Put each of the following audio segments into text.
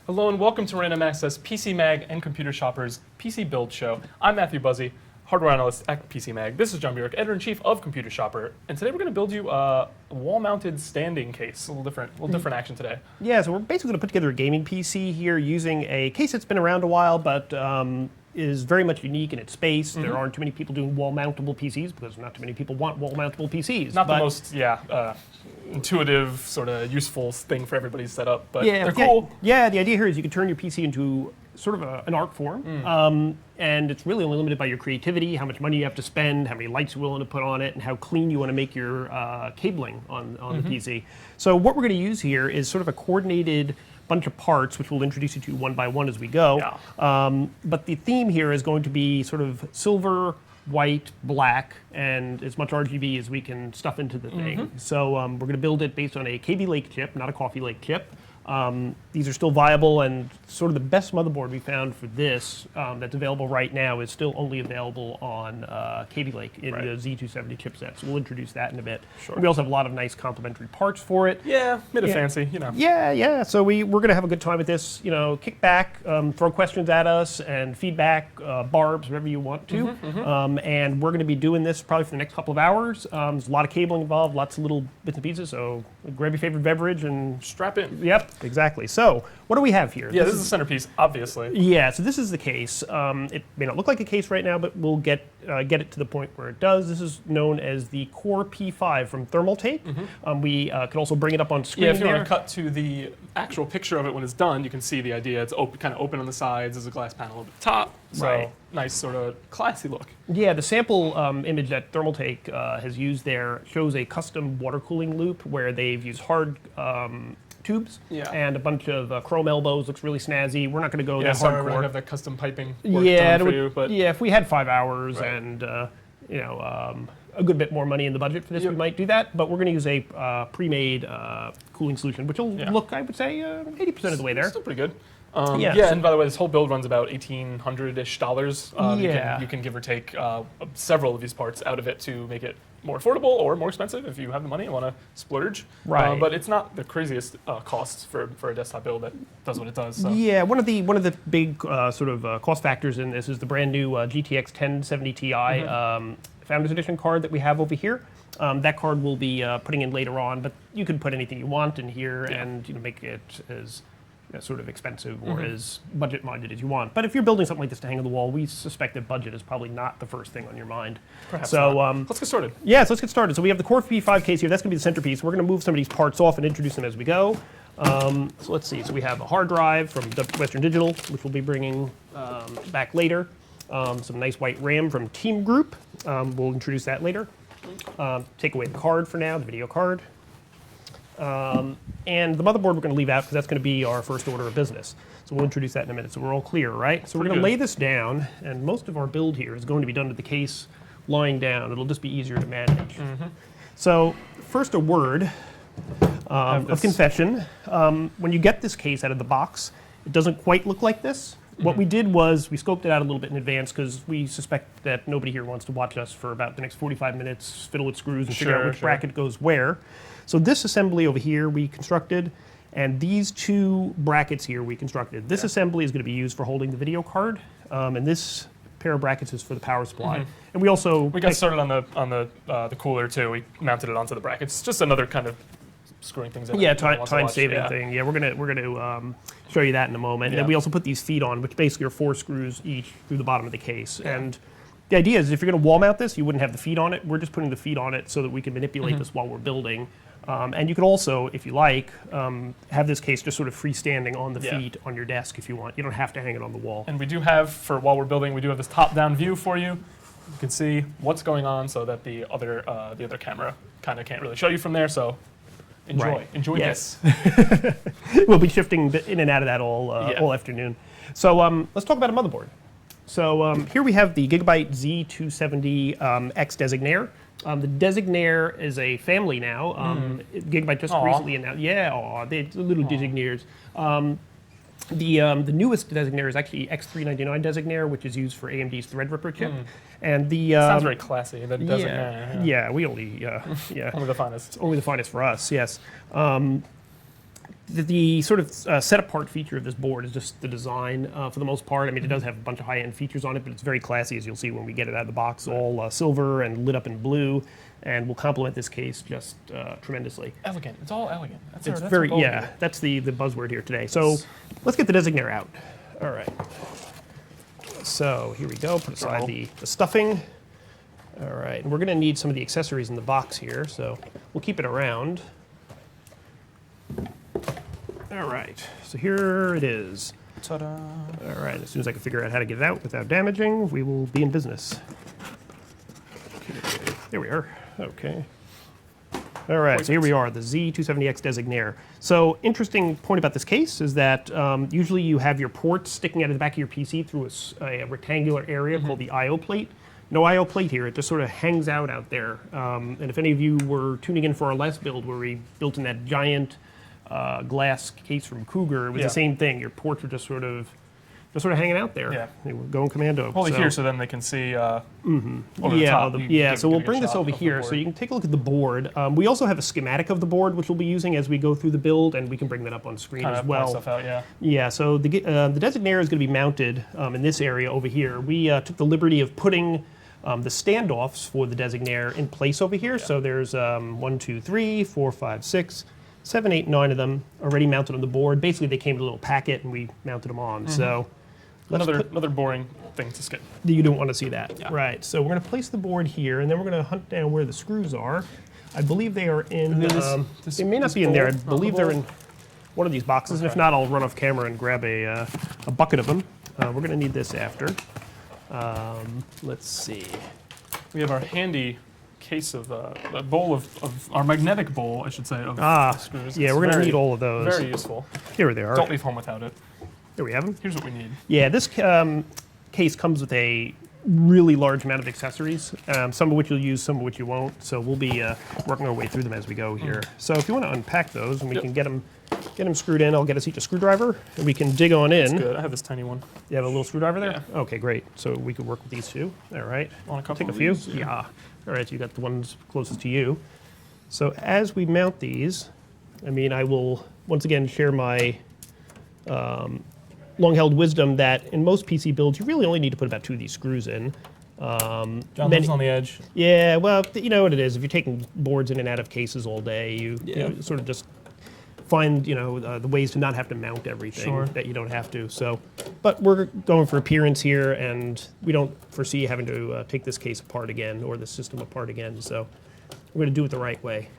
Hello and welcome to Random Access PC Mag and Computer Shopper's PC Build Show. I'm Matthew Buzzy, hardware analyst at PC Mag. This is John Burek, editor-in-chief of Computer Shopper, and today we're going to build you a wall-mounted standing case. A little different action today. Yeah, so we're basically going to put together a gaming PC here using a case that's been around a while, but is very much unique in its space. There aren't too many people doing wall-mountable PCs because not too many people want wall-mountable PCs. Not the most, intuitive, sort of useful thing for everybody's setup, but yeah, they're cool. Yeah, the idea here is you can turn your PC into sort of an art form, and it's really only limited by your creativity, how much money you have to spend, how many lights you're willing to put on it, and how clean you want to make your cabling on the PC. So what we're going to use here is sort of a coordinated bunch of parts, which we'll introduce you to one by one as we go. Yeah. But the theme here is going to be sort of silver, white, black, and as much RGB as we can stuff into the thing. So we're going to build it based on a Kaby Lake chip, not a Coffee Lake chip. These are still viable, and sort of the best motherboard we found for this that's available right now is still only available on Kaby Lake in the Z270 chipset. So we'll introduce that in a bit. Sure. We also have a lot of nice complementary parts for it. Yeah, made it fancy, you know. Yeah. So we're going to have a good time with this. You know, kick back, throw questions at us, and feedback, barbs, whatever you want to. And we're going to be doing this probably for the next couple of hours. There's a lot of cabling involved, lots of little bits and pieces. So grab your favorite beverage and strap in. Yep. Exactly. So, what do we have here? Yeah, this is the centerpiece, obviously. Yeah, so this is the case. It may not look like a case right now, but we'll get it to the point where it does. This is known as the Core P5 from Thermaltake. We could also bring it up on screen. Yeah, if you want to cut to the actual picture of it when it's done, you can see the idea. It's kind of open on the sides. There's a glass panel at the top. So nice, sort of classy look. Yeah, the sample image that Thermaltake has used there shows a custom water cooling loop where they've used hard tubes and a bunch of chrome elbows. Looks really snazzy. We're not going to go that hardcore. We're going to have that custom piping work done for you. But yeah, if we had 5 hours and a good bit more money in the budget for this, we might do that. But we're going to use a pre-made cooling solution, which will look, I would say, 80% of the way there. Still pretty good. And by the way, this whole build runs about $1,800-ish. You can give or take several of these parts out of it to make it more affordable or more expensive if you have the money and want to splurge. But it's not the craziest costs for a desktop build that does what it does. So. Yeah, one of the big sort of cost factors in this is the brand new GTX 1070 Ti Founders Edition card that we have over here. That card we'll be putting in later on, but you can put anything you want in here and make it as sort of expensive or as budget-minded as you want. But if you're building something like this to hang on the wall, we suspect that budget is probably not the first thing on your mind. Perhaps not. Let's get started. Yeah, so let's get started. So we have the Core P5 case here. That's going to be the centerpiece. We're going to move some of these parts off and introduce them as we go. So let's see. So we have a hard drive from Western Digital, which we'll be bringing back later. Some nice white RAM from TeamGroup. We'll introduce that later. Take away the card for now, the video card. And the motherboard we're going to leave out because that's going to be our first order of business. So we'll introduce that in a minute. So we're all clear, right? So we're going to lay this down, and most of our build here is going to be done with the case lying down. It'll just be easier to manage. So first, a word of confession. When you get this case out of the box, it doesn't quite look like this. What we did was we scoped it out a little bit in advance because we suspect that nobody here wants to watch us for about the next 45 minutes, fiddle with screws and figure out which bracket goes where. So this assembly over here we constructed, and these two brackets here we constructed. This assembly is going to be used for holding the video card, and this pair of brackets is for the power supply. And we got started on the cooler too. We mounted it onto the brackets. Just another kind of screwing things in. Yeah, time saving thing. Yeah, we're gonna show you that in a moment. And then we also put these feet on, which basically are 4 screws each through the bottom of the case. And the idea is if you're going to wall mount this, you wouldn't have the feet on it. We're just putting the feet on it so that we can manipulate this while we're building. And you could also, if you like, have this case just sort of freestanding on the feet on your desk if you want. You don't have to hang it on the wall. And we do have, while we're building, we do have this top-down view for you. You can see what's going on so that the other camera kind of can't really show you from there. So enjoy this. We'll be shifting in and out of that all afternoon. So let's talk about a motherboard. So here we have the Gigabyte Z270X-Designare. The Designare is a family now. Gigabyte just recently announced. Yeah, they're little Designaires. The newest Designare is actually X399 Designare, which is used for AMD's Threadripper chip. And the sounds very classy. The Designare. Yeah, we only only the finest. Only the finest for us. Yes. The sort of set-apart feature of this board is just the design for the most part. I mean, it does have a bunch of high-end features on it, but it's very classy, as you'll see when we get it out of the box, all silver and lit up in blue, and will complement this case just tremendously. Elegant. It's all elegant. That's very, yeah, that's the buzzword here today. So let's get the Designare out. All right. So here we go. Put aside the stuffing. All right, and we're going to need some of the accessories in the box here, so we'll keep it around. All right, so here it is. Ta-da. All right, as soon as I can figure out how to get it out without damaging, we will be in business. Okay, there we are. Okay. All right, so here we are, the Z270X-Designare. So interesting point about this case is that usually you have your ports sticking out of the back of your PC through a rectangular area called the I/O plate. No I/O plate here, it just sort of hangs out there. And if any of you were tuning in for our last build where we built in that giant glass case from Cougar, it was the same thing. Your ports were just sort of hanging out there. Yeah. They were going commando. Hold it here so then they can see over the top. So we'll bring this over here so you can take a look at the board. We also have a schematic of the board which we'll be using as we go through the build, and we can bring that up on screen as well. Stuff out, yeah. Yeah, so the Designare is going to be mounted in this area over here. We took the liberty of putting the standoffs for the Designare in place over here. Yeah. So there's 1, 2, 3, 4, 5, 6, 7, 8, 9 of them already mounted on the board. Basically, they came in a little packet and we mounted them on. So another boring thing to skip. You don't want to see that. Yeah. Right. So we're going to place the board here, and then we're going to hunt down where the screws are. I believe they are in. They may not be in there. I believe they're in one of these boxes. Okay. And if not, I'll run off camera and grab a bucket of them. We're going to need this after. Let's see. We have our handy case of a bowl of our magnetic bowl, I should say, of screws. Yeah, we're going to need all of those. Very useful. Here they are. Don't leave home without it. There we have them. Here's what we need. Yeah, this case comes with a really large amount of accessories, some of which you'll use, some of which you won't. So we'll be working our way through them as we go here. So if you want to unpack those and we can get them screwed in, I'll get us each a screwdriver and we can dig on in. That's good. I have this tiny one. You have a little screwdriver there? Yeah. Okay, great. So we could work with these two. All right. Want a couple Take a few? These? Yeah. All right, so you got the ones closest to you. So as we mount these, I mean, I will once again share my long-held wisdom that in most PC builds, you really only need to put about 2 of these screws in. John lives on the edge. Yeah, well, you know what it is. If you're taking boards in and out of cases all day, you know, sort of just find the ways to not have to mount everything that you don't have to. So, but we're going for appearance here, and we don't foresee having to take this case apart again or the system apart again. So we're going to do it the right way.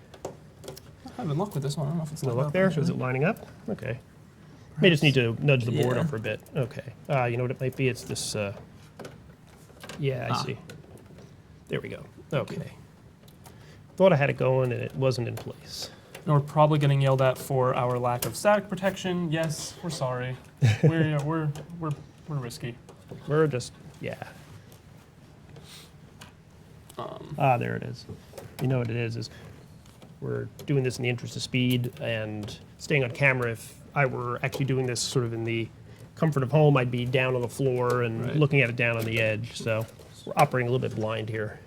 I'm having luck with this one. I don't know if it's no luck there. Is it lining up? Okay. May just need to nudge the board up for a bit. Okay. You know what it might be? It's this. Yeah, I see. There we go. Okay. Thought I had it going, and it wasn't in place. And we're probably getting yelled at for our lack of static protection. Yes, we're sorry. We're risky. We're just there it is. You know what it is we're doing this in the interest of speed and staying on camera. If I were actually doing this sort of in the comfort of home, I'd be down on the floor and looking at it down on the edge. So we're operating a little bit blind here.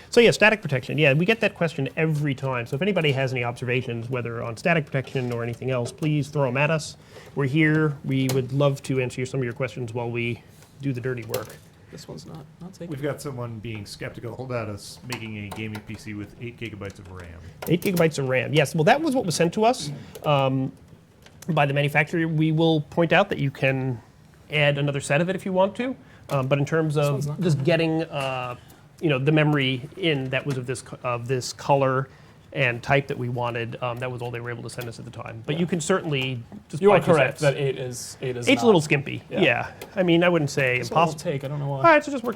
So yeah, static protection. Yeah, we get that question every time. So if anybody has any observations, whether on static protection or anything else, please throw them at us. We're here. We would love to answer some of your questions while we do the dirty work. This one's not taken. We've got someone being skeptical about us making a gaming PC with 8 gigabytes of RAM. 8 gigabytes of RAM. Yes. Well, that was what was sent to us by the manufacturer. We will point out that you can add another set of it if you want to. But in terms of just getting the memory in that was of this color and type that we wanted, that was all they were able to send us at the time. But you can certainly just. You are correct that 8 is. 8's a little skimpy. Yeah. I mean, I wouldn't say impossible. Take. I don't know why. All right, so just work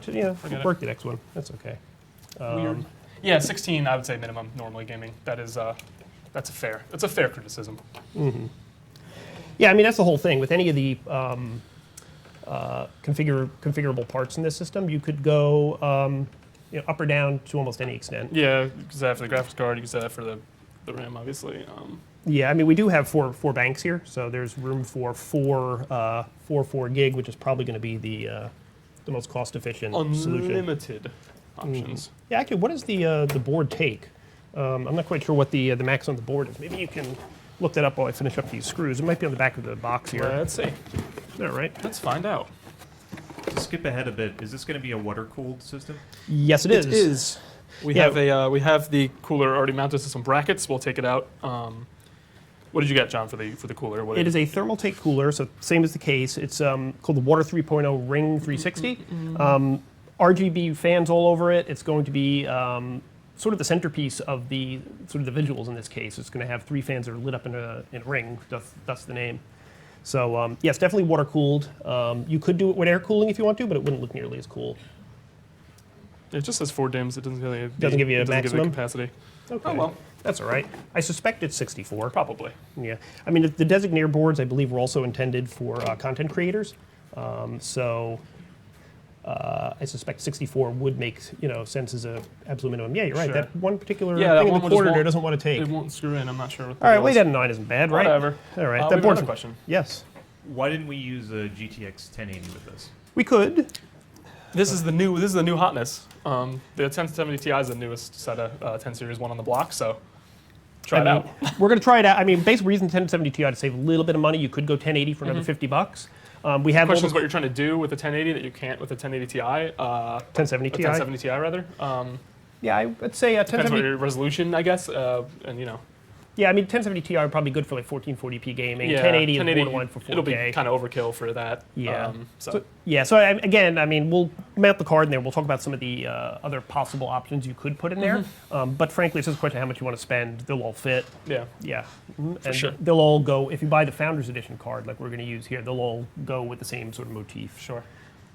work the next one. That's okay. Weird. Yeah, 16. I would say minimum normally gaming. That's a fair criticism. Mm-hmm. Yeah, I mean that's the whole thing with any of the configurable parts in this system. You could go. Up or down to almost any extent. Yeah, you can use that for the graphics card. You can use that for the RAM, obviously. Yeah, I mean, we do have four banks here, so there's room for four 4 gig, which is probably going to be the most cost-efficient solution. Unlimited options. Yeah, actually, what does the board take? I'm not quite sure what the max on the board is. Maybe you can look that up while I finish up these screws. It might be on the back of the box here. Let's see. All right. Let's find out. To skip ahead a bit, is this going to be a water-cooled system? Yes, it is. It is. We have the cooler already mounted to some brackets. We'll take it out. What did you get, John, for the cooler? It is a Thermaltake cooler, so same as the case. It's called the Water 3.0 Ring 360. RGB fans all over it. It's going to be sort of the centerpiece of the visuals in this case. It's going to have 3 fans that are lit up in a ring. That's the name. So yes, definitely water cooled. You could do it with air cooling if you want to, but it wouldn't look nearly as cool. It just says 4 DIMMs. It doesn't really doesn't give you a maximum capacity. Okay. Oh well, that's all right. I suspect it's 64. Probably. Yeah. I mean, the Designare boards, I believe, were also intended for content creators. I suspect 64 would make sense as an absolute minimum. Yeah, you're right. Sure. That one particular that thing in one the just corner there won't- doesn't want to take. It won't screw in. I'm not sure. What All right, weight at a 9 isn't bad, right? Whatever. All right. We That have board's another question. Yes, Why didn't we use a GTX 1080 with this? we could. This is the new hotness. The 1070 Ti is the newest set of 10 series one on the block. So try it out. We're going to try it out. I mean, basically, reason 1070 Ti to save a little bit of money. You could go 1080 for another $50. We have Question is what you're trying to do with the 1080 that you can't with the 1080 Ti. 1070 Ti. 1070 Ti rather. Yeah, I'd say Depends 1070. what your resolution, I guess, and Yeah, I mean 1070 Ti are probably good for like 1440p gaming. Yeah, 1080 is borderline for 4K. It'll be kind of overkill for that. Yeah. So Again, I mean, we'll mount the card in there. We'll talk about some of the other possible options you could put in there. But frankly, it's just a question of how much you want to spend. They'll all fit. yeah. Yeah. And sure. they'll all go, if you buy the Founders Edition card like we're going to use here, they'll all go with the same sort of motif. Sure.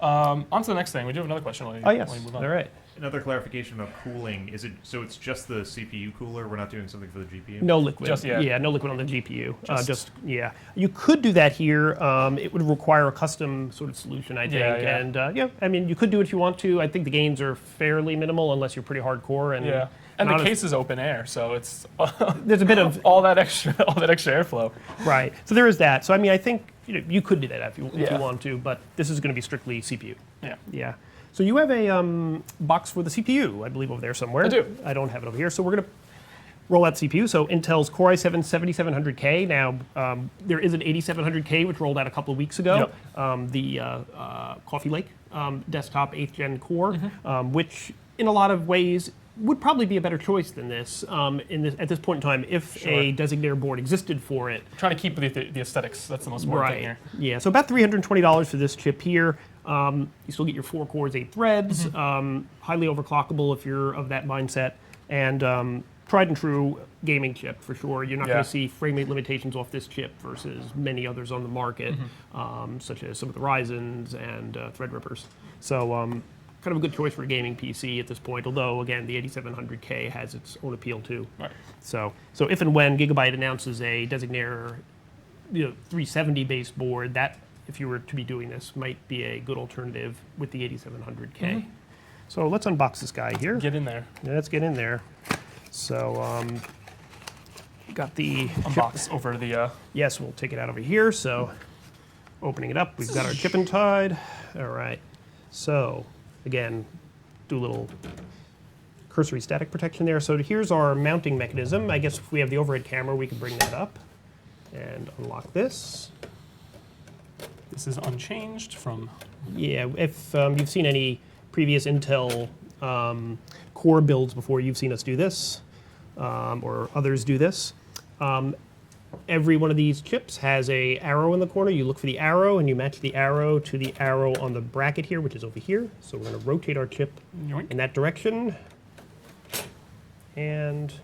On to the next thing. We do have another question while you move on. All right. Another clarification about cooling. Is it so? It's just the CPU cooler. We're not doing something for the GPU. No liquid. Just yet. Yeah, no liquid on the GPU. You could do that here. It would require a custom sort of solution, I think. Yeah. And I mean, you could do it if you want to. I think the gains are fairly minimal unless you're pretty hardcore. And Yeah. And the honest- case is open air, so it's there's a bit of all that extra airflow. right. So there is that. So I mean, I think you could do that if you Yeah. want to, but this is going to be strictly CPU. Yeah. Yeah. So you have a box for the CPU, I believe, over there somewhere. I do. I don't have it over here. So we're going to roll out CPU. So Intel's Core i7 7700K. Now, there is an 8700K, which rolled out a couple of weeks ago. Yep. The Coffee Lake desktop 8th gen core, which in a lot of ways would probably be a better choice than this, at this point in time if a Designare board existed for it. Trying to keep the aesthetics. That's the most important thing here. Yeah, so about $320 for this chip here. You still get your 4 cores, 8 threads, highly overclockable if you're of that mindset, and tried and true gaming chip for sure. You're not going to see frame rate limitations off this chip versus many others on the market, such as some of the Ryzens and Threadrippers. So kind of a good choice for a gaming PC at this point, although again the 8700K has its own appeal too. Right. So if and when Gigabyte announces a Designare 370 based board, that if you were to be doing this might be a good alternative with the 8700K. So let's unbox this guy here. Get in there. Yeah, let's get in there. So got the Unbox over the. Yes, we'll take it out over here. So opening it up, we've got our chip inside. All right. So again, do a little cursory static protection there. So here's our mounting mechanism. I guess if we have the overhead camera, we can bring that up and unlock this. This is unchanged from. Yeah, if you've seen any previous Intel core builds before, you've seen us do this, or others do this. Every one of these chips has a arrow in the corner. You look for the arrow and you match the arrow to the arrow on the bracket here, which is over here. So we're going to rotate our chip in that direction and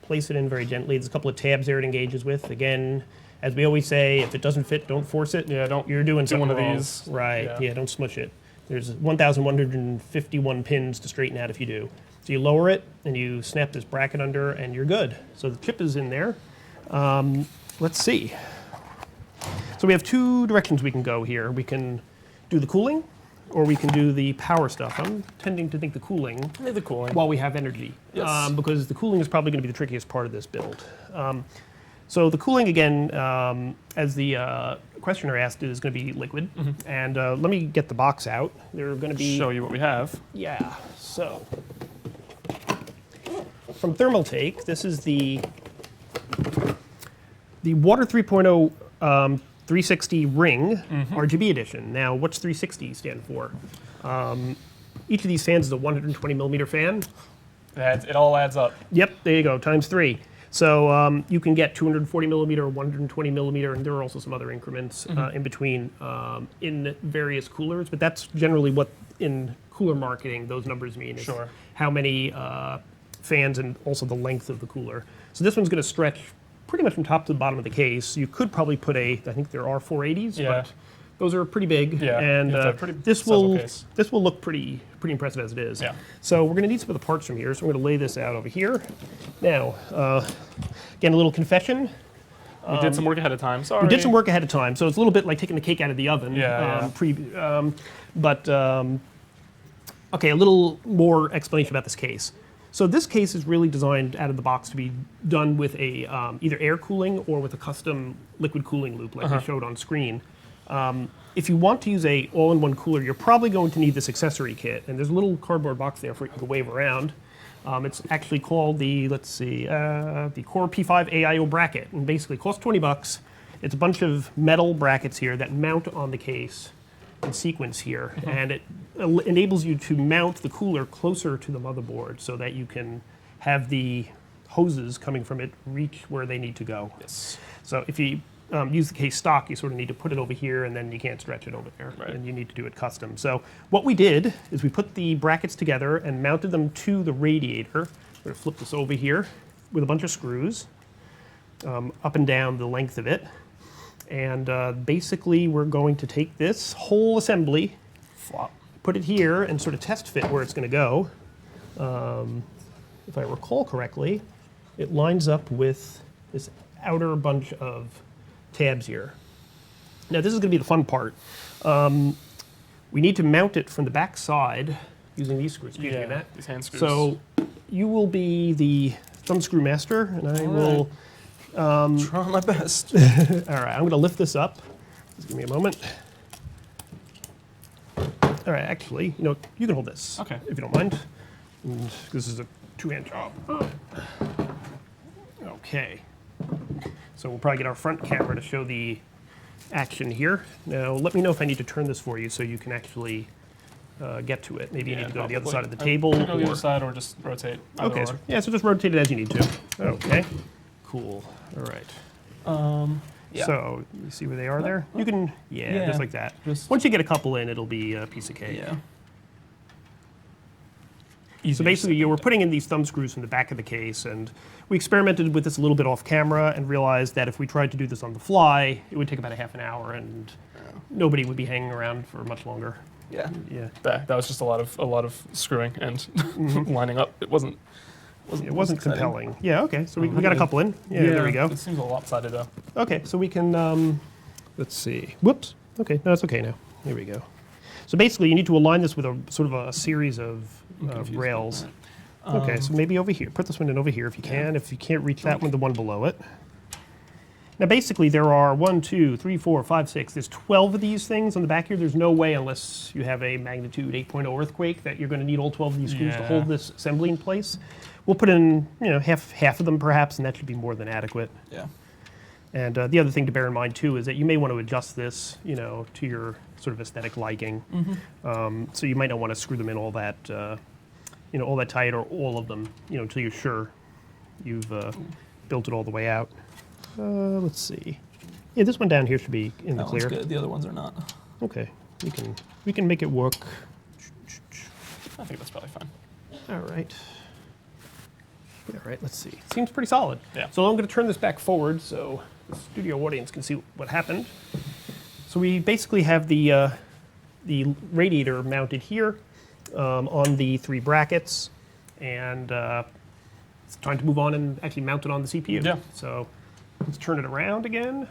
place it in very gently. There's a couple of tabs there it engages with. Again, as we always say, if it doesn't fit, don't force it. Yeah, don't. You're doing something one of wrong. these. Right. Yeah. Yeah, don't smush it. There's 1,151 pins to straighten out if you do. So you lower it and you snap this bracket under and you're good. So the chip is in there. Let's see. So we have 2 directions we can go here. We can do the cooling or we can do the power stuff. I'm tending to think the cooling The cooling. while we have energy. Yes. Because the cooling is probably going to be the trickiest part of this build. So the cooling, again, as the questioner asked, is going to be liquid. And let me get the box out. They're going to be... Show you what we have. Yeah, so from Thermaltake, this is the The Water 3.0 360 Ring RGB edition. Now, what's 360 stand for? Each of these fans is a 120 millimeter fan. It all adds up. Yep, there you go, times 3. So you can get 240 millimeter, 120 millimeter, and there are also some other increments in between in various coolers. But that's generally what in cooler marketing those numbers mean. Is Sure. how many fans and also the length of the cooler. So this one's going to stretch pretty much from top to the bottom of the case. You could probably put I think there are 480s, but those are pretty big, and this will look pretty impressive as it is. Yeah. So we're going to need some of the parts from here. So we're going to lay this out over here. Now, again, a little confession. We did some work ahead of time. Sorry. We did some work ahead of time, so it's a little bit like taking the cake out of the oven. Okay, a little more explanation about this case. So this case is really designed out of the box to be done with a either air cooling or with a custom liquid cooling loop like we showed on screen. If you want to use a all-in-one cooler, you're probably going to need this accessory kit. And there's a little cardboard box there for you to wave around. It's actually called the Core P5 AIO bracket. And basically it costs 20 bucks. It's a bunch of metal brackets here that mount on the case in sequence here. And it enables you to mount the cooler closer to the motherboard so that you can have the hoses coming from it reach where they need to go. Yes. So if you use the case stock, you sort of need to put it over here, and then you can't stretch it over there, right. and you need to do it custom. So what we did is we put the brackets together and mounted them to the radiator. We're going to flip this over here with a bunch of screws up and down the length of it. And basically, we're going to take this whole assembly, put it here, and sort of test fit where it's going to go. If I recall correctly, it lines up with this outer bunch of tabs here. Now this is going to be the fun part. We need to mount it from the back side using these screws. Excuse me, Matt. These hand screws. So you will be the thumb screw master, and I will try my best. All right, I'm going to lift this up. Just give me a moment. All right, actually, you can hold this, okay, if you don't mind. And this is a two-hand job. Okay. So we'll probably get our front camera to show the action here. Now, let me know if I need to turn this for you so you can actually get to it. Maybe you need to go to the other side of the table. Go to the other side or just rotate. Okay, so just rotate it as you need to. Okay, cool. All right. So, you see where they are there? You can, just like that. Once you get a couple in, it'll be a piece of cake. Yeah. So basically, we're putting in these thumb screws from the back of the case, and we experimented with this a little bit off camera and realized that if we tried to do this on the fly, it would take about a half an hour, and nobody would be hanging around for much longer. Yeah. That was just a lot of screwing and lining up. It wasn't compelling. Yeah. Okay. So we got a couple in. Yeah. There we go. It seems a lot lopsided though. Okay. So we can. Let's see. Whoops. Okay. No, it's okay now. Here we go. So basically, you need to align this with a sort of a series of rails. Okay, so maybe over here. Put this one in over here if you can. If you can't reach that one, the one below it. Now, basically, there are 1, 2, 3, 4, 5, 6. There's 12 of these things on the back here. There's no way, unless you have a magnitude 8.0 earthquake, that you're going to need all 12 of these screws to hold this assembly in place. We'll put in, half of them perhaps, and that should be more than adequate. Yeah. And the other thing to bear in mind too is that you may want to adjust this, to your sort of aesthetic liking. So you might not want to screw them in all that, all that tight or all of them, until you're sure you've built it all the way out. Let's see. Yeah, this one down here should be in the clear. That's good. The other ones are not. Okay, we can make it work. I think that's probably fine. All right. All right, let's see. Seems pretty solid. Yeah. So I'm going to turn this back forward so the studio audience can see what happened. So we basically have the radiator mounted here on the 3 brackets, and it's time to move on and actually mount it on the CPU. Yeah. So let's turn it around again.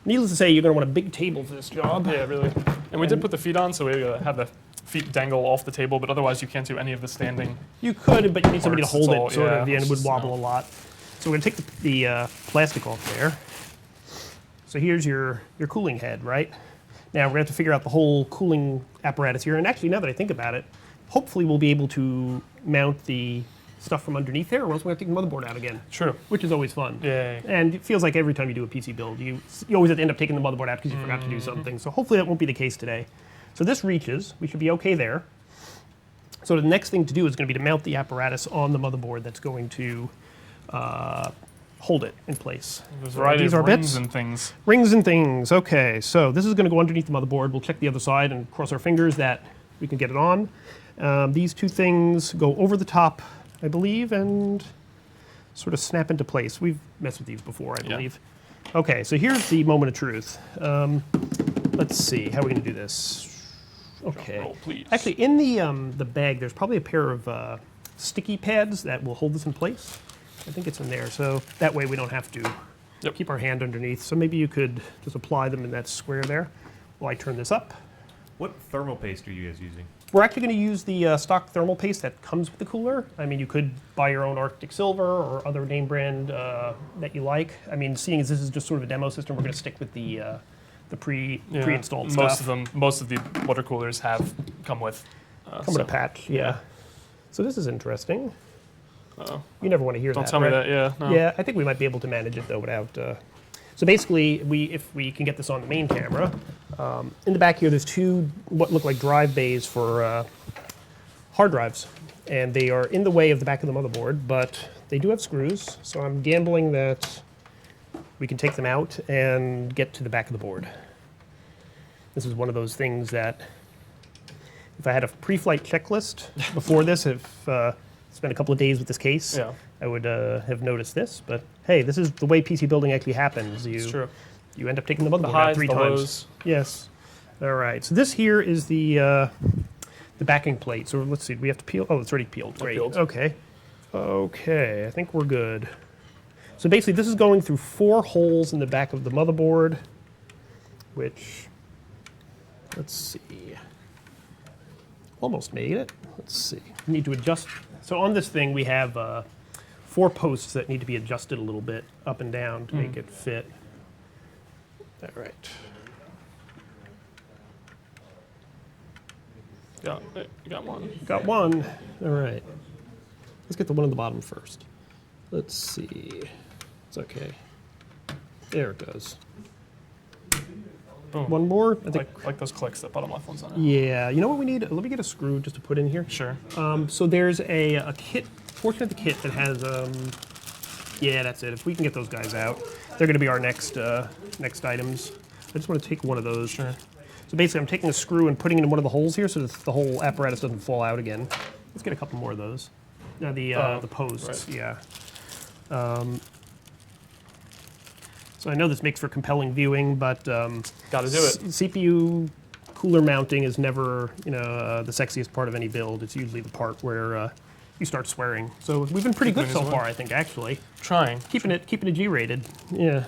Needless to say, you're going to want a big table for this job. Yeah, really. And we did put the feet on, so we have the feet dangle off the table, but otherwise you can't do any of the standing. You could, but you need somebody to hold all, it, sort of, and it would wobble a lot. So we're going to take the plastic off there. So here's your cooling head, right? Now we're going to have to figure out the whole cooling apparatus here. And actually, now that I think about it, hopefully we'll be able to mount the stuff from underneath there, or else we're going to take the motherboard out again. True. Which is always fun. Yay. And it feels like every time you do a PC build, you always have to end up taking the motherboard out because you forgot to do something. So hopefully that won't be the case today. So this reaches. We should be okay there. So the next thing to do is going to be to mount the apparatus on the motherboard that's going to hold it in place. There's a variety of rings and things. Rings and things. Okay, so this is going to go underneath the motherboard. We'll check the other side and cross our fingers that we can get it on. These two things go over the top, I believe, and sort of snap into place. We've messed with these before, I believe. Okay, so here's the moment of truth. Let's see, how are we going to do this? Okay. Roll, please. Actually, in the bag, there's probably a pair of sticky pads that will hold this in place. I think it's in there, so that way we don't have to keep our hand underneath. So maybe you could just apply them in that square there while I turn this up. What thermal paste are you guys using? We're actually going to use the stock thermal paste that comes with the cooler. I mean, you could buy your own Arctic Silver or other name brand that you like. I mean, seeing as this is just sort of a demo system, we're going to stick with the pre-installed stuff. Most of the water coolers have come with with a patch. Yeah. So this is interesting. Uh-oh. You never want to hear that. Don't tell me that. Yeah. No. Yeah, I think we might be able to manage it though without. So basically, if we can get this on the main camera, in the back here there's two what look like drive bays for hard drives, and they are in the way of the back of the motherboard, but they do have screws. So I'm gambling that we can take them out and get to the back of the board. This is one of those things that, if I had a pre-flight checklist before this, if spent a couple of days with this case, I would have noticed this. But hey, this is the way PC building actually happens. It's true. You end up taking the motherboard out 3 times. Lows. Yes. All right. So this here is the backing plate. So let's see. Do we have to peel? Oh, it's already peeled. Great. Peeled. Okay. Okay. I think we're good. So basically, this is going through 4 holes in the back of the motherboard, which, let's see, almost made it. Let's see. We need to adjust. So on this thing, we have 4 posts that need to be adjusted a little bit up and down to make it fit. All right. You got one. Got one. All right. Let's get the one on the bottom first. Let's see. It's okay. There it goes. Boom. One more. I think. Like those clicks that bottom left one's on it. Yeah. You know what we need? Let me get a screw just to put in here. Sure. So there's a kit, portion of the kit that has. Yeah, that's it. If we can get those guys out, they're going to be our next items. I just want to take one of those. Sure. So basically, I'm taking a screw and putting it in one of the holes here, so that the whole apparatus doesn't fall out again. Let's get a couple more of those. The posts. Right. Yeah. So I know this makes for compelling viewing, but Got to do it. CPU cooler mounting is never, the sexiest part of any build. It's usually the part where you start swearing. So we've been pretty good so far, I think, actually. Trying. Keeping it G-rated. Yeah.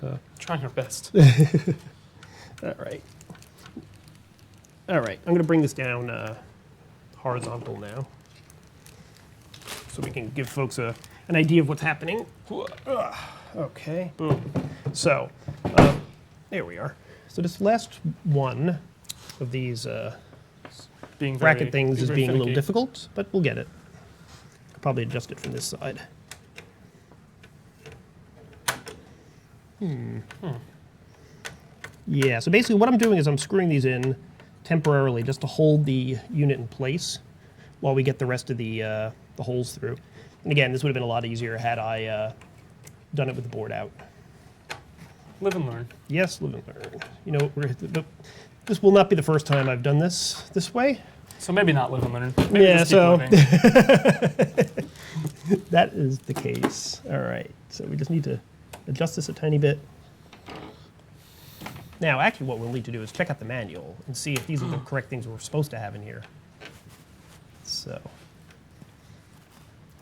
So. Trying our best. All right. All right. I'm going to bring this down horizontal now, so we can give folks an idea of what's happening. Okay. Boom. So, there we are. So this last one of these bracket things is being a little difficult, but we'll get it. I'll probably adjust it from this side. Yeah, so basically what I'm doing is I'm screwing these in temporarily just to hold the unit in place while we get the rest of the holes through. And again, this would have been a lot easier had I done it with the board out. Live and learn. Yes, live and learn. You know, this will not be the first time I've done this way. So maybe not live and learn. Maybe Yeah, just keep so living. that is the case. All right, so we just need to adjust this a tiny bit. Now, actually what we'll need to do is check out the manual and see if these are the correct things we're supposed to have in here. So,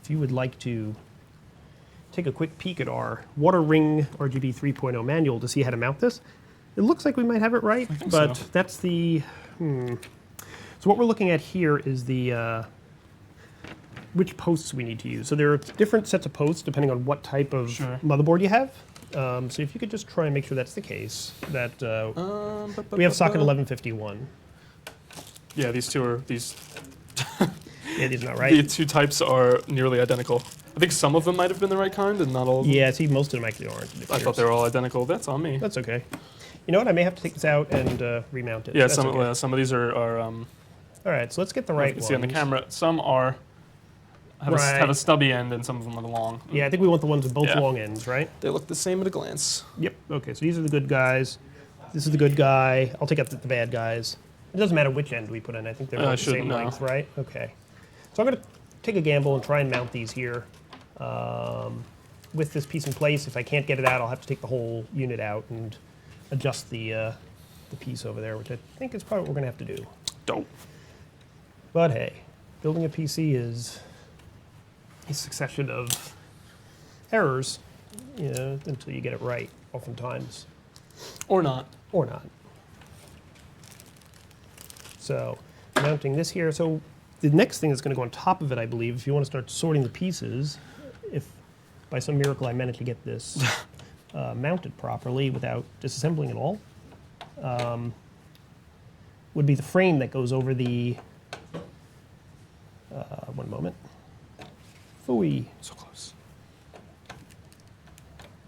if you would like to take a quick peek at our Water Ring RGB 3.0 manual to see how to mount this, it looks like we might have it right, but so. That's the... So what we're looking at here is the which posts we need to use. So there are different sets of posts depending on what type of motherboard you have. So if you could just try and make sure that's the case, that we have socket 1151. Yeah, these two are these. Yeah, these are not right. The two types are nearly identical. I think some of them might have been the right kind, and not all of them. Yeah, see, most of them actually aren't. I thought they were all identical. That's on me. That's okay. You know what? I may have to take this out and remount it. Yeah, That's okay. some of these are All right, so let's get the right you can ones. see on the camera. Some are have a stubby end, and some of them are long. Yeah, I think we want the ones with both long ends, right? They look the same at a glance. Yep. Okay, so these are the good guys. This is the good guy. I'll take out the bad guys. It doesn't matter which end we put in. I think they're both the same length, right? Okay. So I'm going to take a gamble and try and mount these here. With this piece in place, if I can't get it out, I'll have to take the whole unit out and adjust the piece over there, which I think is probably what we're going to have to do. Dope. But hey, building a PC is a succession of errors, you know, until you get it right, oftentimes. Or not. Or not. So, mounting this here. So, the next thing that's going to go on top of it, I believe, if you want to start sorting the pieces, if by some miracle I manage to get this mounted properly without disassembling it all, would be the frame that goes over the, one moment. Phooey. So close.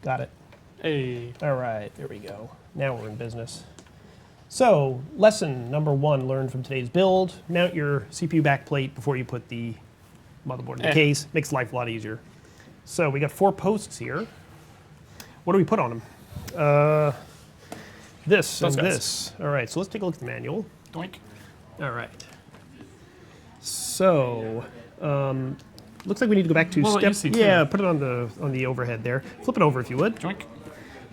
Got it. Hey. All right, there we go. Now we're in business. So, lesson number 1 learned from today's build. Mount your CPU backplate before you put the motherboard in the case. Makes life a lot easier. So, we got 4 posts here. What do we put on them? This and this. All right, so let's take a look at the manual. Doink. All right. So, looks like we need to go back to step. Yeah, put it on the overhead there. Flip it over if you would. Doink.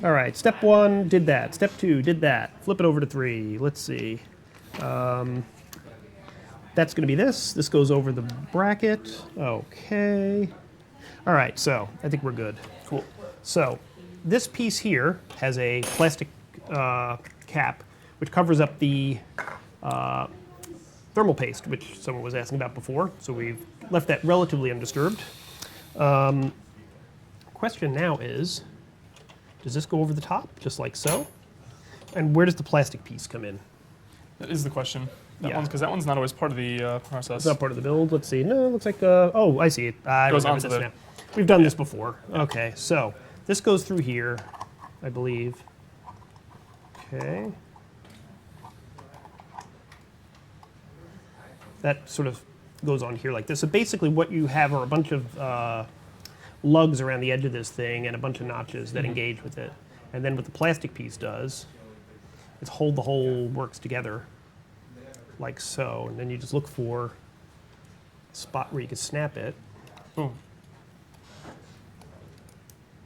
All right, step 1 did that. Step 2 did that. Flip it over to 3. Let's see. That's going to be this. This goes over the bracket. Okay. All right, so I think we're good. Cool. So this piece here has a plastic cap which covers up the thermal paste, which someone was asking about before. So we've left that relatively undisturbed. Question now is, does this go over the top, just like so? And where does the plastic piece come in? That is the question. Because that one's not always part of the process. It's not part of the build. Let's see. No, it looks like, oh, I see it. I goes remember this now. We've done this before. Okay, so this goes through here, I believe. Okay. That sort of goes on here like this. So basically what you have are a bunch of lugs around the edge of this thing and a bunch of notches that engage with it. And then what the plastic piece does is hold the whole works together like so. And then you just look for a spot where you can snap it. Boom.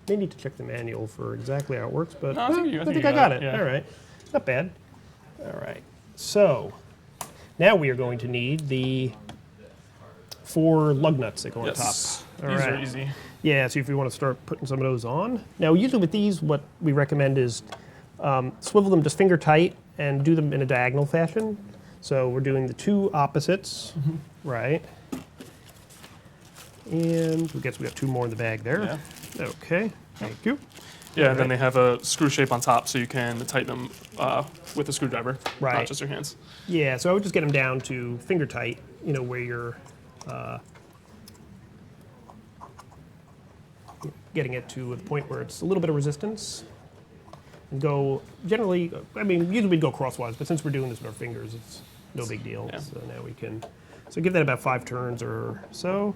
May need to check the manual for exactly how it works, but no, I think I got it. Yeah. All right. Not bad. All right. So now we are going to need the 4 lug nuts that go on top. All These right. are easy. Yeah, so if you want to start putting some of those on. Now, usually with these, what we recommend is swivel them just finger tight and do them in a diagonal fashion. So we're doing the 2 opposites, right? And I guess we got 2 more in the bag there. Yeah. Okay, thank you. Yeah, and then they have a screw shape on top, so you can tighten them with a screwdriver, Right. not just your hands. Yeah, so I would just get them down to finger tight, you know, where you're getting it to a point where it's a little bit of resistance. And go, generally, I mean, usually we'd go crosswise, but since we're doing this with our fingers, it's no big deal. Yeah. So now we can, so give that about 5 turns or so.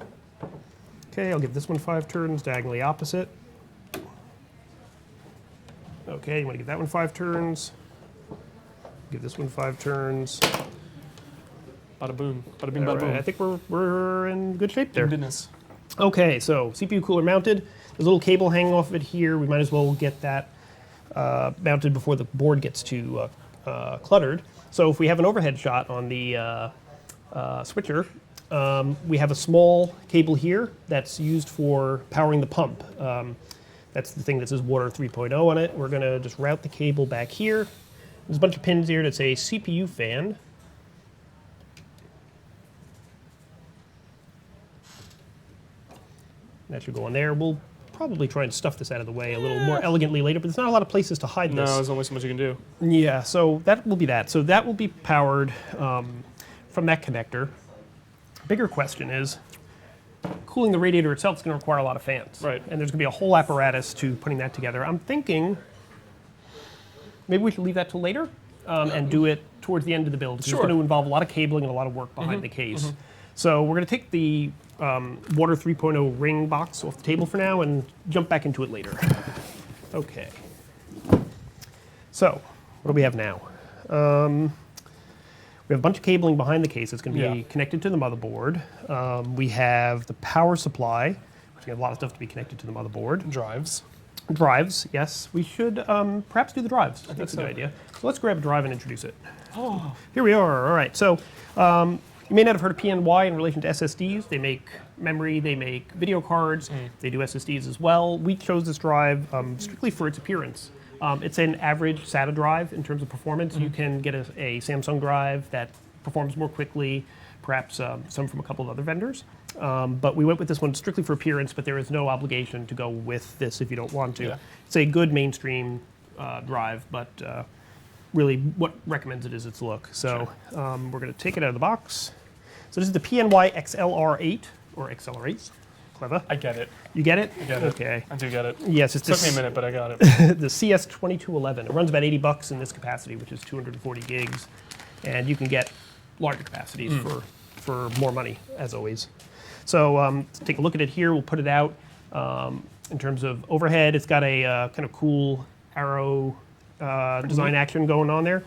Okay, I'll give this one 5 turns, diagonally opposite. Okay, you want to give that one 5 turns. Give this one 5 turns. Bada boom, bada bing, All bada right, boom. I think we're in good shape there. Goodness. Okay, so CPU cooler mounted. There's a little cable hanging off of it here. We might as well get that mounted before the board gets too cluttered. So if we have an overhead shot on the switcher, we have a small cable here that's used for powering the pump. That's the thing that says Water 3.0 on it. We're going to just route the cable back here. There's a bunch of pins here that say CPU fan. That should go on there. We'll probably try and stuff this out of the way a little more elegantly later, but there's not a lot of places to hide this. No, there's only so much you can do. Yeah, so that will be that. So that will be powered from that connector. bigger question is, cooling the radiator itself is going to require a lot of fans. Right. And there's going to be a whole apparatus to putting that together. I'm thinking maybe we should leave that till later and do it towards the end of the build. Sure. It's going to involve a lot of cabling and a lot of work behind the case. So we're going to take the Water 3.0 Ring box off the table for now and jump back into it later. Okay. So what do we have now? We have a bunch of cabling behind the case. It's going to be connected to the motherboard. We have the power supply, which we have a lot of stuff to be connected to the motherboard. Drives. Drives, yes. We should perhaps do the drives. I think that's a good idea. So let's grab a drive and introduce it. Oh. Here we are. All right. So you may not have heard of PNY in relation to SSDs. They make memory. They make video cards. They do SSDs as well. We chose this drive strictly for its appearance. It's an average SATA drive in terms of performance. You can get a Samsung drive that performs more quickly, perhaps some from a couple of other vendors. But we went with this one strictly for appearance, but there is no obligation to go with this if you don't want to. Yeah. It's a good mainstream drive, but really what recommends it is its look. So we're going to take it out of the box. So this is the PNY XLR8, or XLR8. Clever. I get it. You get it? I get it. Okay. I do get it. Yes, It took me a minute, but I got it. The CS2211. It runs about $80 in this capacity, which is 240 gigs. And you can get larger capacities for more money, as always. So let's take a look at it here. We'll put it out. In terms of overhead, it's got a kind of cool arrow design action going on there.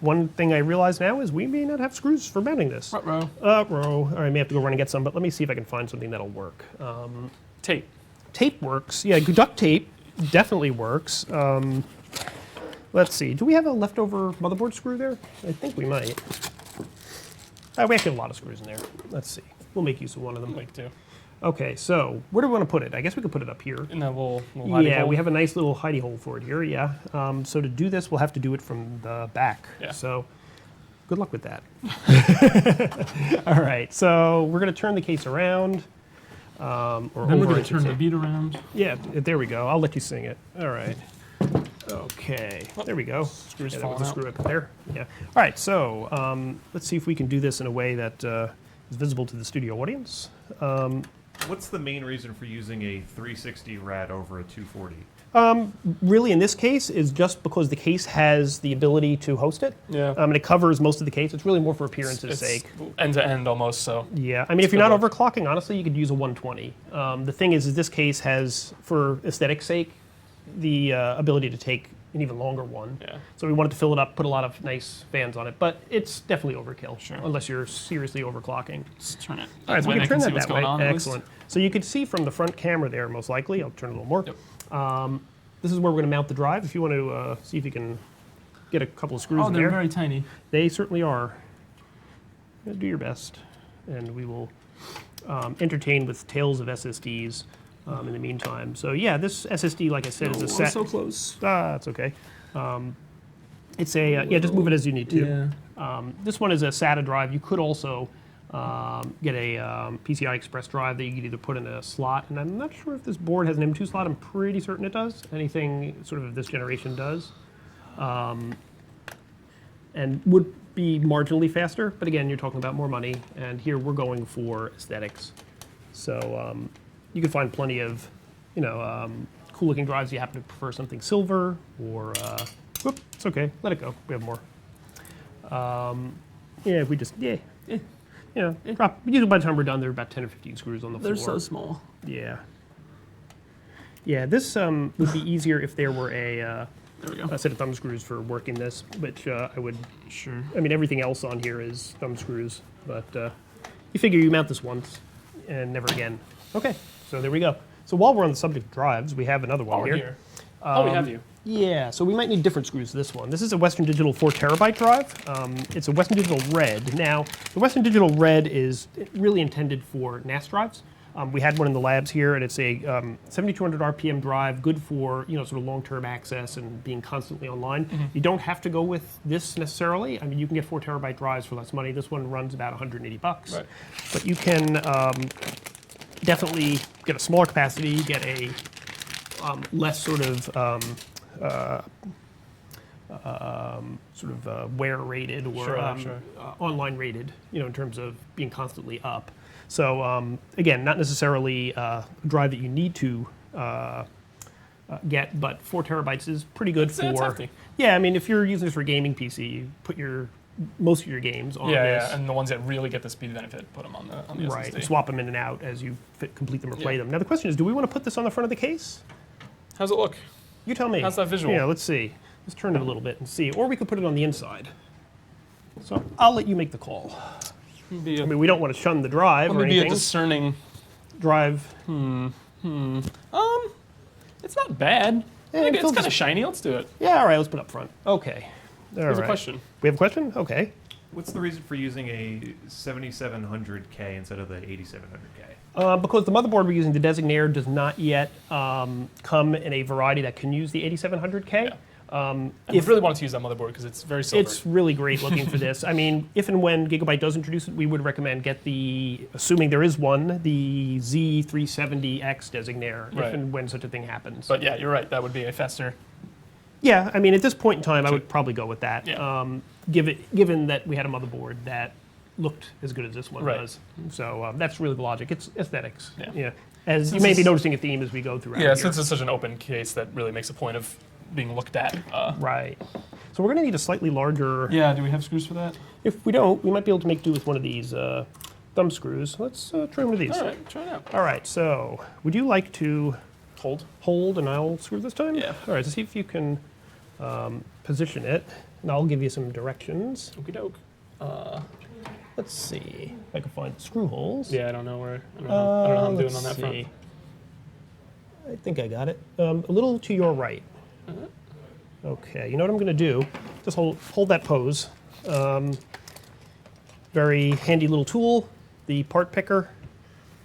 One thing I realize now is we may not have screws for mounting this. Ruh-roh. All right, I may have to go run and get some, but let me see if I can find something that'll work. Tape. Tape works. Yeah, duct tape definitely works. Let's see. Do we have a leftover motherboard screw there? I think we might. We actually have a lot of screws in there. Let's see. We'll make use of one of them. Like two. Okay, so where do we want to put it? I guess we could put it up here. In that little hidey hole. We have a nice little hidey hole for it here, yeah. So to do this, we'll have to do it from the back. Yeah. So good luck with that. All right, so we're going to turn the case around. Then we're going to turn the beat around. Yeah, there we go. I'll let you sing it. All right. Okay, there we go. Screws that falling was a screw up there. Yeah. All right, so let's see if we can do this in a way that is visible to the studio audience. What's the main reason for using a 360 rad over a 240? Really, in this case, is just because the case has the ability to host it. Yeah. And it covers most of the case. It's really more for appearance's sake. End to end almost, so. Yeah. I mean, if you're not overclocking, honestly, you could use a 120. The thing is this case has, for aesthetic's sake, the ability to take an even longer one. Yeah. So we wanted to fill it up, put a lot of nice fans on it, but it's definitely overkill. Sure. Unless you're seriously overclocking. Let's turn it. All right, so we can turn that that way. On, excellent. So you can see from the front camera there, most likely. I'll turn it a little more. Yep. This is where we're going to mount the drive. If you want to see if you can get a couple of screws Oh, in they're there. very tiny. They certainly are. Do your best, and we will entertain with tales of SSDs in the meantime. So yeah, this SSD, like I said, is a set. So close. It's okay. It's a yeah. Just move it as you need to. Yeah. This one is a SATA drive. You could also get a PCI Express drive that you could either put in a slot, and I'm not sure if this board has an M2 slot. I'm pretty certain it does. Anything sort of this generation does, and would be marginally faster. But again, you're talking about more money, and here we're going for aesthetics. So you can find plenty of, cool-looking drives. You happen to prefer something silver, or whoop, it's okay. Let it go. We have more. Yeah, we just use it by the time we're done. There are about 10 or 15 screws on the floor. They're so small. Yeah. Yeah, this would be easier if there were a set of thumb screws for working this, which I would. Sure. I mean, everything else on here is thumb screws, but you figure you mount this once and never again. Okay, so there we go. So while we're on the subject of drives, we have another one here. We have you. Yeah, so we might need different screws for this one. This is a Western Digital 4 terabyte drive. It's a Western Digital Red. Now, the Western Digital Red is really intended for NAS drives. We had one in the labs here, and it's a 7,200 RPM drive, good for sort of long-term access and being constantly online. Mm-hmm. You don't have to go with this necessarily. I mean, you can get 4 terabyte drives for less money. This one runs about $180. Right. But you can definitely get a smaller capacity, get a less sort of sort of wear rated or online rated, in terms of being constantly up. So again, not necessarily a drive that you need to get, but 4 terabytes is pretty good for. It's hefty. Yeah, I mean, if you're using this for a gaming PC, you put most of your games on this. Yeah, and the ones that really get the speed benefit, put them on the SSD. Right, and swap them in and out as you complete them or play them. Now the question is, do we want to put this on the front of the case? How's it look? You tell me. How's that visual? Yeah, let's see. Let's turn it a little bit and see. Or we could put it on the inside. So I'll let you make the call. I mean, we don't want to shun the drive or anything. Be a discerning drive. It's not bad. Yeah, it's kind of shiny. Let's do it. Yeah, all right, let's put it up front. Okay. There's a question. We have a question? Okay. What's the reason for using a 7700K instead of the 8700K? Because the motherboard we're using, the Designare, does not yet come in a variety that can use the 8700K. Yeah. If we really wanted to use that motherboard because it's very silver. It's really great looking for this. I mean, if and when Gigabyte does introduce it, we would recommend get assuming there is one, the Z270X-Designare, if and when such a thing happens. But yeah, you're right. That would be a faster. Yeah, I mean, at this point in time, I would probably go with that. Yeah. Given that we had a motherboard that looked as good as this one does. So that's really the logic. It's aesthetics. Yeah. As you may be noticing a theme as we go throughout. Yeah, since it's such an open case, that really makes a point of being looked at. Right. So we're going to need a slightly larger. Yeah. Do we have screws for that? If we don't, we might be able to make do with one of these thumb screws. Let's try one of these. All right, try it out. All right. So would you like to hold, and I'll screw this time? Yeah. All right. So see if you can position it, and I'll give you some directions. Okie doke. Let's see if I can find the screw holes. Yeah, I don't know where. I don't know how I'm doing on that front. I think I got it. A little to your right. Okay, you know what I'm going to do? Just hold that pose. Very handy little tool, the part picker.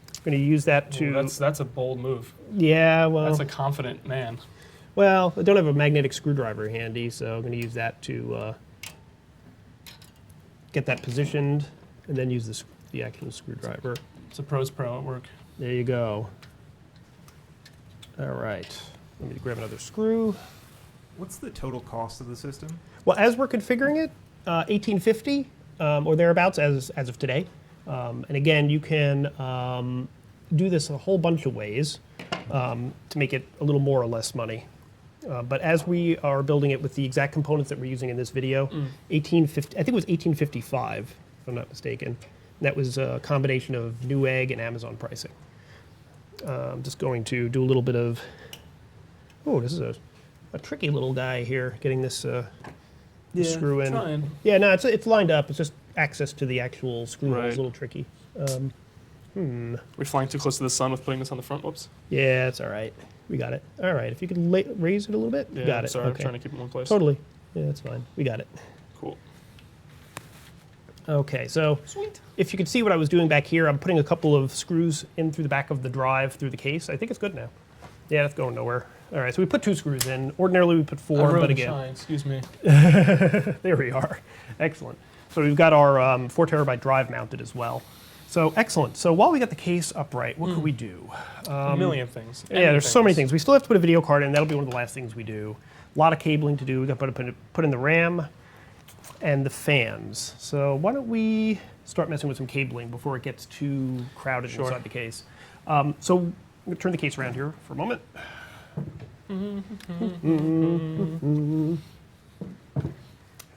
I'm going to use that to. That's a bold move. Yeah, well. That's a confident man. Well, I don't have a magnetic screwdriver handy, so I'm going to use that to get that positioned, and then use the actual screwdriver. It's a pro's pro at work. There you go. All right. Let me grab another screw. What's the total cost of the system? Well, as we're configuring it, $1,850 or thereabouts as of today. And again, you can do this a whole bunch of ways to make it a little more or less money. But as we are building it with the exact components that we're using in this video, $1,850, I think it was $1,855, if I'm not mistaken. And that was a combination of Newegg and Amazon pricing. I'm just going to do a little bit of. Oh, this is a tricky little guy here, getting this screw in. Trying. Yeah, no, it's lined up. It's just access to the actual screw hole is a little tricky. We're flying too close to the sun with putting this on the front. Whoops. Yeah, it's all right. We got it. All right, if you could raise it a little bit. Yeah, got it. Sorry, okay. I'm trying to keep it in one place. Totally. Yeah, that's fine. We got it. Cool. Okay, so Sweet. If you can see what I was doing back here, I'm putting a couple of screws in through the back of the drive through the case. I think it's good now. Yeah, that's going nowhere. All right, so we put 2 screws in. Ordinarily we put 4, but again. Shine, excuse me. There we are. Excellent. So we've got our 4 terabyte drive mounted as well. So excellent. So while we got the case upright, what could we do? A million things. Yeah, there's so many things. We still have to put a video card in. That'll be one of the last things we do. A lot of cabling to do. We've got to put in the RAM and the fans. So why don't we start messing with some cabling before it gets too crowded inside the case. So I'm going to turn the case around here for a moment.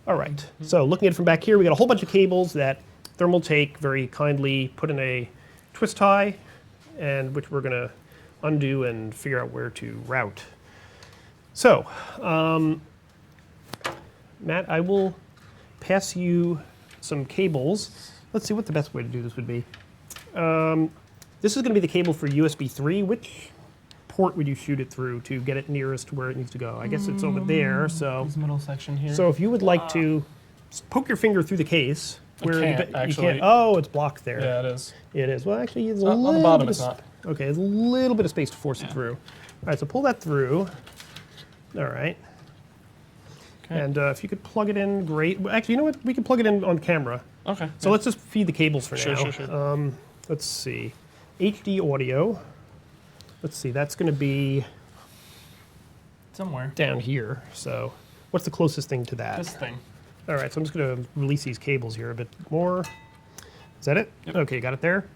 All right, so looking at it from back here, we got a whole bunch of cables that Thermaltake very kindly put in a twist tie, and which we're going to undo and figure out where to route. So, Matt, I will pass you some cables. Let's see what the best way to do this would be. This is going to be the cable for USB 3. Which port would you shoot it through to get it nearest to where it needs to go? I guess it's over there. So this middle section here. So if you would like to poke your finger through the case, where actually. You can't. Oh, it's blocked there. Yeah, it is. It is. Well, actually, there's a On little the bottom, bit it's of, not. Okay, there's a little bit of space to force it through. All right, so pull that through. All right. Okay. And if you could plug it in, great. Actually, you know what? We can plug it in on camera. Okay. So let's just feed the cables for now. Sure. Let's see. HD audio. Let's see. That's going to be Somewhere. down here. So What's the closest thing to that? This thing. All right, so I'm just going to release these cables here a bit more. Is that it? Yep. Okay, got it there.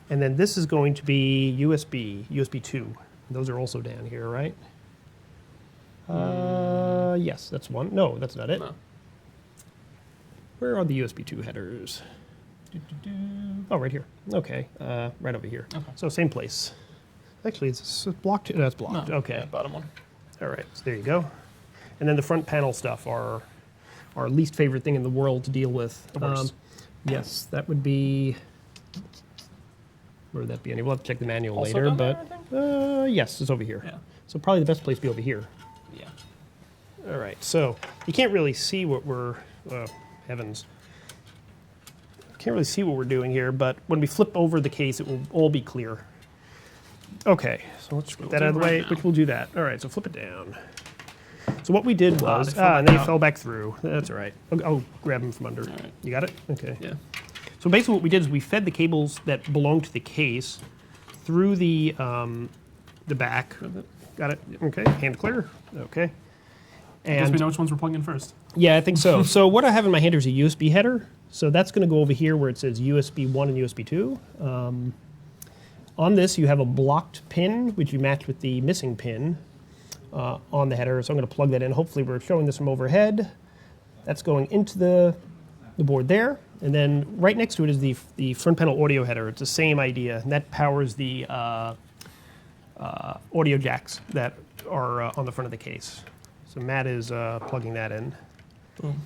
And then this is going to be USB 2. Those are also down here, right? Yes, that's one. No, that's not it. No. Where are the USB 2 headers? Oh, right here. Okay, right over here. Okay. So same place. Actually, it's blocked. No, it's blocked. No, Okay. yeah, bottom one. All right, so there you go. And then the front panel stuff are our least favorite thing in the world to deal with. The worst. Yes, that would be. Where would that be? We'll have to check the manual Also later, down but there, I think? yes, it's over here. Yeah. So probably the best place to be over here. Yeah. All right, so you can't really see what we're. Heavens. Can't really see what we're doing here, but when we flip over the case, it will all be clear. Okay, so let's get that out of the way, which we'll do that. All right, so flip it down. So what we did was, and they fell back through. That's all right. I'll grab them from under. All right. You got it? Okay. Yeah. So basically what we did is we fed the cables that belong to the case through the back. Got it? Okay, hand clear. Okay. I guess we And know which ones we're plugging in first. yeah, I think so. So what I have in my hand here is a USB header. So that's going to go over here where it says USB 1 and USB 2. On this, you have a blocked pin, which you match with the missing pin on the header. So I'm going to plug that in. Hopefully we're showing this from overhead. That's going into the board there. And then right next to it is the front panel audio header. It's the same idea. And that powers the audio jacks that are on the front of the case. So Matt is plugging that in. Boom.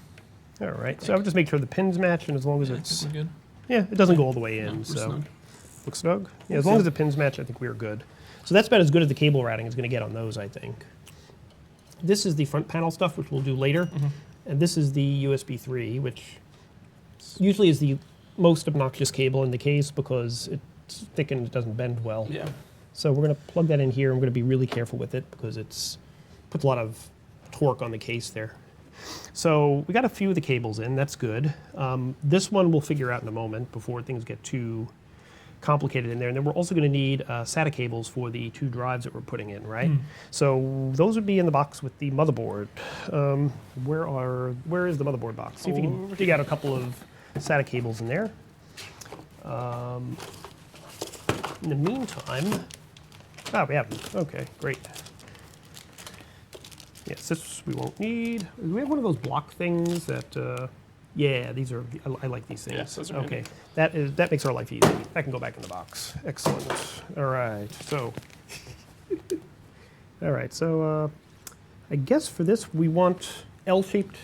All right. So I'll just make sure the pins match, and as long as it's We're good. yeah, it doesn't go all the way in. We're So snug. looks snug. Yeah, as long as the pins match, I think we're good. So that's about as good as the cable routing is going to get on those, I think. This is the front panel stuff, which we'll do later, and this is the USB 3, which usually is the most obnoxious cable in the case because it's thick and it doesn't bend well. Yeah. So we're going to plug that in here. I'm going to be really careful with it because it's puts a lot of torque on the case there. So we got a few of the cables in. That's good. This one we'll figure out in a moment before things get too complicated in there. And then we're also going to need SATA cables for the 2 drives that we're putting in, right? So those would be in the box with the motherboard. Where is the motherboard box? See if you can dig out a couple of SATA cables in there. In the meantime, we have them. Okay, great. Yes, this we won't need. Do we have one of those block things that? Yeah, these are. I like these things. Yes, those are okay. That makes our life easy. That can go back in the box. Excellent. All right. So. All right. So, I guess for this we want L-shaped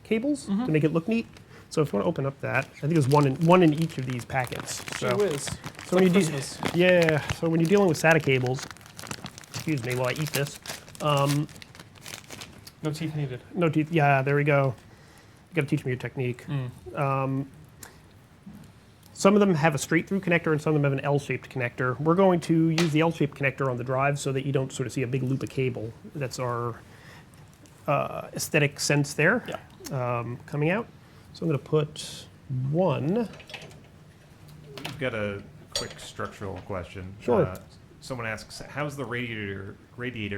cables to make it look neat. So if you want to open up that, I think there's one in each of these packets. So, So when you yeah. So when you're dealing with SATA cables, excuse me while I eat this. No teeth needed. No teeth. Yeah, there we go. You got to teach me your technique. Some of them have a straight through connector and some of them have an L-shaped connector. We're going to use the L-shaped connector on the drive so that you don't sort of see a big loop of cable. That's our aesthetic sense there coming out. So I'm going to put one. We've got a quick structural question. Sure. Someone asks, how's the radiator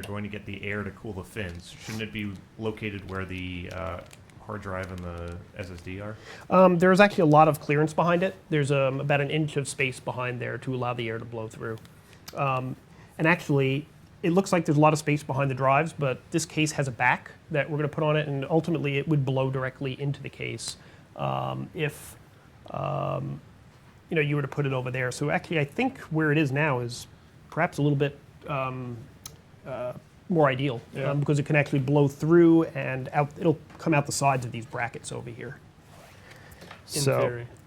going to get the air to cool the fins? Shouldn't it be located where the hard drive and the SSD are? There's actually a lot of clearance behind it. There's about an inch of space behind there to allow the air to blow through. And actually, it looks like there's a lot of space behind the drives, but this case has a back that we're going to put on it, and ultimately it would blow directly into the case if you were to put it over there. So actually, I think where it is now is perhaps a little bit more ideal because it can actually blow through and out. It'll come out the sides of these brackets over here.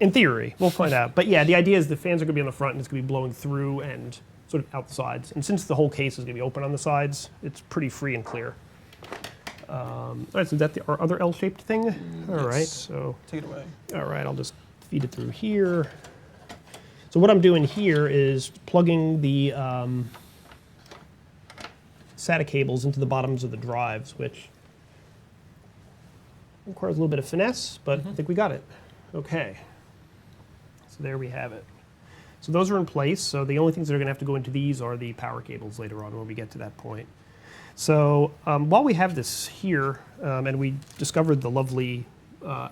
In theory, we'll find out. But yeah, the idea is the fans are going to be on the front and it's going to be blowing through and sort of out the sides. And since the whole case is going to be open on the sides, it's pretty free and clear. All right, so that's our other L-shaped thing. All right, so take it away. All right, I'll just feed it through here. So what I'm doing here is plugging the SATA cables into the bottoms of the drives, which requires a little bit of finesse, but I think we got it. Okay. So there we have it. So those are in place. So the only things that are going to have to go into these are the power cables later on when we get to that point. So while we have this here, and we discovered the lovely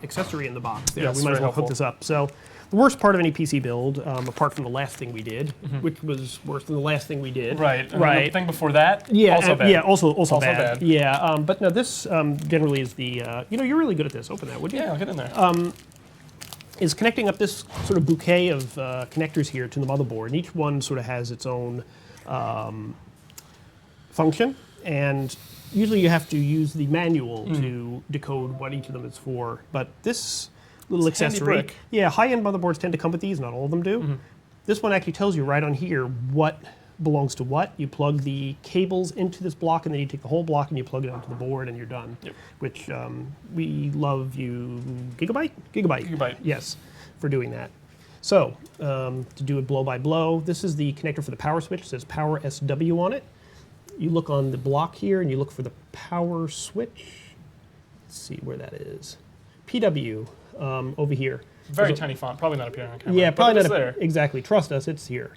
accessory in the box there, Yes, we might as very well hook helpful. this up. So the worst part of any PC build, apart from the last thing we did, which was worse than the last thing we did. Right. And Right. The thing before that, Yeah, also bad. yeah, also Also bad. bad. Yeah, but no, this generally is the, you're really good at this. Open that, would you? Yeah, I'll get in there. Is connecting up this sort of bouquet of connectors here to the motherboard, and each one sort of has its own function, and usually you have to use the manual to decode what each of them is for, but this little It's a handy accessory, brick. yeah, high-end motherboards tend to come with these, not all of them do. This one actually tells you right on here what belongs to what. You plug the cables into this block, and then you take the whole block and you plug it onto the board, and you're done. Yep. Which we love you, Gigabyte? Gigabyte. Yes, for doing that. So, to do it blow by blow, this is the connector for the power switch. It says Power SW on it. You look on the block here, and you look for the power switch. Let's see where that is. PW over here. Very There's a- tiny font, probably not appearing on camera. Yeah, but probably it's not there. exactly. Trust us, it's here.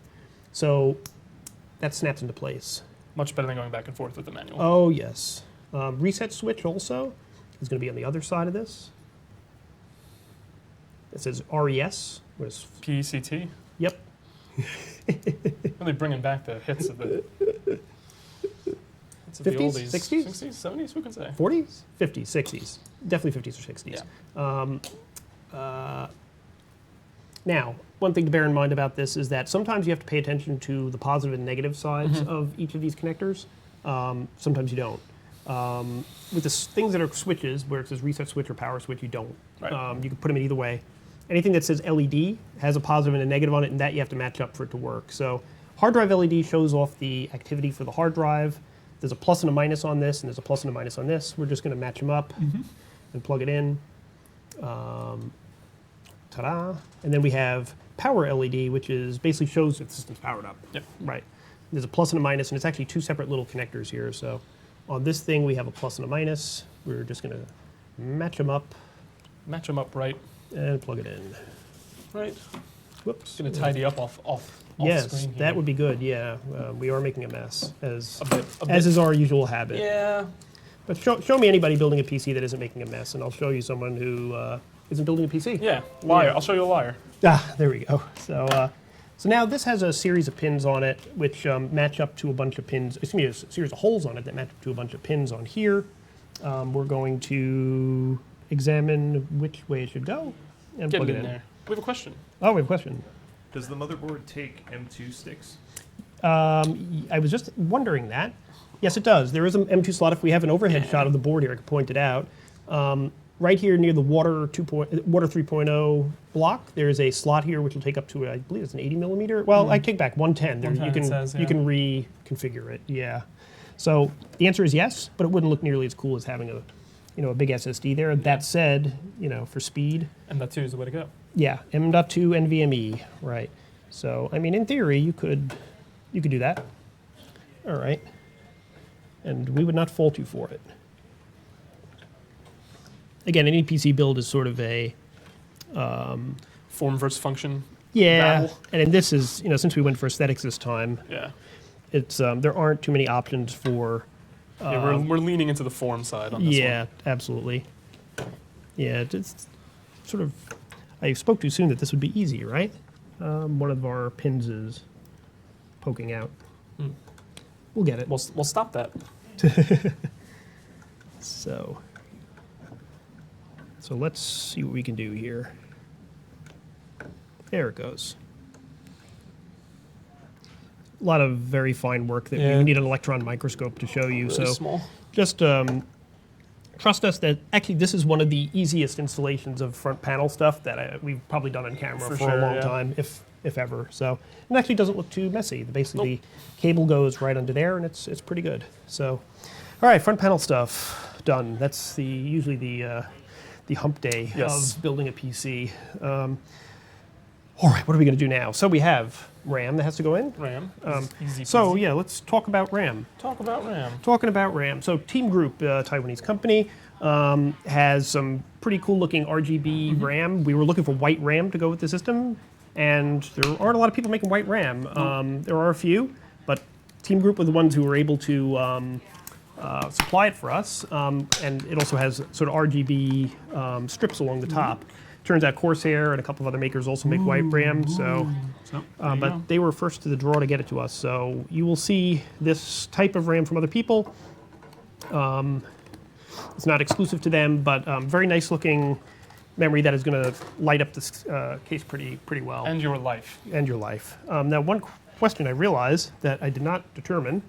So that snaps into place. Much better than going back and forth with the manual. Oh yes. Reset switch also is going to be on the other side of this. It says RES. What is? PCT. Yep. Really bringing back the hits of the. Hits of 50s, the oldies. 60s? 60s, 70s. Who can say? 40s, 50s, 60s. Definitely 50s or 60s. Now, one thing to bear in mind about this is that sometimes you have to pay attention to the positive and negative sides of each of these connectors. Sometimes you don't. With the things that are switches, where it says reset switch or power switch, you don't. Right. You can put them in either way. Anything that says LED has a positive and a negative on it, and that you have to match up for it to work. So hard drive LED shows off the activity for the hard drive. There's a plus and a minus on this, and there's a plus and a minus on this. We're just going to match them up and plug it in. Ta-da. And then we have power LED, which is basically shows if the system's powered up. Yep. Right. There's a plus and a minus, and it's actually two separate little connectors here. So on this thing, we have a plus and a minus. We're just going to match them up Match them up right. and plug it in. Right. Whoops. Going to tidy up off Yes, screen here. that would be good. Yeah, we are making a mess, as A bit. as is our usual habit. Yeah. But show me anybody building a PC that isn't making a mess, and I'll show you someone who isn't building a PC. Yeah. Liar. Yeah. I'll show you a liar. Ah, there we go. So, so now this has a series of pins on it, which match up to a bunch of pins. Excuse me, a series of holes on it that match up to a bunch of pins on here. We're going to examine which way it should go and Get plug it it in in. there. We have a question. Oh, we have a question. Does the motherboard take M2 sticks? I was just wondering that. Yes, it does. There is an M2 slot. If we have an overhead shot of the board here, I can point it out. Right here near the Water 3.0 block, there is a slot here which will take up to, I believe it's an 80 millimeter. Well, I take back 110. There, 110 you can it says, you yeah. can reconfigure it. Yeah. So the answer is yes, but it wouldn't look nearly as cool as having a big SSD there. That said, for speed, And that too is the way to go. yeah, M.2 NVMe, right. So, I mean, in theory, you could do that. All right. And we would not fault you for it. Again, any PC build is sort of a, Form versus function. yeah, battle. and then this is, since we went for aesthetics this time, Yeah. it's there aren't too many options for, Yeah, we're leaning into the form side on this yeah, one. absolutely. Yeah, it's sort of, I spoke too soon that this would be easy, right? One of our pins is poking out. We'll get it. We'll stop that. So let's see what we can do here. There it goes. A lot of very fine work that Yeah. we need an electron microscope to show you. Really So small. just trust us that actually this is one of the easiest installations of front panel stuff that we've probably done on camera For for a sure, long yeah. time, if ever. So it actually doesn't look too messy. Basically, the cable goes right under there, and it's pretty good. So, all right, front panel stuff done. That's usually the hump day Yes. of building a PC. All right, what are we going to do now? So we have RAM that has to go in. RAM. Easy So peasy. yeah, let's talk about RAM. Talk about RAM. Talking about RAM, so TeamGroup, Taiwanese company, has some pretty cool looking RGB RAM. We were looking for white RAM to go with the system, and there aren't a lot of people making white RAM. There are a few, but TeamGroup were the ones who were able to supply it for us, and it also has sort of RGB strips along the top. Turns out Corsair and a couple of other makers also make white RAM, but they were first to the draw to get it to us. So you will see this type of RAM from other people. It's not exclusive to them, but very nice looking memory that is going to light up this case pretty well. And your life. And your life. Now, one question I realized that I did not determine.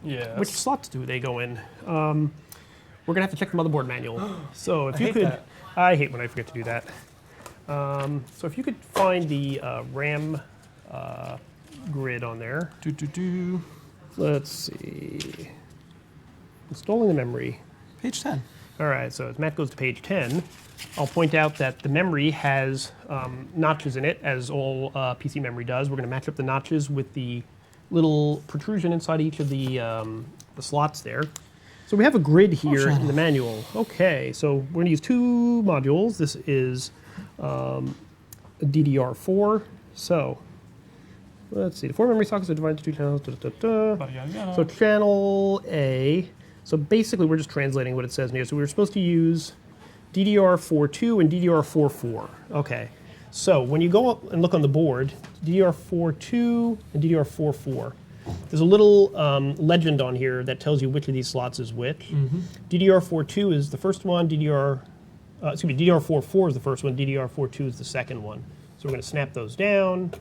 Yes. Which slots do they go in? We're gonna have to check the motherboard manual. So if I you hate could, that. I hate when I forget to do that. So if you could find the RAM grid on there. Let's see. Installing the memory. Page 10. All right, so as Matt goes to page 10, I'll point out that the memory has notches in it, as all PC memory does. We're going to match up the notches with the little protrusion inside each of the slots there. So we have a grid here in the manual. Okay, so we're going to use two modules. This is a DDR4. So let's see. The four memory sockets are divided into two channels. So channel A. So basically, we're just translating what it says here. So we were supposed to use DDR4.2 and DDR4.4. Okay. So when you go up and look on the board, DDR4.2 and DDR4.4, there's a little legend on here that tells you which of these slots is which. DDR4.2 is the first one. DDR4.4 is the first one. DDR4.2 is the second one. So we're going to snap those down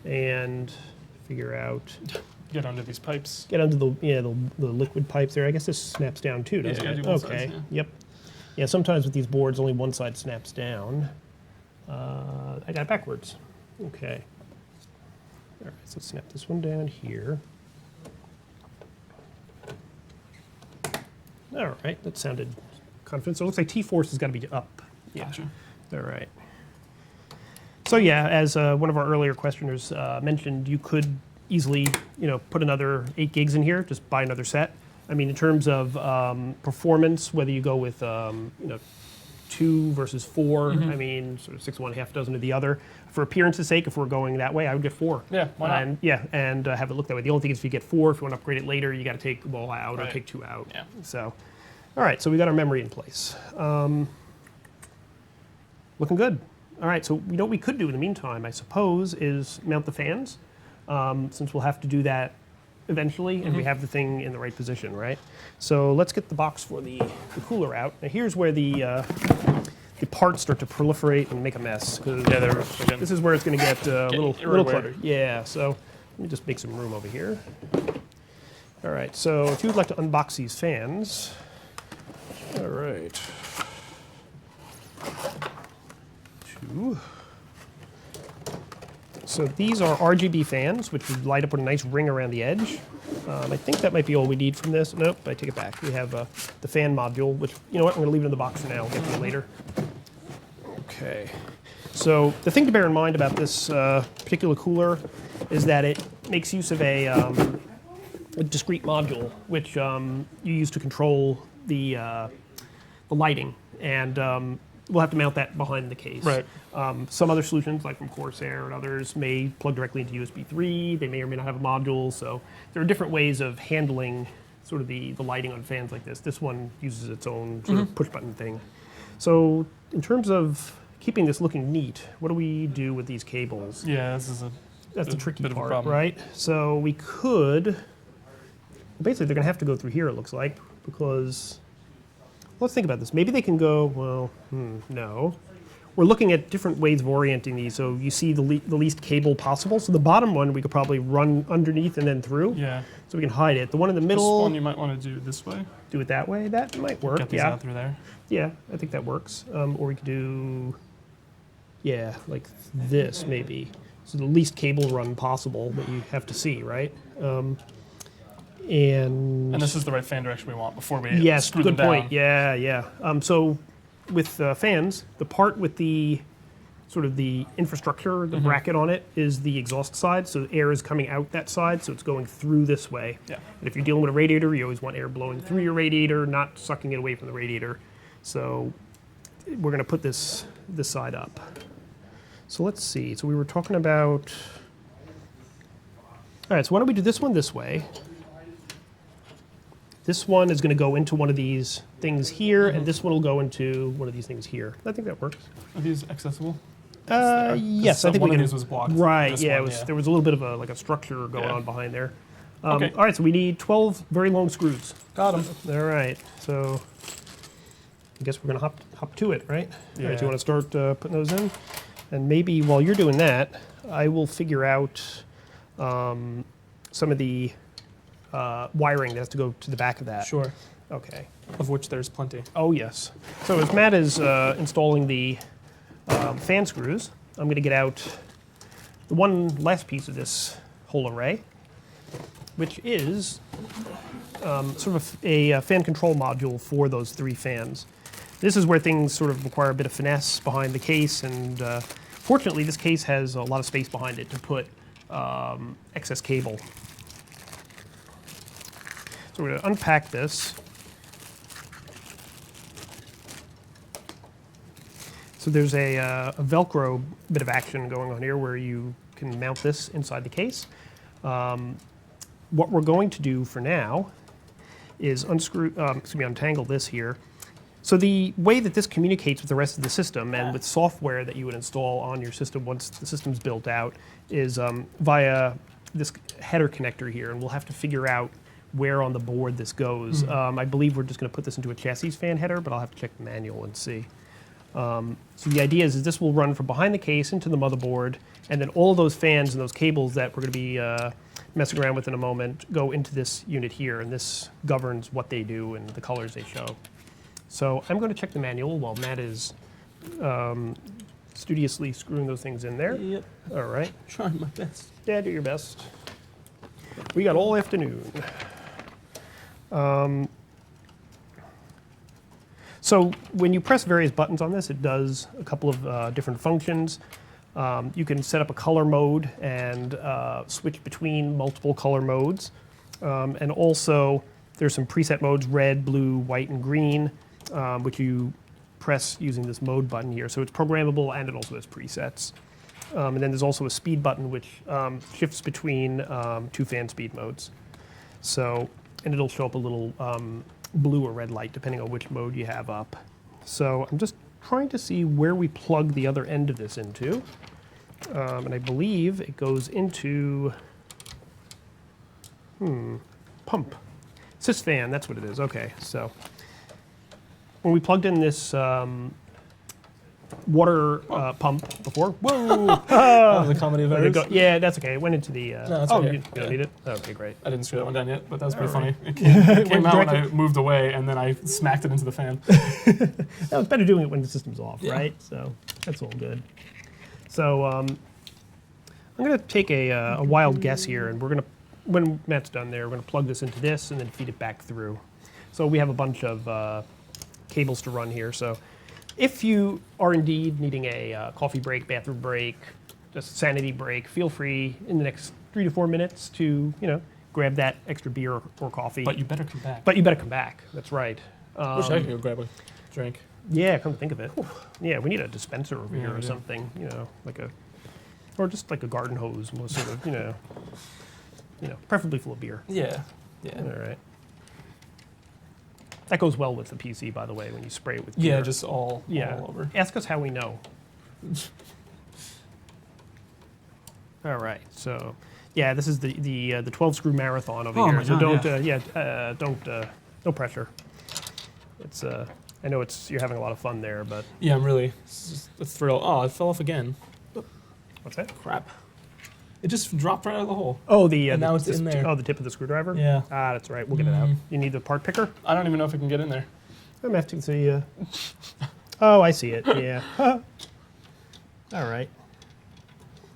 and figure out. Get under these pipes. Get under the liquid pipes there. I guess this snaps down too, doesn't it? Okay. Sides, Yep. Yeah. Sometimes with these boards, only one side snaps down. I got it backwards. Okay. All right. So let's snap this one down here. All right. That sounded confident. So it looks like T-Force has got to be up. Yeah. Gotcha. All right. So yeah, as one of our earlier questioners mentioned, you could easily, put another 8 gigs in here. Just buy another set. I mean, in terms of performance, whether you go with 2 versus 4, I mean, sort of 6 of one, half dozen of the other. For appearance's sake, if we're going that way, I would get 4. Yeah, why not? And have it look that way. The only thing is, if you get 4, if you want to upgrade it later, you got to take them all out or take 2 out. Yeah. So, all right. So we got our memory in place. Looking good. All right. So what we could do in the meantime, I suppose, is mount the fans. Since we'll have to do that eventually, and we have the thing in the right position, right? So let's get the box for the cooler out. Now here's where the parts start to proliferate and make a mess. This is where it's going to get a little cluttered. Yeah, so let me just make some room over here. All right, so if you would like to unbox these fans. All right. 2. So these are RGB fans, which would light up with a nice ring around the edge. I think that might be all we need from this. Nope, I take it back. We have the fan module, which, you know what, I'm going to leave it in the box for now. We'll get to it later. Okay. So the thing to bear in mind about this particular cooler is that it makes use of a discrete module, which you use to control the lighting. And we'll have to mount that behind the case. Right. Some other solutions, like from Corsair and others, may plug directly into USB 3. They may or may not have a module. So there are different ways of handling sort of the lighting on fans like this. This one uses its own sort of push-button thing. So in terms of keeping this looking neat, what do we do with these cables? Yeah, That's the tricky bit of a part, problem. right? So we could, basically they're going to have to go through here, it looks like, because, let's think about this. Maybe they can go, well, no. We're looking at different ways of orienting these. So you see the least cable possible. So the bottom one we could probably run underneath and then through. Yeah. So we can hide it. The one in the middle. This one you might want to do this way. Do it that way. That might work. Get these out through there. Yeah, I think that works. Or we could do, like this maybe. So the least cable run possible that you have to see, right? And this is the right fan direction we want before we screw good them down. point. Yeah. So with fans, the part with the sort of the infrastructure, the bracket on it, is the exhaust side. So air is coming out that side, so it's going through this way. Yeah. And if you're dealing with a radiator, you always want air blowing through your radiator, not sucking it away from the radiator. So we're going to put this side up. So let's see. So we were talking about. All right. So why don't we do this one this way? This one is going to go into one of these things here, and this one will go into one of these things here. I think that works. Are these accessible? Yes, I think one we of can. these was blocked. Right. Yeah, there was a little bit of a structure going on behind there. Okay. All right, so we need 12 very long screws. Got them. All right, so I guess we're gonna hop to it, right? Yeah. All right, you want to start putting those in, and maybe while you're doing that, I will figure out some of the wiring that has to go to the back of that. Sure. Okay. Of which there's plenty. Oh yes. So as Matt is installing the fan screws, I'm going to get out the one last piece of this whole array, which is sort of a fan control module for those 3 fans. This is where things sort of require a bit of finesse behind the case, and fortunately this case has a lot of space behind it to put excess cable. So we're going to unpack this. So there's a Velcro bit of action going on here where you can mount this inside the case. What we're going to do for now is untangle this here. So the way that this communicates with the rest of the system and with software that you would install on your system once the system's built out is via this header connector here, and we'll have to figure out where on the board this goes. I believe we're just going to put this into a chassis fan header, but I'll have to check the manual and see. So the idea is this will run from behind the case into the motherboard, and then all of those fans and those cables that we're going to be messing around with in a moment go into this unit here, and this governs what they do and the colors they show. So I'm going to check the manual while Matt is studiously screwing those things in there. Yep. All right. Trying my best. Yeah, do your best. We got all afternoon. So when you press various buttons on this, it does a couple of different functions. You can set up a color mode and switch between multiple color modes. And also, there's some preset modes, red, blue, white, and green, which you press using this mode button here. So it's programmable and it also has presets. And then there's also a speed button which shifts between 2 fan speed modes. So, and it'll show up a little blue or red light depending on which mode you have up. So I'm just trying to see where we plug the other end of this into. And I believe it goes into, pump. Sysfan, that's what it is. Okay, so when we plugged in this water pump before, whoa! The comedy of errors. Yeah, that's okay. It went into the. No, it's oh, okay. you don't need it? Okay, great. I didn't screw that one down yet, but that was pretty All funny. right. It came out when I moved away, and then I smacked it into the fan. That was better doing it when the system's off, Yeah. right? So that's all good. So I'm going to take a wild guess here, and we're going to, when Matt's done there, we're going to plug this into this and then feed it back through. So we have a bunch of cables to run here. So if you are indeed needing a coffee break, bathroom break, just sanity break, feel free in the next 3 to 4 minutes to, grab that extra beer or coffee. But you better come back. But you better come back. That's right. Wish I could go grab a drink. Yeah, come to think of it. Yeah, we need a dispenser over here Yeah, or we do. something, or just like a garden hose, more sort of, preferably full of beer. Yeah. All right. That goes well with the PC, by the way, when you spray it with beer. Yeah, just all over. Ask us how we know. All right, so yeah, this is the 12-screw marathon over Oh here. my So God, don't no pressure. It's I know you're having a lot of fun there, but Yeah, I'm really thrilled. Oh, it fell off again. what's that? Crap. It just dropped right out of the hole. Oh, And now it's in there. Oh, the tip of the screwdriver. Yeah. Ah, that's right. We'll get it out. You need the part picker. I don't even know if it can get in there. I'm have to see. Oh, I see it. Yeah. All right.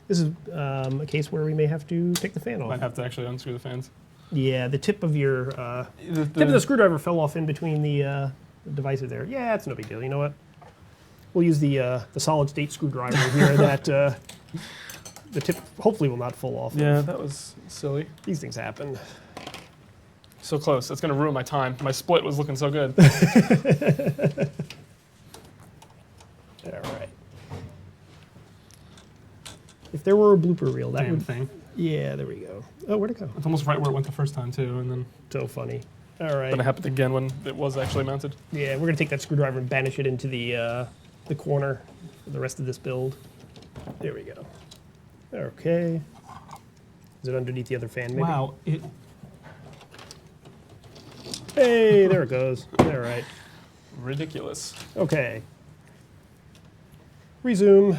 This is a case where we may have to take the fan off. Might have to actually unscrew the fans. Yeah, the tip of your tip of the screwdriver fell off in between the devices there. Yeah, it's no big deal. You know what? We'll use the solid state screwdriver here that the tip hopefully will not fall off. Yeah, that was silly. These things happen. So close. It's going to ruin my time. My split was looking so good. All right. If there were a blooper reel, that Damn would. thing. Yeah, there we go. Oh, where'd it go? It's almost right where it went the first time, too. And then So funny. All right. Then it happened again when it was actually mounted. Yeah, we're gonna take that screwdriver and banish it into the corner for the rest of this build. There we go. Okay. Is it underneath the other fan, maybe? Wow. Hey, there it goes. All right. Ridiculous. Okay. Resume.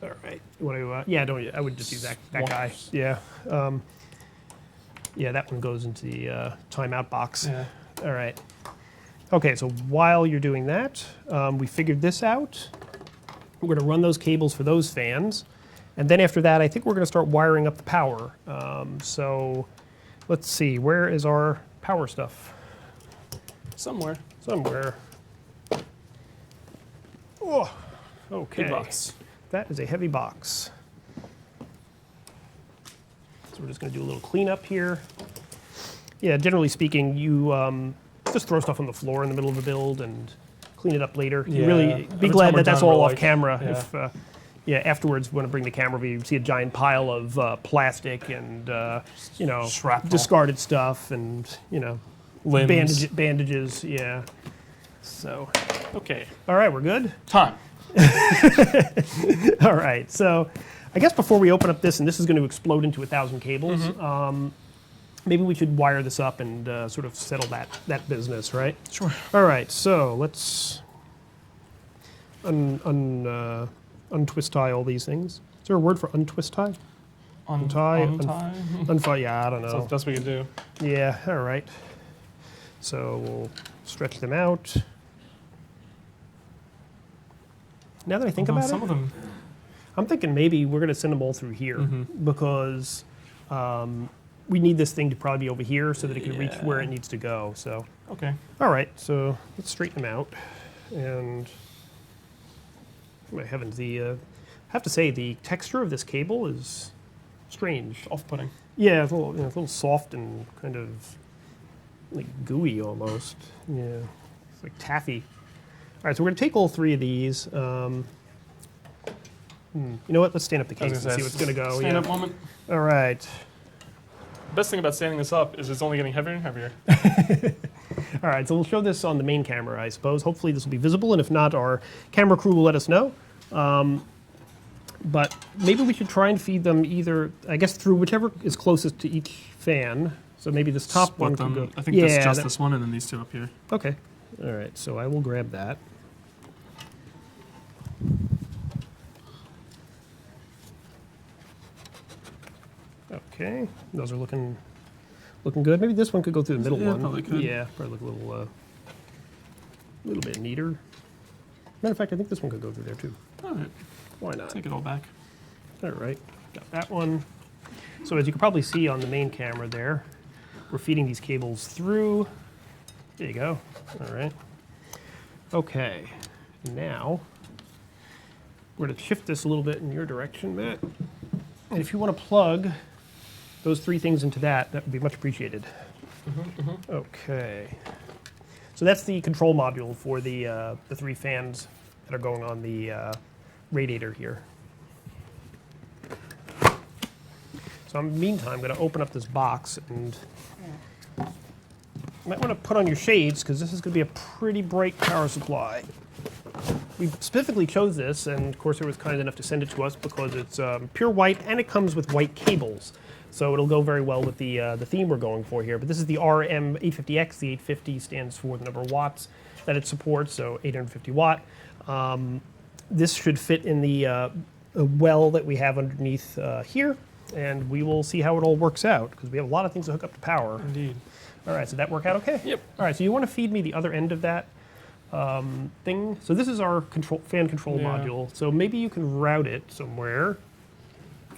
All right. You want to? Yeah. Don't. I would just use that guy. Yeah. Yeah. That one goes into the timeout box. Yeah. All right. Okay. So while you're doing that, we figured this out. We're going to run those cables for those fans, and then after that, I think we're going to start wiring up the power. So let's see. Where is our power stuff? Somewhere. Somewhere. Oh, okay. Big box. That is a heavy box. So we're just going to do a little cleanup here. Yeah, generally speaking, you just throw stuff on the floor in the middle of a build and clean it up later. You really be Every glad time we're that that's done, all we're off like, camera. yeah. If afterwards, when I bring the camera over, you see a giant pile of plastic and Shrapnel. discarded stuff and Limbs. bandages. Yeah. So, Okay. all right, we're good. Time. All right, so I guess before we open up this, and this is going to explode into 1,000 cables, maybe we should wire this up and sort of settle that business, right? Sure. All right, so let's untwist tie all these things. Is there a word for untwist tie? Untie? Untie, yeah, I don't know. That's the best we can do. Yeah, all right. So we'll stretch them out. Now that I think about some it, of them. I'm thinking maybe we're going to send them all through here because we need this thing to probably be over here so that it can reach where it needs to go. So, Okay. all right, so let's straighten them out. And my heavens, I have to say the texture of this cable is strange. Off-putting. Yeah, it's a little soft and kind of like gooey almost. Yeah, it's like taffy. All right, so we're going to take all three of these. You know what? Let's stand up the case and see what's going to go. Stand up moment. All right. The best thing about standing this up is it's only getting heavier and heavier. All right, so we'll show this on the main camera, I suppose. Hopefully this will be visible, and if not, our camera crew will let us know. But maybe we should try and feed them either, I guess, through whichever is closest to each fan. So maybe this top Split one them. could go. I think that's just this one and then these two up here. Okay. All right, so I will grab that. Okay, those are looking good. Maybe this one could go through the middle one. Probably could. Yeah, probably look a little bit neater. Matter of fact, I think this one could go through there too. All right. Why not? Take it all back. All right, got that one. So as you can probably see on the main camera there, we're feeding these cables through. There you go. All right. Okay, now we're going to shift this a little bit in your direction, Matt. And if you want to plug those three things into that would be much appreciated. Okay. So that's the control module for the three fans that are going on the radiator here. So in the meantime, I'm going to open up this box and you might want to put on your shades because this is going to be a pretty bright power supply. We specifically chose this, and Corsair was kind enough to send it to us because it's pure white and it comes with white cables. So it'll go very well with the theme we're going for here. But this is the RM850X. The 850 stands for the number of watts that it supports, so 850 watt. This should fit in the well that we have underneath here, and we will see how it all works out because we have a lot of things to hook up to power. Indeed. All right, so that work out okay? Yep. All right, so you want to feed me the other end of that thing. So this is our fan control module. So maybe you can route it somewhere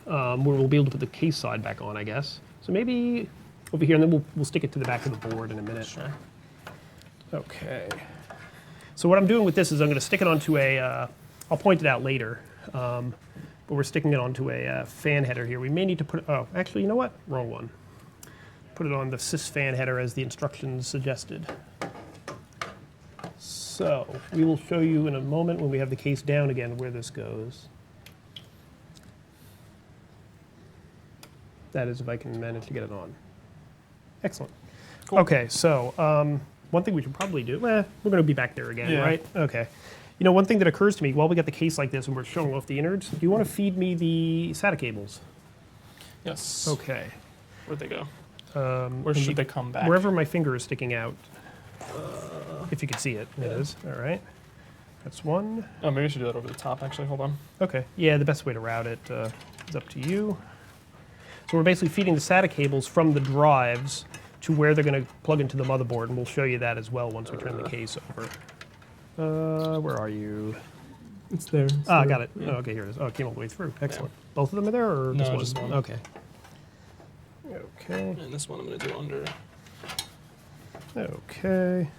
where we'll be able to put the case side back on, I guess. So maybe over here, and then we'll stick it to the back of the board in a minute. Sure. Okay. So what I'm doing with this is I'm going to stick it onto a, I'll point it out later, but we're sticking it onto a fan header here. We may need to put, oh, actually, you know what? Wrong one. Put it on the sys fan header as the instructions suggested. So we will show you in a moment when we have the case down again where this goes. That is, if I can manage to get it on. Excellent. Cool. Okay, so one thing we should probably do, we're going to be back there again, Yeah. right? Okay. You know, one thing that occurs to me, while we got the case like this and we're showing off the innards, do you want to feed me the SATA cables? Yes. Okay. Where'd they go? Where should they come back? Wherever my finger is sticking out. If you can see it, it is. All right. That's one. Oh, maybe I should do that over the top, actually. Hold on. Okay. Yeah, the best way to route it is up to you. So we're basically feeding the SATA cables from the drives to where they're going to plug into the motherboard, and we'll show you that as well once we turn the case over. Where are you? It's there. Ah, got it. Oh, okay, here it is. Oh, it came all the way through. Excellent. Both of them are there, or No, just one? just one. Okay. Okay. And this one I'm going to do under. Okay.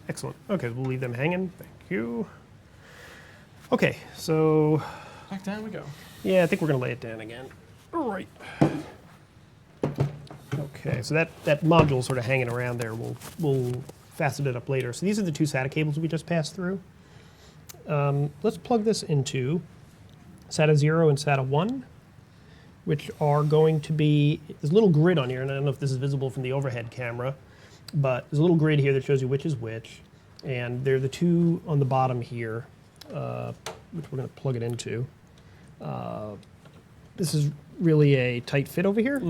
Excellent. Okay, we'll leave them hanging. Thank you. Okay, so Back down we go. yeah, I think we're going to lay it down again. All right. Okay, so that module sort of hanging around there. We'll fasten it up later. So these are the two SATA cables we just passed through. Let's plug this into SATA 0 and SATA 1, which are going to be, there's a little grid on here, and I don't know if this is visible from the overhead camera, but there's a little grid here that shows you which is which, and they're the two on the bottom here, which we're going to plug it into. This is really a tight fit over here,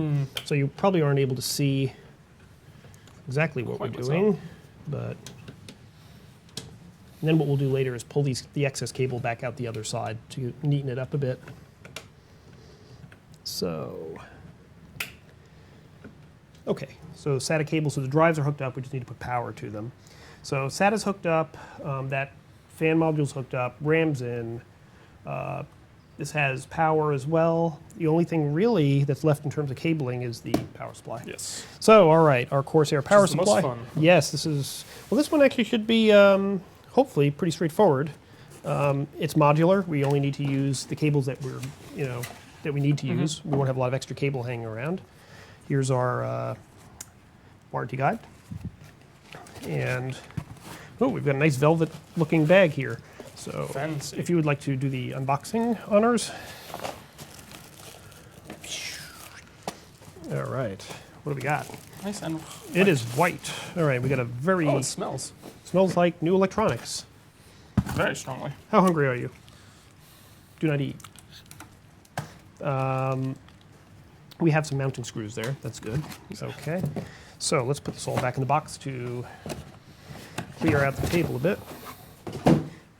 so you probably aren't able to see exactly what Quite we're what's doing, up. but and then what we'll do later is pull the excess cable back out the other side to neaten it up a bit. So, okay, so SATA cables, so the drives are hooked up, we just need to put power to them. So SATA's hooked up, that fan module's hooked up, RAM's in, this has power as well. The only thing really that's left in terms of cabling is the power supply. Yes. So, all right, our Corsair power is the most supply. fun. Yes, this is, well, this one actually should be hopefully pretty straightforward. It's modular. We only need to use the cables that that we need to use. We won't have a lot of extra cable hanging around. Here's our warranty guide. And, oh, we've got a nice velvet looking bag here. So Fancy. if you would like to do the unboxing honors. All right, what do we got? Nice and It is white. All right, we got a very, Oh, it smells smells like new electronics. very strongly. How hungry are you? Do not eat. We have some mounting screws there. That's good. Okay. So let's put this all back in the box to clear out the table a bit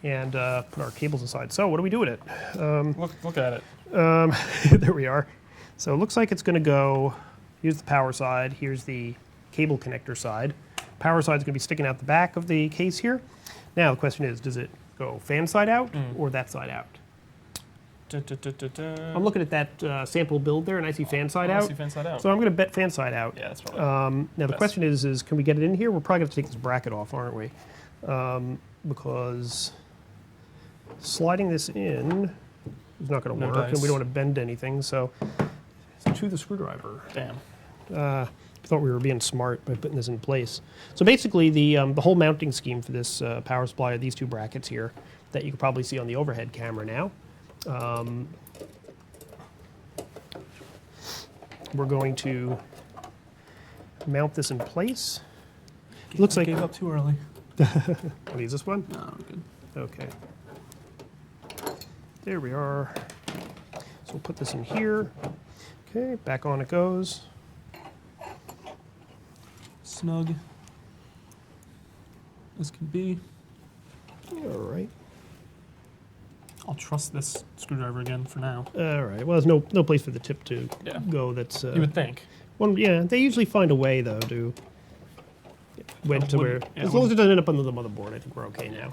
and put our cables aside. So what do we do with it? Look at it. There we are. So it looks like it's going to go, here's the power side, here's the cable connector side. Power side is going to be sticking out the back of the case here. Now the question is, does it go fan side out or that side out? I'm looking at that sample build there, and I see fan side I out. see fan side out. So I'm going to bet fan side out. Yeah, that's probably. Now the best. question is can we get it in here? We're probably going to take this bracket off, aren't we? Because sliding this in is not going to No work, and dice. we don't want to bend anything. So to the screwdriver. Damn. I thought we were being smart by putting this in place. So basically, the whole mounting scheme for this power supply are these two brackets here that you can probably see on the overhead camera now. We're going to mount this in place. It looks like. Gave up too early. What is this one? No, we're good. Okay. There we are. So we'll put this in here. Okay, back on it goes. Snug as can be. All right. I'll trust this screwdriver again for now. All right. Well, there's no place for the tip to Yeah. go. That's You would think. well, yeah. They usually find a way though to wedge to where, wouldn't- yeah, as long as it doesn't end up under the motherboard, I think we're okay now.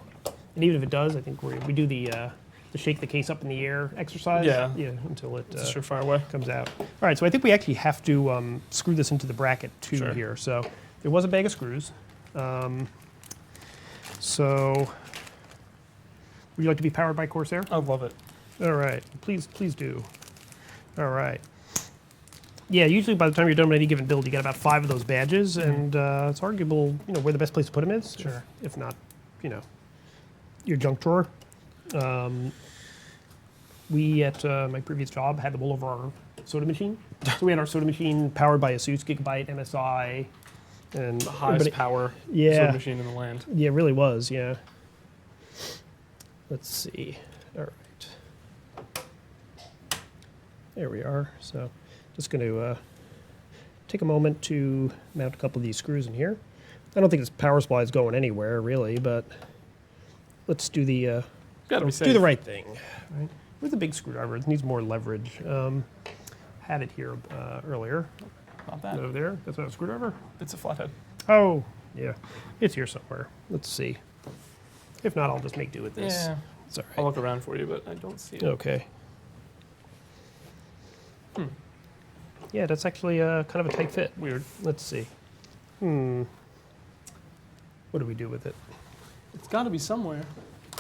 And even if it does, I think we do the shake the case up in the air exercise. Yeah. Until it It's a surefire way. comes out. All right. So I think we actually have to screw this into the bracket too Sure. here. So there was a bag of screws. So would you like to be powered by Corsair? I love it. All right, please do. All right. Yeah, usually by the time you're done with any given build, you get about 5 of those badges, and it's arguable, where the best place to put them is. Sure. If not, your junk drawer. We at my previous job had them all over our soda machine. So we had our soda machine powered by ASUS, Gigabyte, MSI, and The highest power soda machine in the land. Yeah, it really was, yeah. Let's see. All right. There we are. So just going to take a moment to mount a couple of these screws in here. I don't think this power supply is going anywhere, really, but let's do the Gotta be safe. do the right thing. Right? With the big screwdriver, it needs more leverage. Had it here earlier. Not bad. Over there. That's not a screwdriver? It's a flathead. Oh, yeah. It's here somewhere. Let's see. If not, I'll just make do with this. Yeah. It's all I'll right. look around for you, but I don't see it. Okay. Yeah, that's actually kind of a tight fit. Weird. Let's see. What do we do with it? It's got to be somewhere.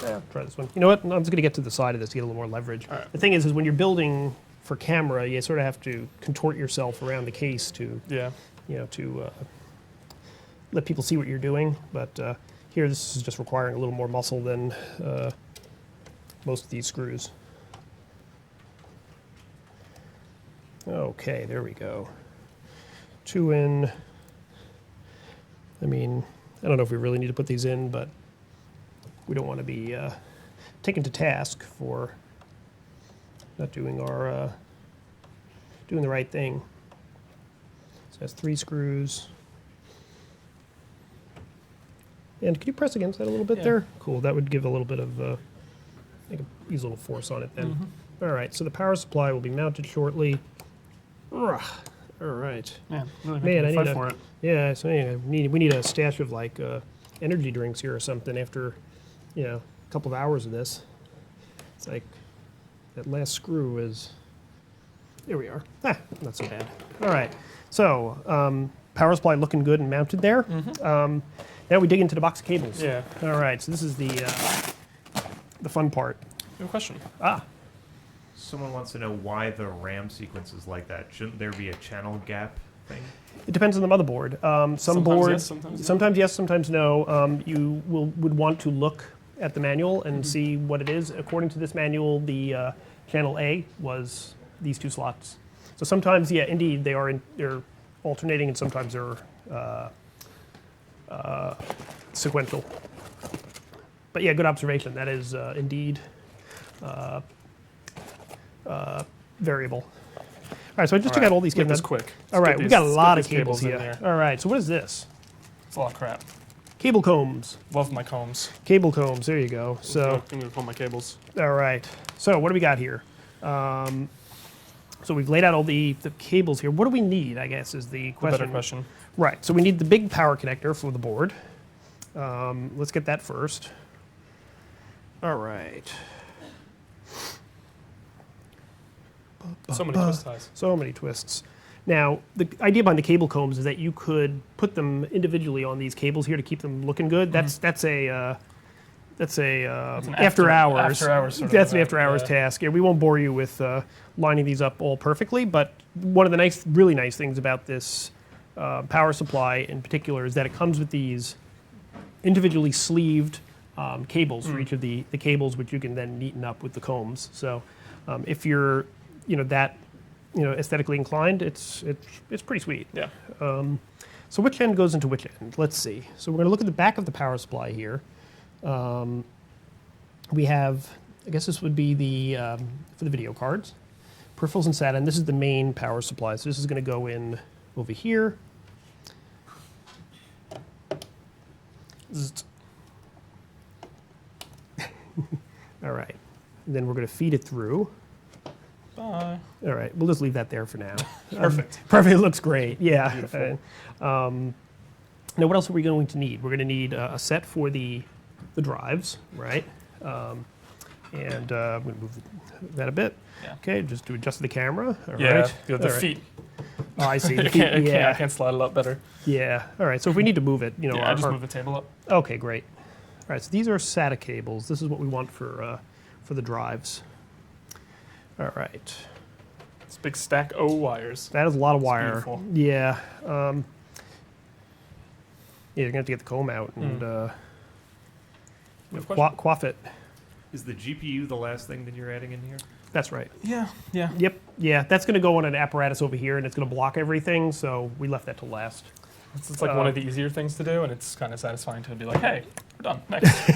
Yeah, try this one. You know what? I'm just going to get to the side of this to get a little more leverage. All right. The thing is when you're building for camera, you sort of have to contort yourself around the case to, Yeah. to let people see what you're doing. But here, this is just requiring a little more muscle than most of these screws. Okay, there we go. 2 in. I mean, I don't know if we really need to put these in, but we don't want to be taken to task for not doing our doing the right thing. So that's 3 screws. And can you press against that a little bit there? Cool. That would give a little bit of use a little force on it then. All right. So the power supply will be mounted shortly. All right. Yeah. Really Man, I making a need fight for it. Yeah, so anyway, we need a stash of like energy drinks here or something after, a couple of hours of this. It's like that last screw is. There we are. Not so bad. All right. So power supply looking good and mounted there. Now we dig into the box of cables. Yeah. All right. So this is the fun part. Good question. Someone wants to know why the RAM sequence is like that. Shouldn't there be a channel gap thing? It depends on the motherboard. Some Sometimes boards, yes, sometimes no. sometimes yes, sometimes no. You would want to look at the manual and see what it is. According to this manual, the channel A was these 2 slots. So sometimes, yeah, indeed, they're alternating, and sometimes they're sequential. But yeah, good observation. That is indeed variable. All right, so I just took out all these Make cables. this quick. All right, we got a lot of cables in here. there. All right, so what is this? It's a lot of crap. Cable combs. Love my combs. Cable combs, there you go. So, I'm going to pull my cables. all right. So what do we got here? So we've laid out all the cables here. What do we need, I guess, is the question. Better question. Right, so we need the big power connector for the board. Let's get that first. All right. So many twist ties. So many twists. Now, the idea behind the cable combs is that you could put them individually on these cables here to keep them looking good. That's an after hours. After hours sort of That's an event, after hours yeah. task. Yeah, we won't bore you with lining these up all perfectly, but one of the really nice things about this power supply in particular is that it comes with these individually sleeved cables for each of the cables, which you can then neaten up with the combs. So if you're aesthetically inclined, it's pretty sweet. Yeah. So which end goes into which end? Let's see. So we're going to look at the back of the power supply here. We have, I guess this would be the for the video cards, peripherals and SATA, and this is the main power supply. So this is going to go in over here. All right. And then we're going to feed it through. Bye. All right, we'll just leave that there for now. Perfect. Perfect, it looks great, yeah. Beautiful. Now what else are we going to need? We're going to need a set for the drives, right? I'm going to move that a bit. Yeah. Okay, just to adjust the camera, all Yeah. right? The All right. feet. Oh, I see, the I feet, can't yeah. slide it up better. Yeah, all right, so if we need to move it, Yeah, I just move the table up. Okay, great. All right, so these are SATA cables. This is what we want for the drives. All right. It's a big stack O wires. That is a lot of wire. beautiful. Yeah. Yeah, you're gonna have to get the comb out and Good question. quaff it. Is the GPU the last thing that you're adding in here? That's right. Yeah, yeah. Yep. Yeah, that's going to go on an apparatus over here, and it's going to block everything. So we left that to last. It's like one of the easier things to do, and it's kind of satisfying to be like, hey, we're done. Next. So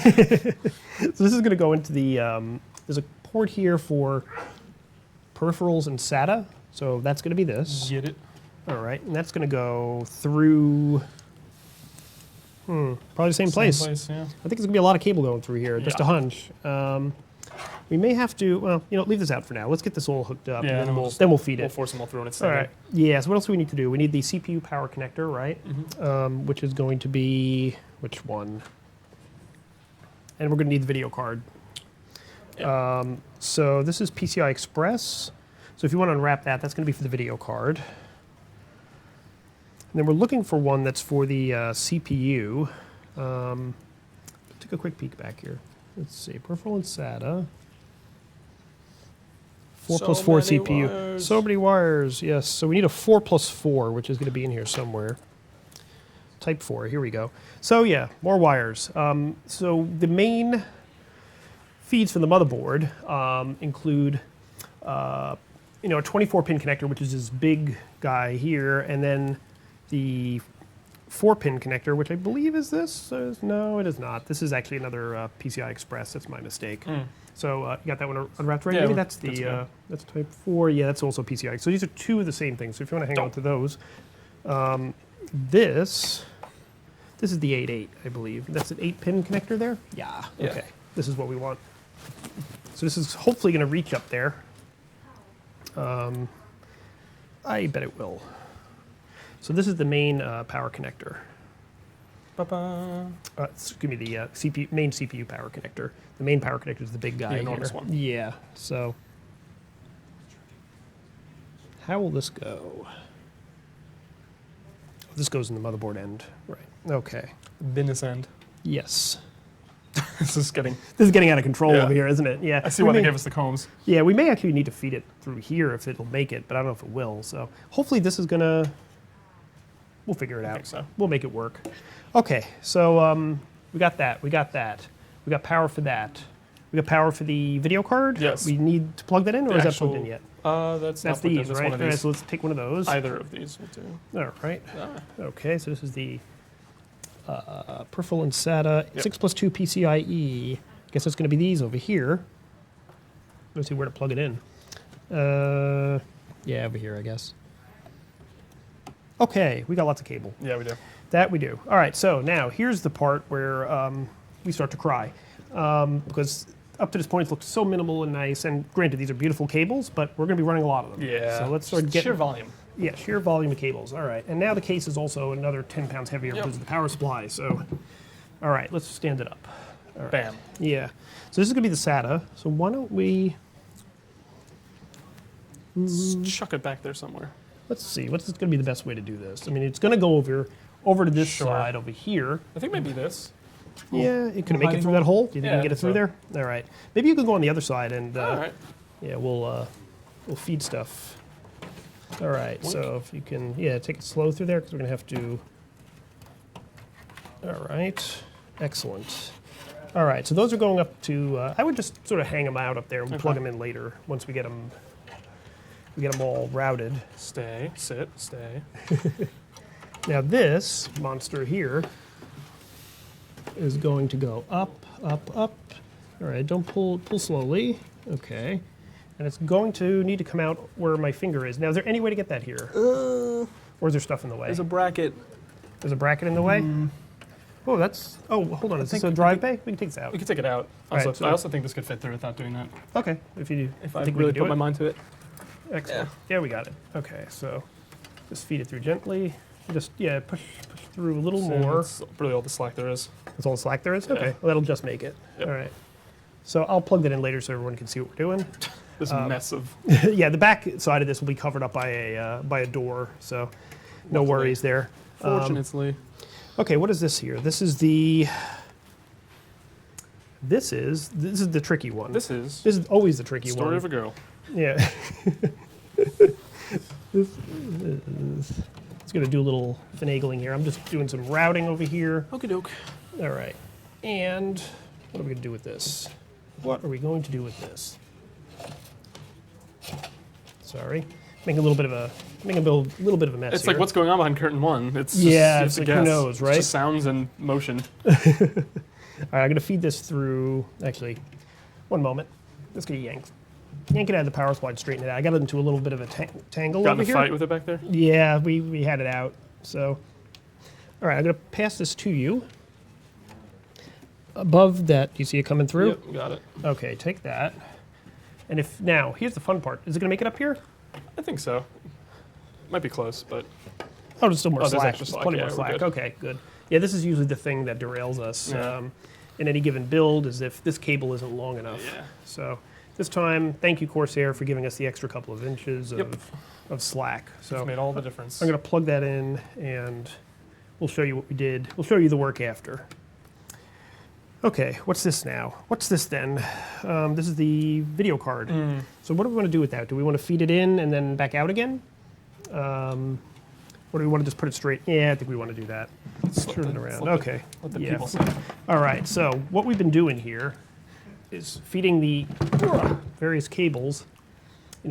this is going to go into the. There's a port here for peripherals and SATA. So that's going to be this. Get it? All right, and that's going to go through. Probably the same place. Yeah. I think there's going to be a lot of cable going through here. Just a hunch. We may have to, well, leave this out for now. Let's get this all hooked up, Yeah, and then we'll feed it. We'll force them all through, and it's All right. Yeah, so what else do we need to do? We need the CPU power connector, right? Which is going to be, which one? And we're going to need the video card. Yeah. So this is PCI Express. So if you want to unwrap that, that's going to be for the video card. And then we're looking for one that's for the CPU. Take a quick peek back here. Let's see, peripheral and SATA. 4+4 CPU. Wires. So many wires, yes. So we need a 4+4, which is going to be in here somewhere. Type 4, here we go. So yeah, more wires. So the main feeds from the motherboard include a 24-pin connector, which is this big guy here, and then the 4-pin connector, which I believe is this. No, it is not. This is actually another PCI Express. That's my mistake. So you got that one unwrapped right? Yeah, Maybe that's the that's type 4. Yeah, that's also PCI. So these are two of the same things. So if you want to hang on to those, this is the 8.8, I believe. That's an 8-pin connector there. Yeah. Okay. This is what we want. So this is hopefully going to reach up there. I bet it will. So this is the main power connector. It's going to be the main CPU power connector. The main power connector is the big guy The enormous here. one. Yeah. So how will this go? This goes in the motherboard end. Right. Okay. Business end. Yes. This is getting out of control over here, isn't it? Yeah. I see why they gave us the combs. Yeah, we may actually need to feed it through here if it'll make it, but I don't know if it will. So hopefully this is gonna. We'll figure it out. I think so. We'll make it work. Okay, so we got that. We got power for that. We got power for the video card. Yes. We need to plug that in, or is that plugged in yet? That's not plugged in. these, That's right? one of All right, these. so let's take one of those. Either of these will do. All right. Okay, so this is the peripheral and SATA 6+2 PCIe. Guess it's going to be these over here. Let's see where to plug it in. Yeah, over here, I guess. Okay, we got lots of cable. Yeah, we do. That we do. All right, so now here's the part where we start to cry. Because up to this point, it's looked so minimal and nice. And granted, these are beautiful cables, but we're going to be running a lot of them. Yeah. So let's start getting... Sheer volume. Yeah, sheer volume of cables. All right. And now the case is also another 10 pounds heavier because of the power supply. So, all right, let's stand it up. All right. Bam. Yeah. So this is going to be the SATA. So why don't we... Chuck it back there somewhere. Let's see. What's going to be the best way to do this? I mean, it's going to go over to this side over here. I think maybe this. Yeah, it could make it through that hole. Do you think you Yeah, can get it through there? All right. Maybe you could go on the other side and All right. yeah, we'll feed stuff. All right. So if you can, take it slow through there because we're gonna have to. All right. Excellent. All right. So those are going up to. I would just sort of hang them out up there and plug them in later once we get them. We get them all routed. Stay. Sit. Stay. Now this monster here is going to go up, up, up. All right, don't pull slowly. Okay. And it's going to need to come out where my finger is. Now, is there any way to get that here? Or is there stuff in the way? There's a bracket. There's a bracket in the way? Oh, that's... Oh, hold on. Is this a drive bay? We can take this out. We can take it out. All Also, right, so- I also think this could fit through without doing that. Okay, if you If I think we really can do put my it. mind to it. Excellent. Yeah, we got it. Okay, so just feed it through gently. Just, push through a little more. That's really all the slack there is. That's all the slack there is? Yeah. Okay, well, that'll just make it. Yep. All right. So I'll plug that in later so everyone can see what we're doing. This mess of... Yeah, the back side of this will be covered up by a door, so no worries there. Fortunately. Okay, what is this here? This is the... This is the tricky one. This is always the tricky Story one. of a Girl. Yeah. It's going to do a little finagling here. I'm just doing some routing over here. Okie doke. All right. And what are we going to do with this? What are we going to do with this? Sorry. Making a little bit of a mess. It's here. like what's going on behind curtain one. It's just, it's like who knows, right? It's just sounds and motion. All right, I'm gonna feed this through. Actually, one moment. Let's get yank it out of the power supply and straighten it out. I got it into a little bit of a tangle Got over in a here. fight with it back there? Yeah, we had it out. So, all right, I'm gonna pass this to you. Above that, do you see it coming through? Yep, got it. Okay, take that. And now, here's the fun part. Is it gonna make it up here? I think so. Might be close, but Oh, there's still more there's slack. extra slack. Plenty Yeah, more we're slack. good. Okay, good. Yeah, this is usually the thing that derails us Yeah. in any given build, is if this cable isn't long enough. Yeah. So this time, thank you Corsair for giving us the extra couple of inches Yep. of slack. So It's made all the difference. I'm going to plug that in, and we'll show you what we did. We'll show you the work after. Okay, what's this now? What's this then? This is the video card. So what do we want to do with that? Do we want to feed it in and then back out again? Or do we want to just put it straight? Yeah, I think we want to do that. Let's turn it around. Okay. Let the Yeah. people see. All right, so what we've been doing here is feeding the various cables,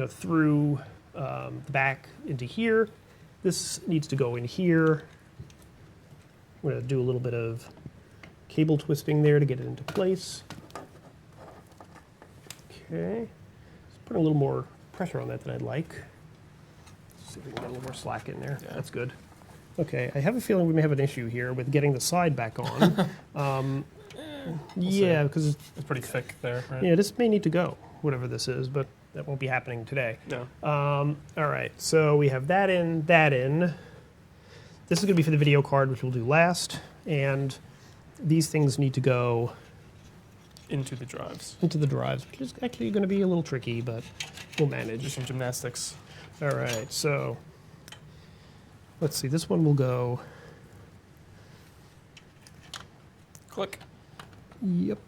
through the back into here. This needs to go in here. We're going to do a little bit of cable twisting there to get it into place. Okay. Just put a little more pressure on that than I'd like. Let's see if we can get a little more slack in there. Yeah. That's good. Okay, I have a feeling we may have an issue here with getting the side back on. Yeah, because It's pretty thick there, right? yeah, this may need to go, whatever this is, but that won't be happening today. No. All right, so we have that in, that in. This is going to be for the video card, which we'll do last, and these things need to go Into the drives. into the drives, which is actually going to be a little tricky, but we'll Do manage. some gymnastics. All right, so let's see, this one will go, Click. yep.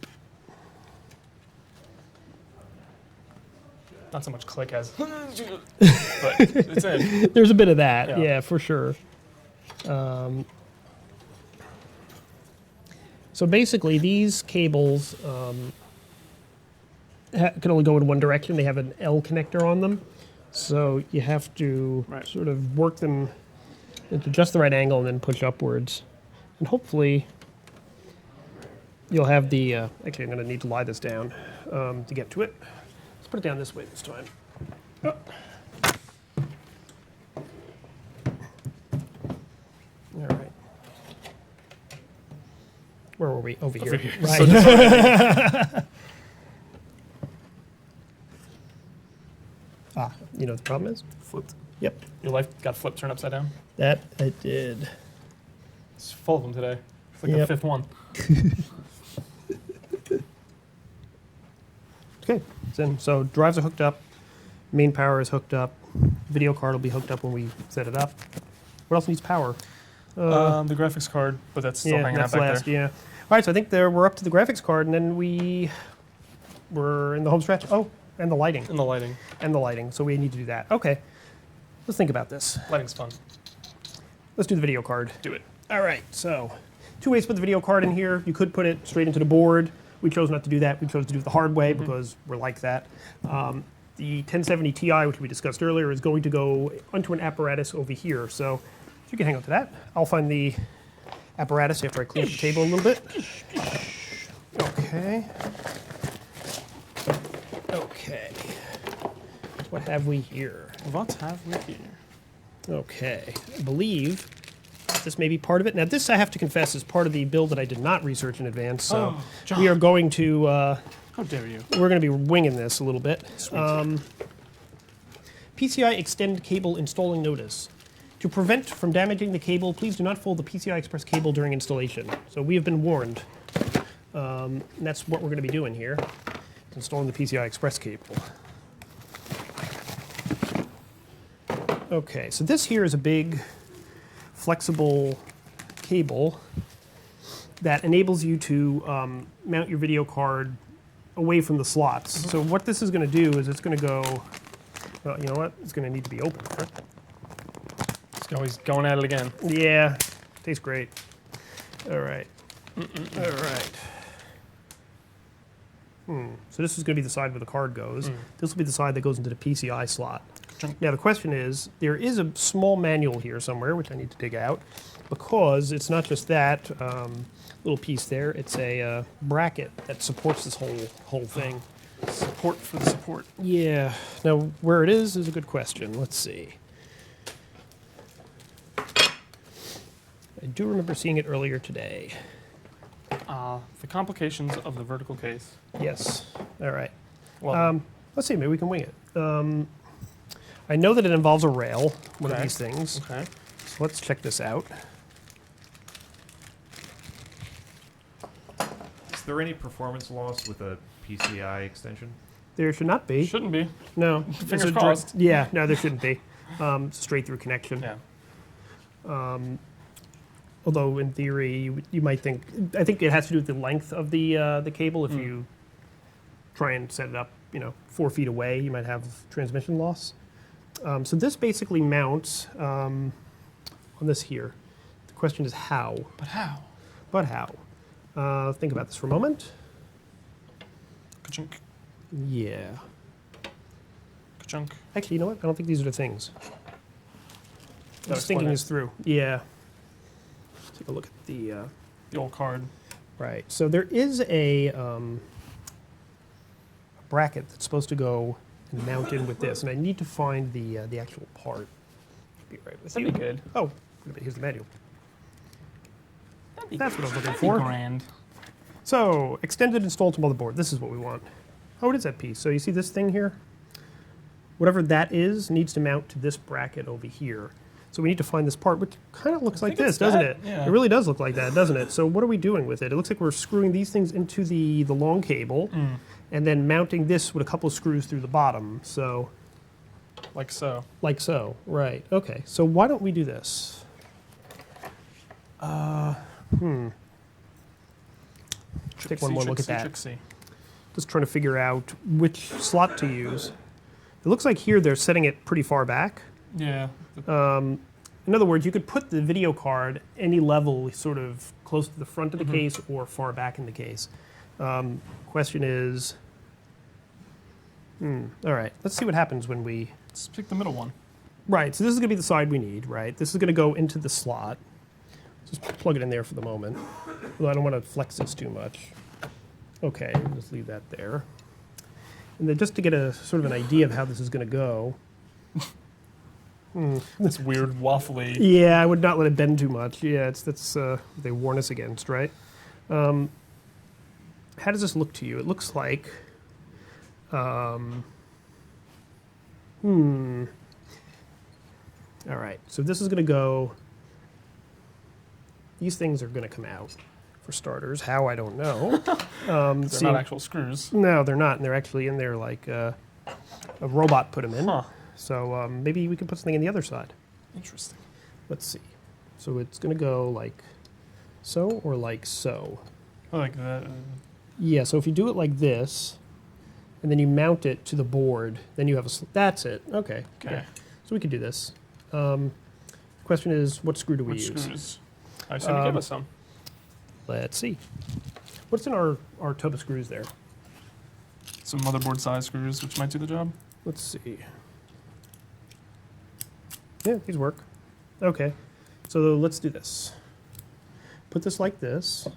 Not so much click as, but it's in. There's a bit of that, Yeah. yeah, for sure. So basically, these cables can only go in one direction. They have an L connector on them, so you have to Right. sort of work them into just the right angle and then push upwards. And hopefully, you'll have the. Actually, I'm going to need to lie this down to get to it. Let's put it down this way this time. Oh. All right. Where were we? Over here. here. Right. You know what the problem is? Flipped. Yep. Your life got flipped, turned upside down. That I did. It's full of them today. It's like Yep. the fifth one. Okay. So drives are hooked up. Main power is hooked up. Video card will be hooked up when we set it up. What else needs power? The graphics card, but that's still hanging out that's back last. there. Yeah. All right. So I think we're up to the graphics card, and then we're in the home stretch. Oh, and the lighting. And the lighting. And the lighting. So we need to do that. Okay. Let's think about this. Lighting's fun. Let's do the video card. Do it. All right. So 2 ways to put the video card in here. You could put it straight into the board. We chose not to do that. We chose to do it the hard way because we're like that. The 1070 Ti, which we discussed earlier, is going to go onto an apparatus over here. So you can hang on to that. I'll find the apparatus after I clean up the table a little bit. Okay. Okay. What have we here? What have we here? Okay. I believe this may be part of it. Now, this, I have to confess, is part of the build that I did not research in advance. So John. we are going to... How dare you? we're going to be winging this a little bit. PCI Extend Cable Installing Notice. To prevent from damaging the cable, please do not fold the PCI Express cable during installation. So we have been warned. And that's what we're going to be doing here. Installing the PCI Express cable. Okay, so this here is a big, flexible cable that enables you to mount your video card away from the slots. So what this is going to do is it's going to go, well, you know what? It's going to need to be open. He's going at it again. Yeah, tastes great. All right. All right. So this is going to be the side where the card goes. This will be the side that goes into the PCI slot. Now the question is, there is a small manual here somewhere, which I need to dig out, because it's not just that little piece there. It's a bracket that supports this whole thing. Support for the support. Yeah. Now where it is a good question. Let's see. I do remember seeing it earlier today. The complications of the vertical case. Yes. All right. Well, Let's see. Maybe we can wing it. I know that it involves a rail, one of these things. okay. So let's check this out. Is there any performance loss with a PCI extension? There should not be. Shouldn't be. No. Fingers It's a crossed. Yeah. No, there shouldn't be. It's a straight through connection. Yeah. Although in theory, you might think. I think it has to do with the length of the cable. If you try and set it up, 4 feet away, you might have transmission loss. So this basically mounts on this here. The question is how. But how? But how? Think about this for a moment. Ka-chunk. Yeah. Ka-chunk. Actually, you know what? I don't think these are the things. I'm Gotta just thinking explain this through. Yeah. Take a look at the. The old card. Right. So there is a bracket that's supposed to go and mount in with this, and I need to find the actual part. Be right with That'd you. be good. Oh, here's the manual. That'd be That's what I was looking that'd be for. grand. So, extended installed to motherboard. This is what we want. Oh, it is that piece. So you see this thing here? Whatever that is needs to mount to this bracket over here. So we need to find this part, which kind of looks like think this, it's doesn't that, it? yeah. It really does look like that, doesn't it? So what are we doing with it? It looks like we're screwing these things into the long cable, and then mounting this with a couple of screws through the bottom. So, Like so. like so. Right. Okay. So why don't we do this? Take one more look at that. Tricksy. Just trying to figure out which slot to use. It looks like here they're setting it pretty far back. Yeah. In other words, you could put the video card any level sort of close to the front of the case or far back in the case. Question is, all right, let's see what happens when we, Let's pick the middle one. right, so this is gonna be the side we need, right? This is gonna go into the slot. Just plug it in there for the moment. Although I don't wanna flex this too much. Okay, just leave that there. And then just to get a sort of an idea of how this is gonna go, This weird waffly. yeah, I would not let it bend too much. Yeah, that's they warn us against, right? How does this look to you? It looks like, all right, so this is going to go. These things are going to come out, for starters. How, I don't know. They're not actual screws. No, they're not, and they're actually in there like a robot put them in. Huh. So maybe we can put something in the other side. Interesting. Let's see. So it's going to go like so or like so. I like that. Yeah, so if you do it like this, and then you mount it to the board, then you have a... That's it. Okay. Okay. Yeah. So we could do this. Question is, what screw do we Which use? screws? I assume you give us some. Let's see. What's in our tub of screws there? Some motherboard size screws, which might do the job. Let's see. Yeah, these work. Okay. So let's do this. Put this like this.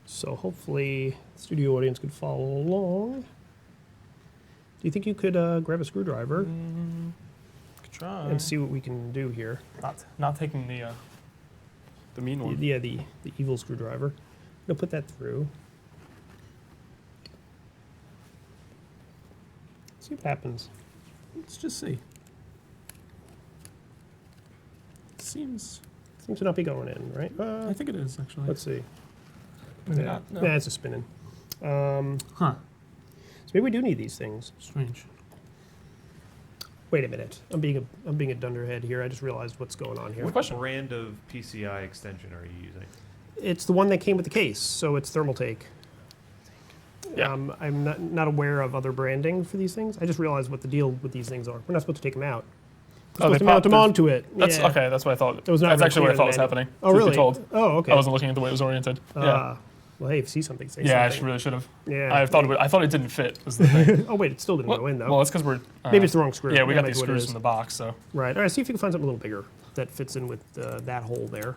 So hopefully the studio audience could follow along. Do you think you could grab a screwdriver Could try. and see what we can do here? Not taking the mean one. Yeah, the evil screwdriver. I'm gonna put that through. See what happens. Let's just see. Seems. Seems to not be going in, right? I think it is actually. Let's see. Maybe Yeah, not. No. Nah, it's just spinning. Huh. So maybe we do need these things. Strange. Wait a minute. I'm being a dunderhead here. I just realized what's going on here. What question? Brand of PCI extension are you using? It's the one that came with the case, so it's Thermaltake. Yeah. I'm not aware of other branding for these things. I just realized what the deal with these things are. We're not supposed to take them out. We're supposed to mount them onto it. That's Yeah. okay. That's what I thought. It was not That's very actually what I clear thought in was the happening. Oh, truth be really? told. Oh, okay. I wasn't looking at the way it was oriented. Yeah. Well, hey, if you see something, say Yeah, I something. really should have. Yeah. I thought it didn't fit. Was the thing. Oh, wait, it still didn't go in, though. Well, it's because we're. Maybe it's the wrong screw. Yeah, we That got might these be what it screws is. from the box, so. Right. All right, see if you can find something a little bigger that fits in with that hole there.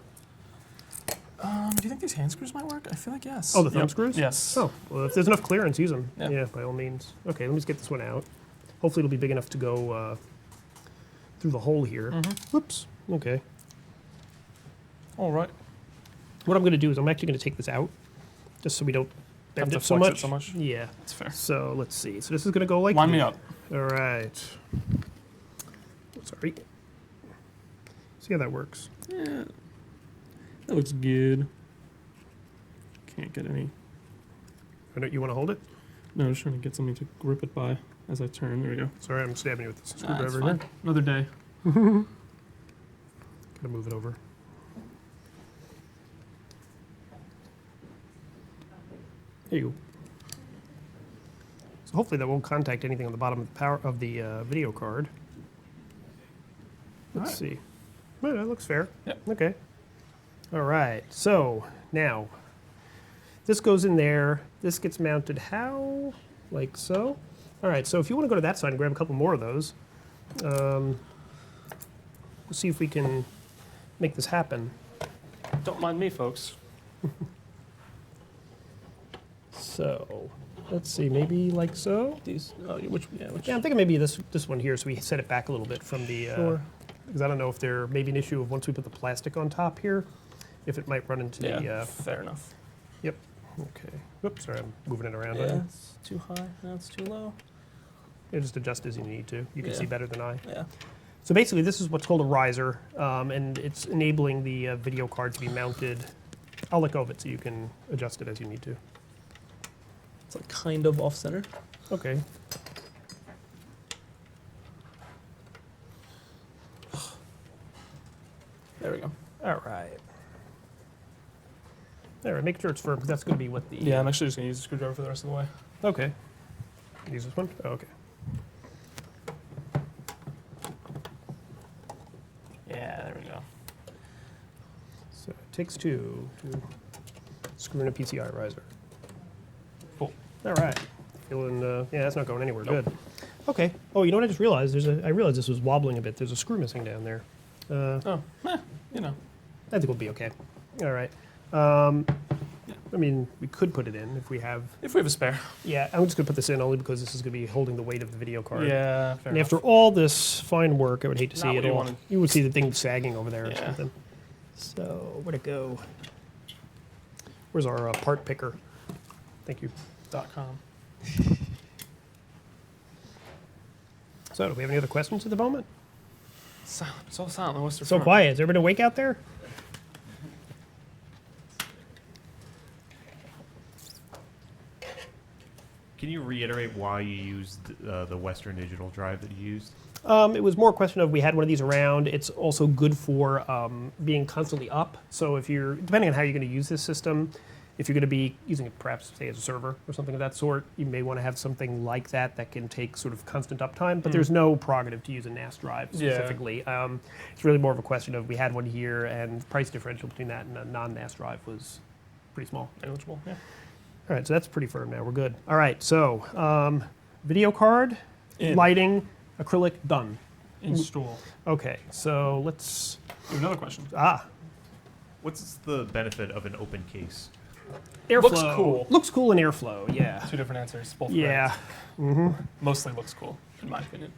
Do you think these hand screws might work? I feel like yes. Oh, the thumb screws? Yes. Oh, well, if there's enough clearance, use them. Yeah. Yeah, by all means. Okay, let me just get this one out. Hopefully it'll be big enough to go through the hole here. Whoops. Okay. All right. What I'm going to do is I'm actually going to take this out, just so we don't bend to it so flex much. it so much? Yeah. That's fair. So let's see. So this is going to go like Line me up. All right. Sorry. See how that works. Yeah. That looks good. Can't get any. You want to hold it? No, I'm just trying to get something to grip it by as I turn. There we go. Sorry, I'm stabbing you with this It's screwdriver fine. here. Another day. Gotta move it over. There you go. So hopefully that won't contact anything on the bottom of the power of the video card. Let's see. Well, that looks fair. Yep. Okay. All right. So now this goes in there. This gets mounted how? Like so. All right. So if you want to go to that side and grab a couple more of those, we'll see if we can make this happen. Don't mind me, folks. So let's see. Maybe like so. These. Which? Yeah. Which? Yeah, I'm thinking maybe this one here, so we set it back a little bit from the. Sure. Because I don't know if there may be an issue of once we put the plastic on top here, if it might run into Yeah. the. Fair enough. Yep. Okay. Whoops. Sorry, I'm moving it around. Yeah. It's too high. No, it's too low. You just adjust as you need to. You can Yeah. see better than I. Yeah. So basically, this is what's called a riser, and it's enabling the video card to be mounted. I'll let go of it so you can adjust it as you need to. It's like kind of off center. Okay. There we go. All right. All right. Make sure it's firm, because that's going to be what the. Yeah, I'm actually just gonna use the screwdriver for the rest of the way. Okay. Use this one? Oh, okay. Yeah, there we go. So it takes two to screw in a PCI riser. Cool. All right. Feeling, yeah, that's not going anywhere. Nope. Good. Okay. Oh, you know what I just realized? I realized this was wobbling a bit. There's a screw missing down there. You know. I think we'll be okay. All right. I mean, we could put it in if we have. If we have a spare. Yeah, I'm just going to put this in only because this is going to be holding the weight of the video card. Yeah, fair And enough. after all this fine work, I would hate to see Not it what you all. wanted. You would see the thing sagging over there or Yeah. something. So, where'd it go? Where's our part picker? Thank you. .com. So, do we have any other questions at the moment? Silent. It's all silent. What's the So front? quiet. Is everybody awake out there? Can you reiterate why you used the Western Digital drive that you used? It was more a question of we had one of these around. It's also good for being constantly up. So if you're, depending on how you're going to use this system, if you're going to be using it perhaps, say, as a server or something of that sort, you may want to have something like that that can take sort of constant uptime. But there's no prerogative to use a NAS drive specifically. It's really more of a question of we had one here, and the price differential between that and a non-NAS drive was pretty small. Negligible. Yeah. All right, so that's pretty firm now. We're good. All right, so video card, In. lighting, acrylic, done. Install. Okay, so let's. We have another question. What's the benefit of an open case? Airflow. Looks cool. Looks cool in airflow, yeah. Two different answers. Both Yeah. correct. Mostly looks cool, in my opinion.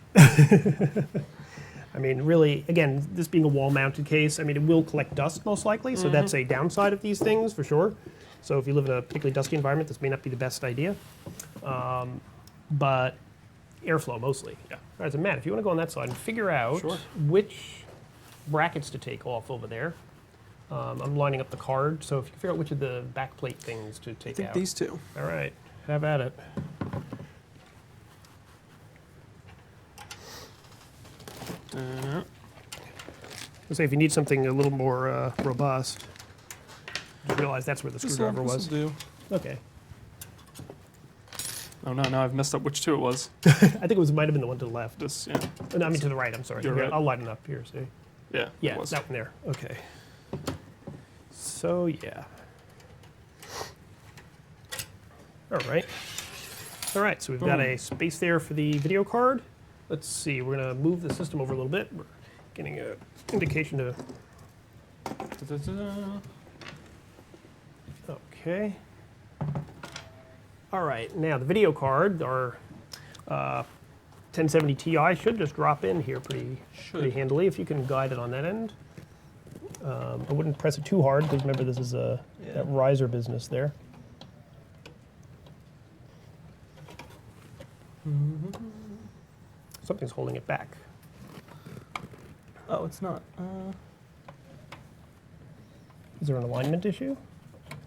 I mean, really, again, this being a wall-mounted case, I mean, it will collect dust most likely, so that's a downside of these things for sure. So if you live in a particularly dusty environment, this may not be the best idea. But airflow mostly. Yeah. All right, so Matt, if you want to go on that side and figure out Sure. which brackets to take off over there. I'm lining up the card, so if you can figure out which of the backplate things to take out. these two. All right, have at it. I'll say if you need something a little more robust, just realize that's where the screwdriver was. Do. Okay. Oh no, now I've messed up which two it was. I think it might have been the one to the left. This, yeah. No, I mean to the right, I'm sorry. You're Here, right. I'll line it up here, see? Yeah. Yeah, it was. that one there. Okay. So, yeah. All right. All right, so we've got a space there for the video card. Let's see, we're going to move the system over a little bit. We're getting an indication to... Okay. All right, now the video card, our 1070 Ti should just drop in here pretty handily if you can guide it on that end. I wouldn't press it too hard because remember this is that riser business there. Something's holding it back. Oh, it's not. Is there an alignment issue?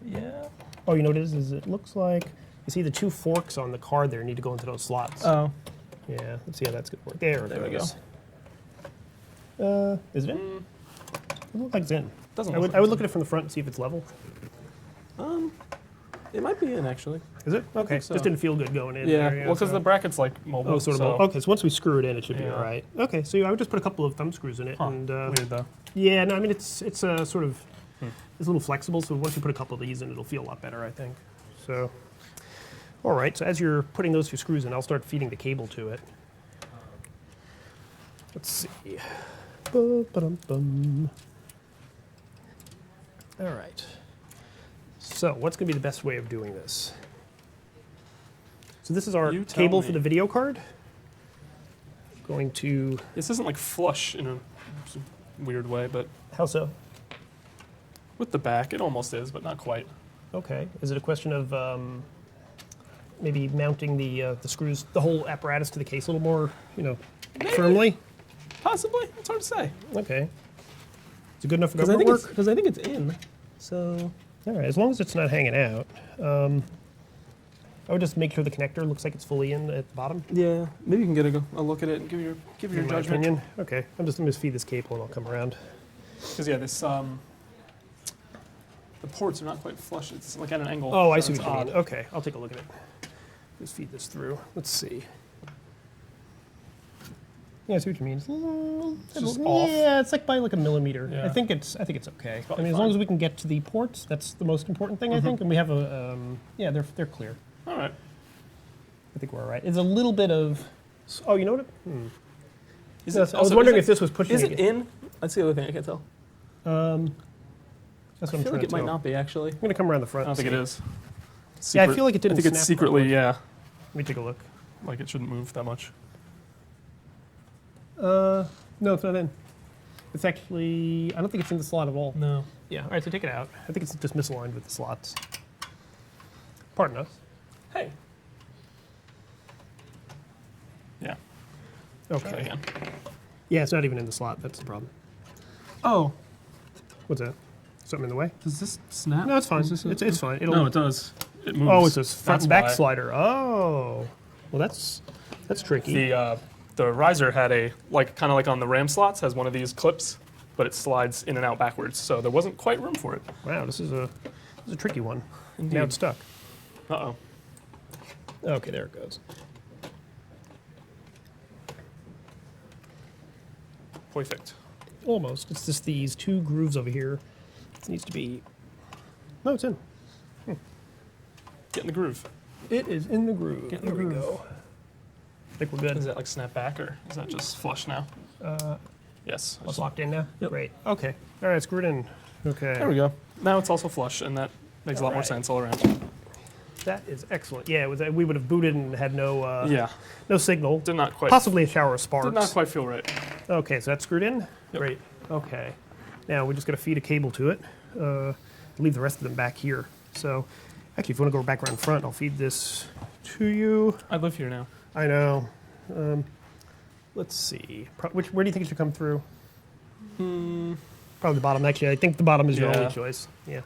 Yeah. Oh, you know what it is it looks like, you see the two forks on the card there need to go into those slots. Oh. Yeah, let's see how that's going to work. There we go. Is it in? It looks like it's in. Doesn't I would look at it from the front and see if it's level. It might be in, actually. Is it? Okay, so. Just didn't feel good going in. Yeah, there, well, because the bracket's like mobile. Oh, sort of mobile. Okay, so once we screw it in, it should be Yeah. all right. Okay, so I would just put a couple of thumb screws in it. And, weird, though. yeah, no, I mean, it's sort of, it's a little flexible, so once you put a couple of these in, it'll feel a lot better, I think. So, all right, so as you're putting those two screws in, I'll start feeding the cable to it. Let's see. Ba-ba-dum-bum. All right. So what's going to be the best way of doing this? So this is our You tell cable me. for the video card. Going to... This isn't like flush in a weird way, but How so? with the back, it almost is, but not quite. Okay. Is it a question of maybe mounting the screws, the whole apparatus to the case a little more, firmly? Possibly. It's hard to say. Okay. Is it good enough for Because I government think work? because I think it's in. So All right, as long as it's not hanging out. I would just make sure the connector looks like it's fully in at the bottom. yeah, maybe you can get a look at it and give your In my judgment. opinion. Okay, I'm just going to feed this cable and I'll come around. Because yeah, this the ports are not quite flush. It's like at an angle. Oh, I so see it's what you mean. odd. Okay, I'll take a look at it. Just feed this through. Let's see. Yeah, I see what you mean. It's just off. Yeah, it's like by like a millimeter. Yeah. I think it's okay. I Probably mean, as long fine. as we can get to the ports, that's the most important thing, I think. And we have a they're clear. All right. I think we're all right. It's a little bit of. Oh, you know what? Is Yes, it, I was also, wondering is if this was pushing. Is it in? That's the other thing I can't tell. That's what I I'm feel trying like it to might tell. not be actually. I'm gonna come around the front. I don't think it and is. see. Yeah, I feel like it didn't. I think it's snap secretly, properly. yeah. Let me take a look. Like it shouldn't move that much. No, it's not in. It's actually. I don't think it's in the slot at all. No. Yeah. All right, so take it out. I think it's just misaligned with the slots. Pardon us. Hey. Yeah. Try it Okay. again. Yeah, it's not even in the slot. That's the problem. Oh, What's that? Something in the way? does this snap? No, it's fine. Is this It's fine. It'll. No, it does. It moves. Oh, it's a front and back why. slider. Oh, well, that's tricky. The riser had a kind of like on the RAM slots has one of these clips, but it slides in and out backwards, so there wasn't quite room for it. Wow, this is a tricky one. Indeed. Now it's stuck. Uh-oh. Okay, there it goes. Perfect. Almost. It's just these two grooves over here. It needs to be. No, it's in. Get in the groove. It is in the groove. Get in the There we groove. go. I think we're good. Is that like snap back or is that just flush now? Yes. It's locked in now? Yep. Great. Okay. All right, screw it in. Okay. There we go. Now it's also flush, and that makes a lot more Alright. sense all around. That is excellent. Yeah, we would have booted and had no Yeah. no signal. Did not quite. Possibly a shower of sparks. Did not quite feel right. Okay, so that's screwed in? Yep. Great. Okay. Now we just got to feed a cable to it. Leave the rest of them back here. So actually, if you want to go back around front, I'll feed this to you. I live here now. I know. Let's see. Where do you think it should come through? Probably the bottom. Actually, I think the bottom is your Yeah. only choice. Yeah.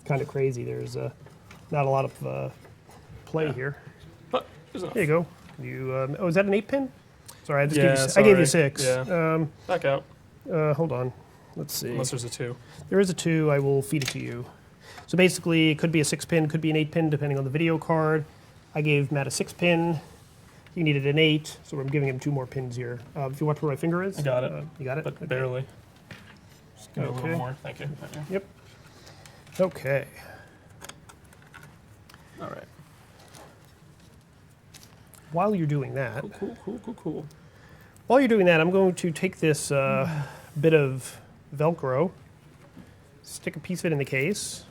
Kind of crazy. There's not a lot of play here. But there's enough. There you go. Oh, is that an 8-pin? Sorry, I just Yeah, I gave you sorry. 6. Yeah. Back out. Hold on. Let's see. Unless there's a 2. There is a 2. I will feed it to you. So basically, it could be a 6-pin, could be an 8-pin, depending on the video card. I gave Matt a 6-pin. He needed an 8, so I'm giving him 2 more pins here. If you watch where my finger is. I got it. You got it? But Okay. barely. Just give me a little more. Thank you. Yep. Okay. All right. While you're doing that, Cool. while you're doing that, I'm going to take this bit of Velcro, stick a piece of it in the case,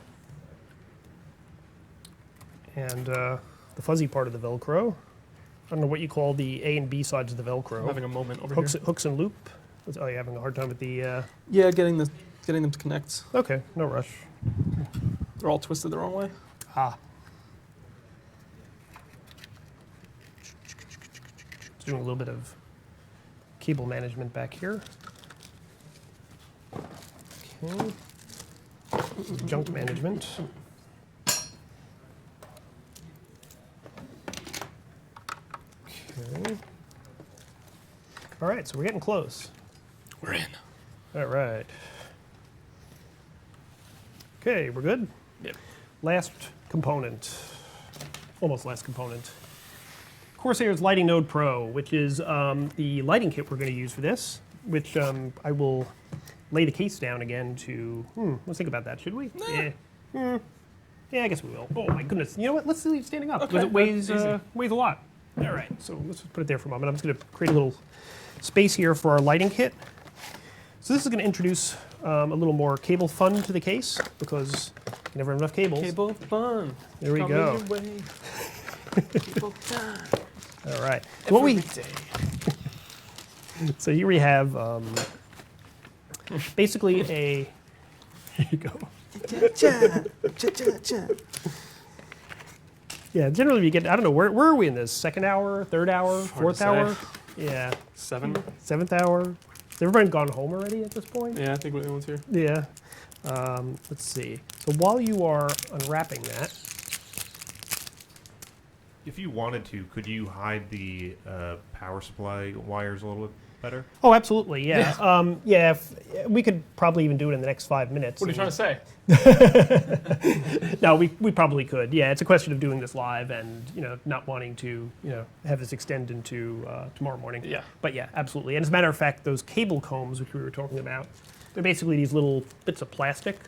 and the fuzzy part of the Velcro. I don't know what you call the A and B sides of the Velcro. I'm having a moment over hooks, here. hooks and loop. Oh, you're having a hard time with the... Yeah, getting them to connect. Okay, no rush. They're all twisted the wrong way. Ah. Just doing a little bit of cable management back here. Okay. Junk management. Okay. All right, so we're getting close. We're in. All right. Okay, we're good? Yep. Last component, almost last component. Corsair's Lighting Node Pro, which is the lighting kit we're going to use for this, which I will lay the case down again to, let's think about that, should we? Nah. Yeah. Yeah, I guess we will. Oh my goodness, you know what, let's leave it standing up, Okay, because it weighs, easy. weighs a lot. All right, so let's just put it there for a moment. I'm just going to create a little space here for our lighting kit. So this is going to introduce a little more cable fun to the case, because you never have enough cables. Cable fun. There we go. Your way. Cable time. All right. So what we Day. so here we have basically a. Here you go. Yeah, generally we get. I don't know where are we in this? Second hour, third hour, fourth hour? Yeah, 7. seventh hour. Has everybody gone home already at this point? Yeah, I think everyone's here. Yeah. Let's see. So while you are unwrapping that, If you wanted to, could you hide the power supply wires a little bit better? oh, absolutely, yeah. Yeah, we could probably even do it in the next 5 minutes. What are you trying to say? No, we probably could. Yeah, it's a question of doing this live and not wanting to have this extend into tomorrow morning. Yeah. But yeah, absolutely. And as a matter of fact, those cable combs which we were talking about, they're basically these little bits of plastic.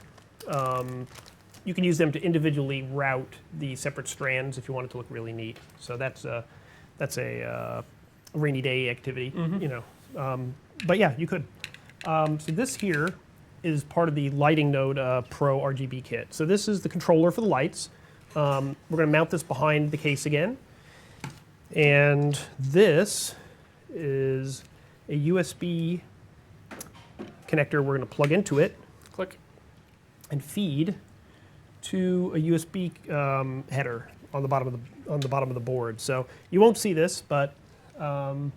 You can use them to individually route the separate strands if you want it to look really neat. So that's a rainy day activity, But yeah, you could. So this here is part of the Lighting Node Pro RGB kit. So this is the controller for the lights. We're going to mount this behind the case again. And this is a USB connector we're going to plug into it Click. and feed to a USB header on the bottom of the board. So you won't see this, but we're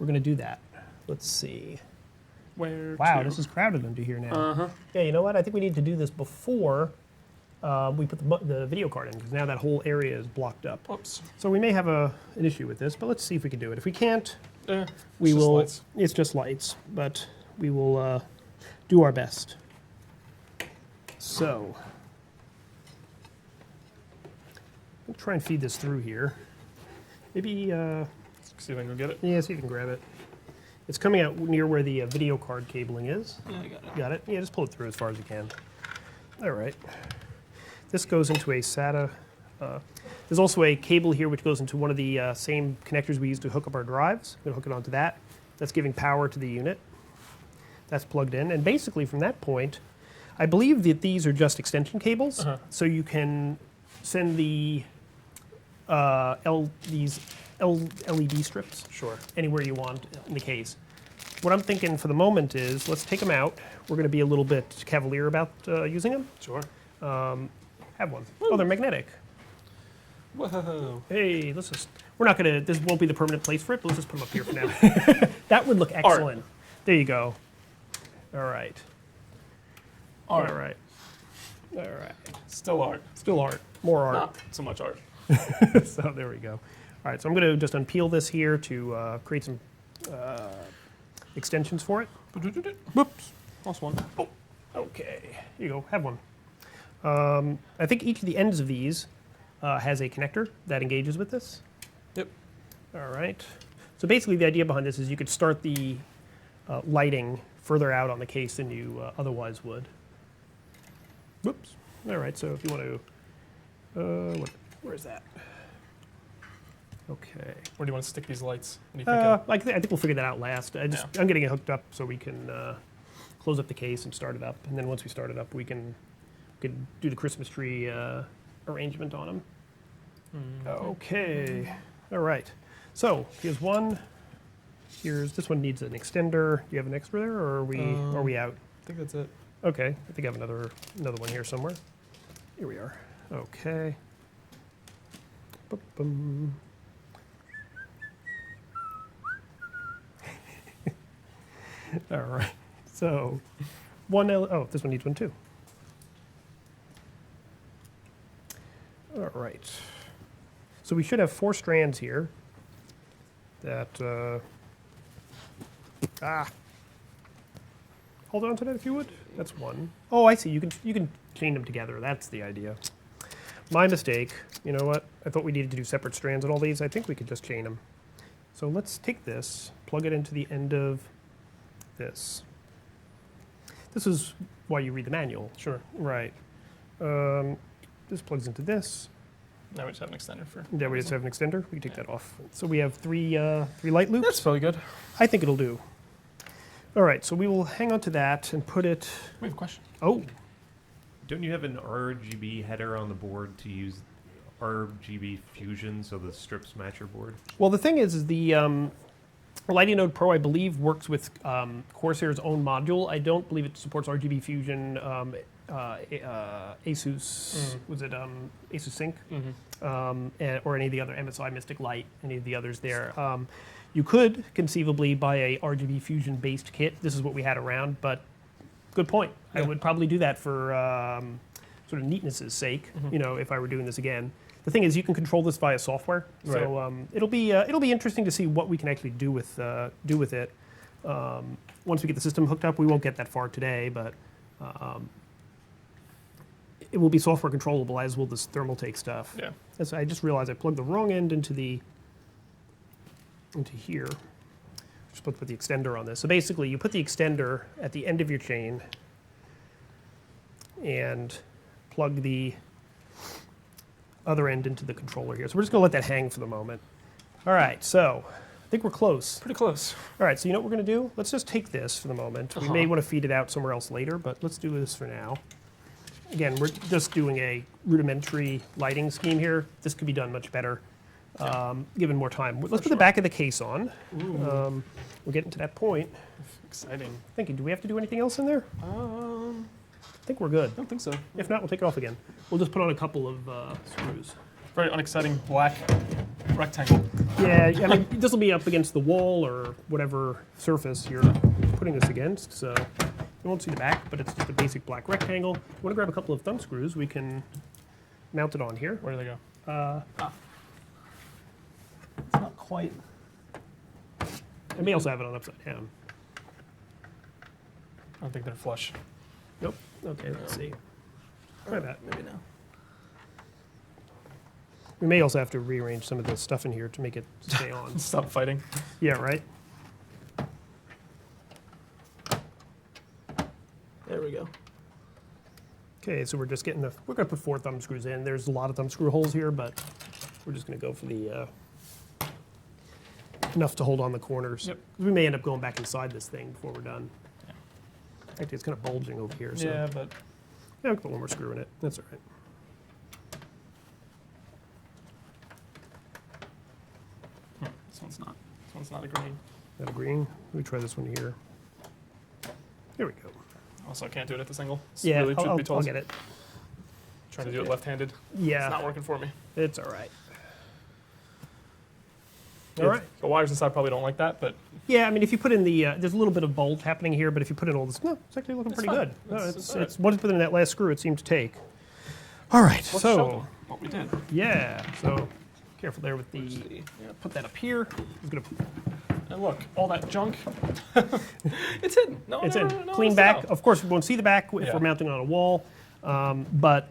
going to do that. Let's see. Where Wow, to? this is crowded under here now. Uh-huh. Yeah, you know what? I think we need to do this before we put the video card in, because now that whole area is blocked up. Oops. So we may have an issue with this, but let's see if we can do it. If we can't, we it's just will. lights. It's just lights, but we will do our best. So, I'll try and feed this through here. Maybe, See if I can go get it. yeah, see if you can grab it. It's coming out near where the video card cabling is. Yeah, I got it. Got it? Yeah, just pull it through as far as you can. All right. This goes into a SATA. There's also a cable here which goes into one of the same connectors we use to hook up our drives. I'm going to hook it onto that. That's giving power to the unit. That's plugged in. And basically from that point, I believe that these are just extension cables. So you can send these LED strips anywhere you want in the case. What I'm thinking for the moment is let's take them out. We're going to be a little bit cavalier about using them. Sure. Have one. Oh, they're magnetic. Whoa. Hey, let's just. We're not going to. This won't be the permanent place for it, but let's just put them up here for now. That would look excellent. There you go. All right. All right. All right. Still art. Still art. More art. Not so much art. So there we go. All right, so I'm going to just unpeel this here to create some extensions for it. Whoops. Lost one. Oh, okay. Here you go. Have one. I think each of the ends of these has a connector that engages with this. Yep. All right. So basically the idea behind this is you could start the lighting further out on the case than you otherwise would. Whoops. All right, so if you want to, where's that? Okay. Where do you want to stick these lights? What do you think? I think we'll figure that out last. I'm getting it hooked up so we can close up the case and start it up. And then once we start it up, we can do the Christmas tree arrangement on them. Okay. All right. So here's one. This one needs an extender. Do you have an extra there, or are we out? I think that's it. Okay. I think I have another one here somewhere. Here we are. Okay. Boom. All right. So this one needs one too. All right. So we should have 4 strands here. That hold on to that if you would. That's one. Oh, I see. You can chain them together. That's the idea. My mistake. You know what? I thought we needed to do separate strands on all these. I think we could just chain them. So let's take this, plug it into the end of this. This is why you read the manual. Sure. Right. This plugs into this. Now we just have an extender for. Yeah, we just have an extender. We can take that off. So we have three light loops. That's probably good. I think it'll do. All right, so we will hang on to that and put it. We have a question. Oh. Don't you have an RGB header on the board to use RGB fusion so the strips match your board? Well, the thing is the Lighting Node Pro, I believe, works with Corsair's own module. I don't believe it supports RGB fusion. Asus, was it Asus Sync? Or any of the other MSI Mystic Light, any of the others there. You could conceivably buy a RGB fusion based kit. This is what we had around, but good point. Yeah. I would probably do that for sort of neatness' sake, you know, if I were doing this again. The thing is, you can control this via software, right. So it'll be interesting to see what we can actually do with it. Once we get the system hooked up, we won't get that far today, but it will be software controllable, as will this Thermaltake stuff. Yeah. As I just realized I plugged the wrong end into here. Just put the extender on this. So basically, you put the extender at the end of your chain and plug the other end into the controller here. So we're just going to let that hang for the moment. All right, so I think we're close. Pretty close. All right, so you know what we're going to do? Let's just take this for the moment. We may want to feed it out somewhere else later, but let's do this for now. Again, we're just doing a rudimentary lighting scheme here. This could be done much better, given more time. Let's put the back of the case on. We're getting to that point. Exciting. Thinking, do we have to do anything else in there? I think we're good. I don't think so. If not, we'll take it off again. We'll just put on a couple of screws. Very unexciting black rectangle. Yeah, I mean, this will be up against the wall or whatever surface you're putting this against, so you won't see the back, but it's just a basic black rectangle. If you want to grab a couple of thumb screws, we can mount it on here. Where do they go? It's not quite. I may also have it on upside down. I don't think they're flush. Nope. Okay, let's see. Try that. Maybe no. We may also have to rearrange some of the stuff in here to make it stay on. Stop fighting. Yeah, right? There we go. Okay, so we're just getting we're going to put 4 thumb screws in. There's a lot of thumb screw holes here, but we're just going to go for the enough to hold on the corners. Yep. We may end up going back inside this thing before we're done. Yeah. Actually, it's kind of bulging over here. So Yeah, but yeah, we can put one more screw in it. That's all right. this one's not agreeing. Not agreeing. Let me try this one here. Here we go. Also, I can't do it at this angle. It's Yeah, really, truth be I'll told. get it. Trying to do it left-handed. Yeah. It's not working for me. It's all right. All right. The wires inside probably don't like that, but Yeah, I mean, if you put in the, there's a little bit of bulge happening here, but if you put in all this, no, it's actually looking It's pretty fine. good. No, It's it's once you put in that last screw, it seemed to take. All right, let's show so them what we did. yeah, so careful there with the. Yeah. Put that up here. I'm gonna. And look, all that junk, it's hidden. No, It's never, in no clean one's back. out. Of course, we won't see the back if Yeah. we're mounting on a wall, but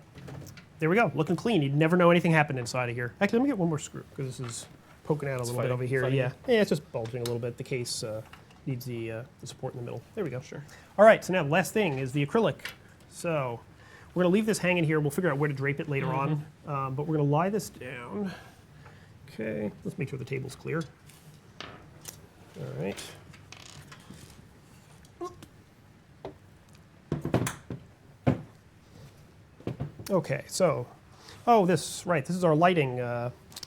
there we go, looking clean. You'd never know anything happened inside of here. Actually, let me get one more screw because this is poking out a little bit fighting- over here. fighting Yeah, it's just bulging a little bit. The case needs the support in the middle. There we go. Sure. All right, so now the last thing is the acrylic. So we're going to leave this hanging here. We'll figure out where to drape it later on, but we're going to lie this down. Okay, let's make sure the table's clear. All right. Okay, so, this is our lighting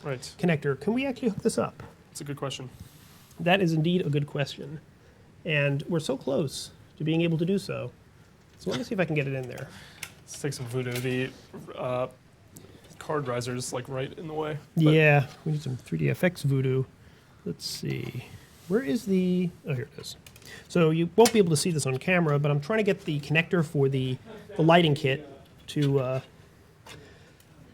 Right. connector. Can we actually hook this up? It's a good question. That is indeed a good question. And we're so close to being able to do so. So let me see if I can get it in there. Let's take some voodoo. The card riser's like right in the way. Yeah, we need some 3DFX voodoo. Let's see. Where is the... Oh, here it is. So you won't be able to see this on camera, but I'm trying to get the connector for the lighting kit to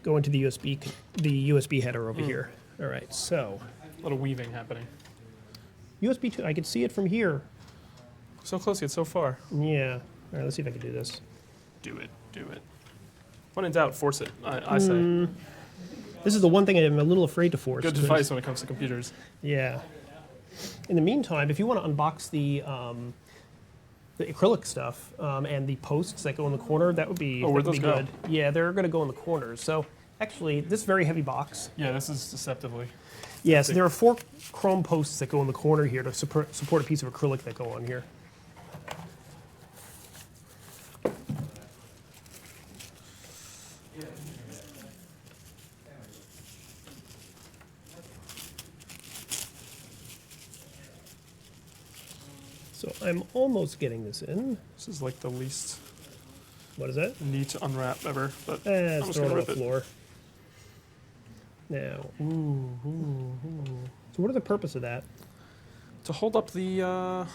go into the USB header over here. All right, so... A little weaving happening. USB 2, I can see it from here. So close yet so far. Yeah. All right, let's see if I can do this. Do it. Do it. When in doubt, force it, I say. This is the one thing I'm a little afraid to force. Good advice when it comes to computers. Yeah. In the meantime, if you want to unbox the acrylic stuff and the posts that go in the corner, that would be, where'd those go? good. Yeah, they're going to go in the corners. So actually, this very heavy box. Yeah, this is deceptively. Yeah, so there are 4 chrome posts that go in the corner here to support a piece of acrylic that go on here. So I'm almost getting this in. This is like the least What is that? neat to unwrap ever, but I'm Let's just throw it gonna on the rip it. floor. Now, so what is the purpose of that? To hold up the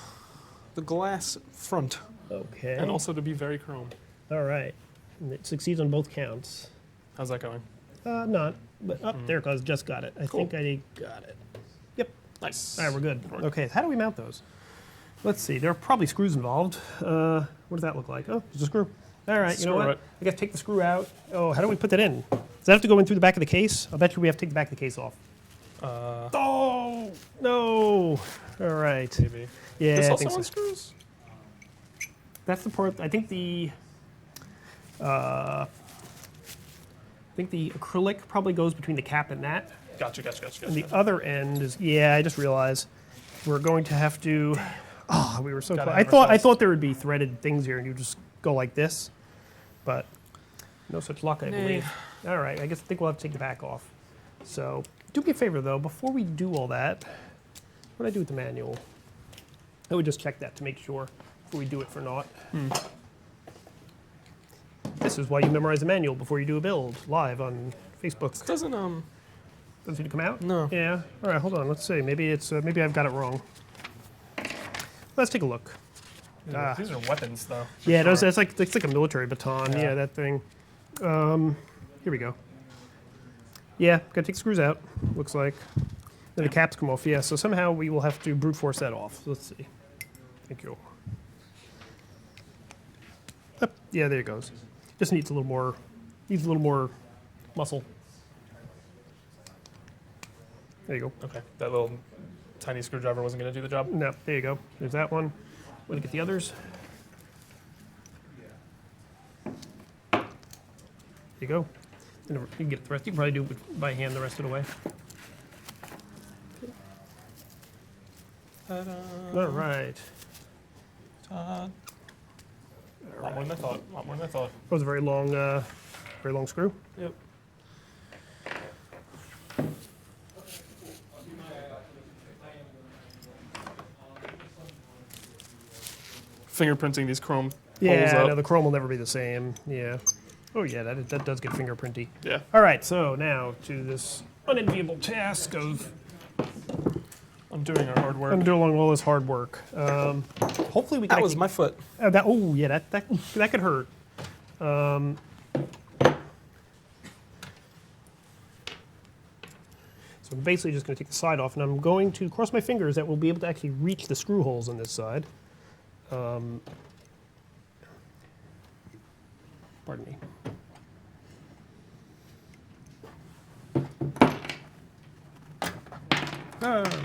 glass front, Okay. and also to be very chrome. All right. And it succeeds on both counts. How's that going? Not, but there it goes. Just got it. I Cool. think I got it. Yep. Nice. All right, we're good. work. Okay, how do we mount those? Let's see. There are probably screws involved. What does that look like? Oh, there's a screw. All right, you know Screw what? it. I guess take the screw out. Oh, how do we put that in? Does that have to go in through the back of the case? I'll bet you we have to take the back of the case off. Oh, no. All right. Maybe. Yeah, This I also think so. unscrews? That's the part. I think the acrylic probably goes between the cap and that. Gotcha. And the other end is, yeah, I just realized we're going to have to. Oh, we were so Gotta close. have I ourselves. thought there would be threaded things here, and you just go like this, but no such luck, I believe. All right, I think we'll have to take the back off. So do me a favor though, before we do all that, what do I do with the manual? I would just check that to make sure before we do it for naught. This is why you memorize the manual before you do a build live on Facebook. This doesn't Doesn't seem to come out? No. Yeah. All right, hold on. Let's see. Maybe it's maybe I've got it wrong. Let's take a look. Ah. These are weapons though. Yeah, sure. it's like a military baton. Yeah. Yeah, that thing. Here we go. Yeah, gotta take the screws out. Looks like. Then the caps come off. Yeah. So somehow we will have to brute force that off. Let's see. Thank you. Yeah, there it goes. Just needs a little more. Needs a little more muscle. There you go. Okay, that little tiny screwdriver wasn't going to do the job. No, there you go. There's that one. Want to get the others? There you go. And you can get the rest. You can probably do it by hand the rest of the way. Ta-da. All right. A lot more than I thought. A lot more than I thought. That was a very long screw. Yep. Fingerprinting these chrome holes Yeah, up. no, the chrome will never be the same. Yeah. Oh yeah, that does get fingerprinty. Yeah. All right, so now to this unenviable task of Undoing our hard work. undoing all this hard work. Hopefully we can. That was actually- my foot. Oh yeah, that could hurt. So I'm basically just going to take the side off, and I'm going to cross my fingers that we'll be able to actually reach the screw holes on this side. Pardon me.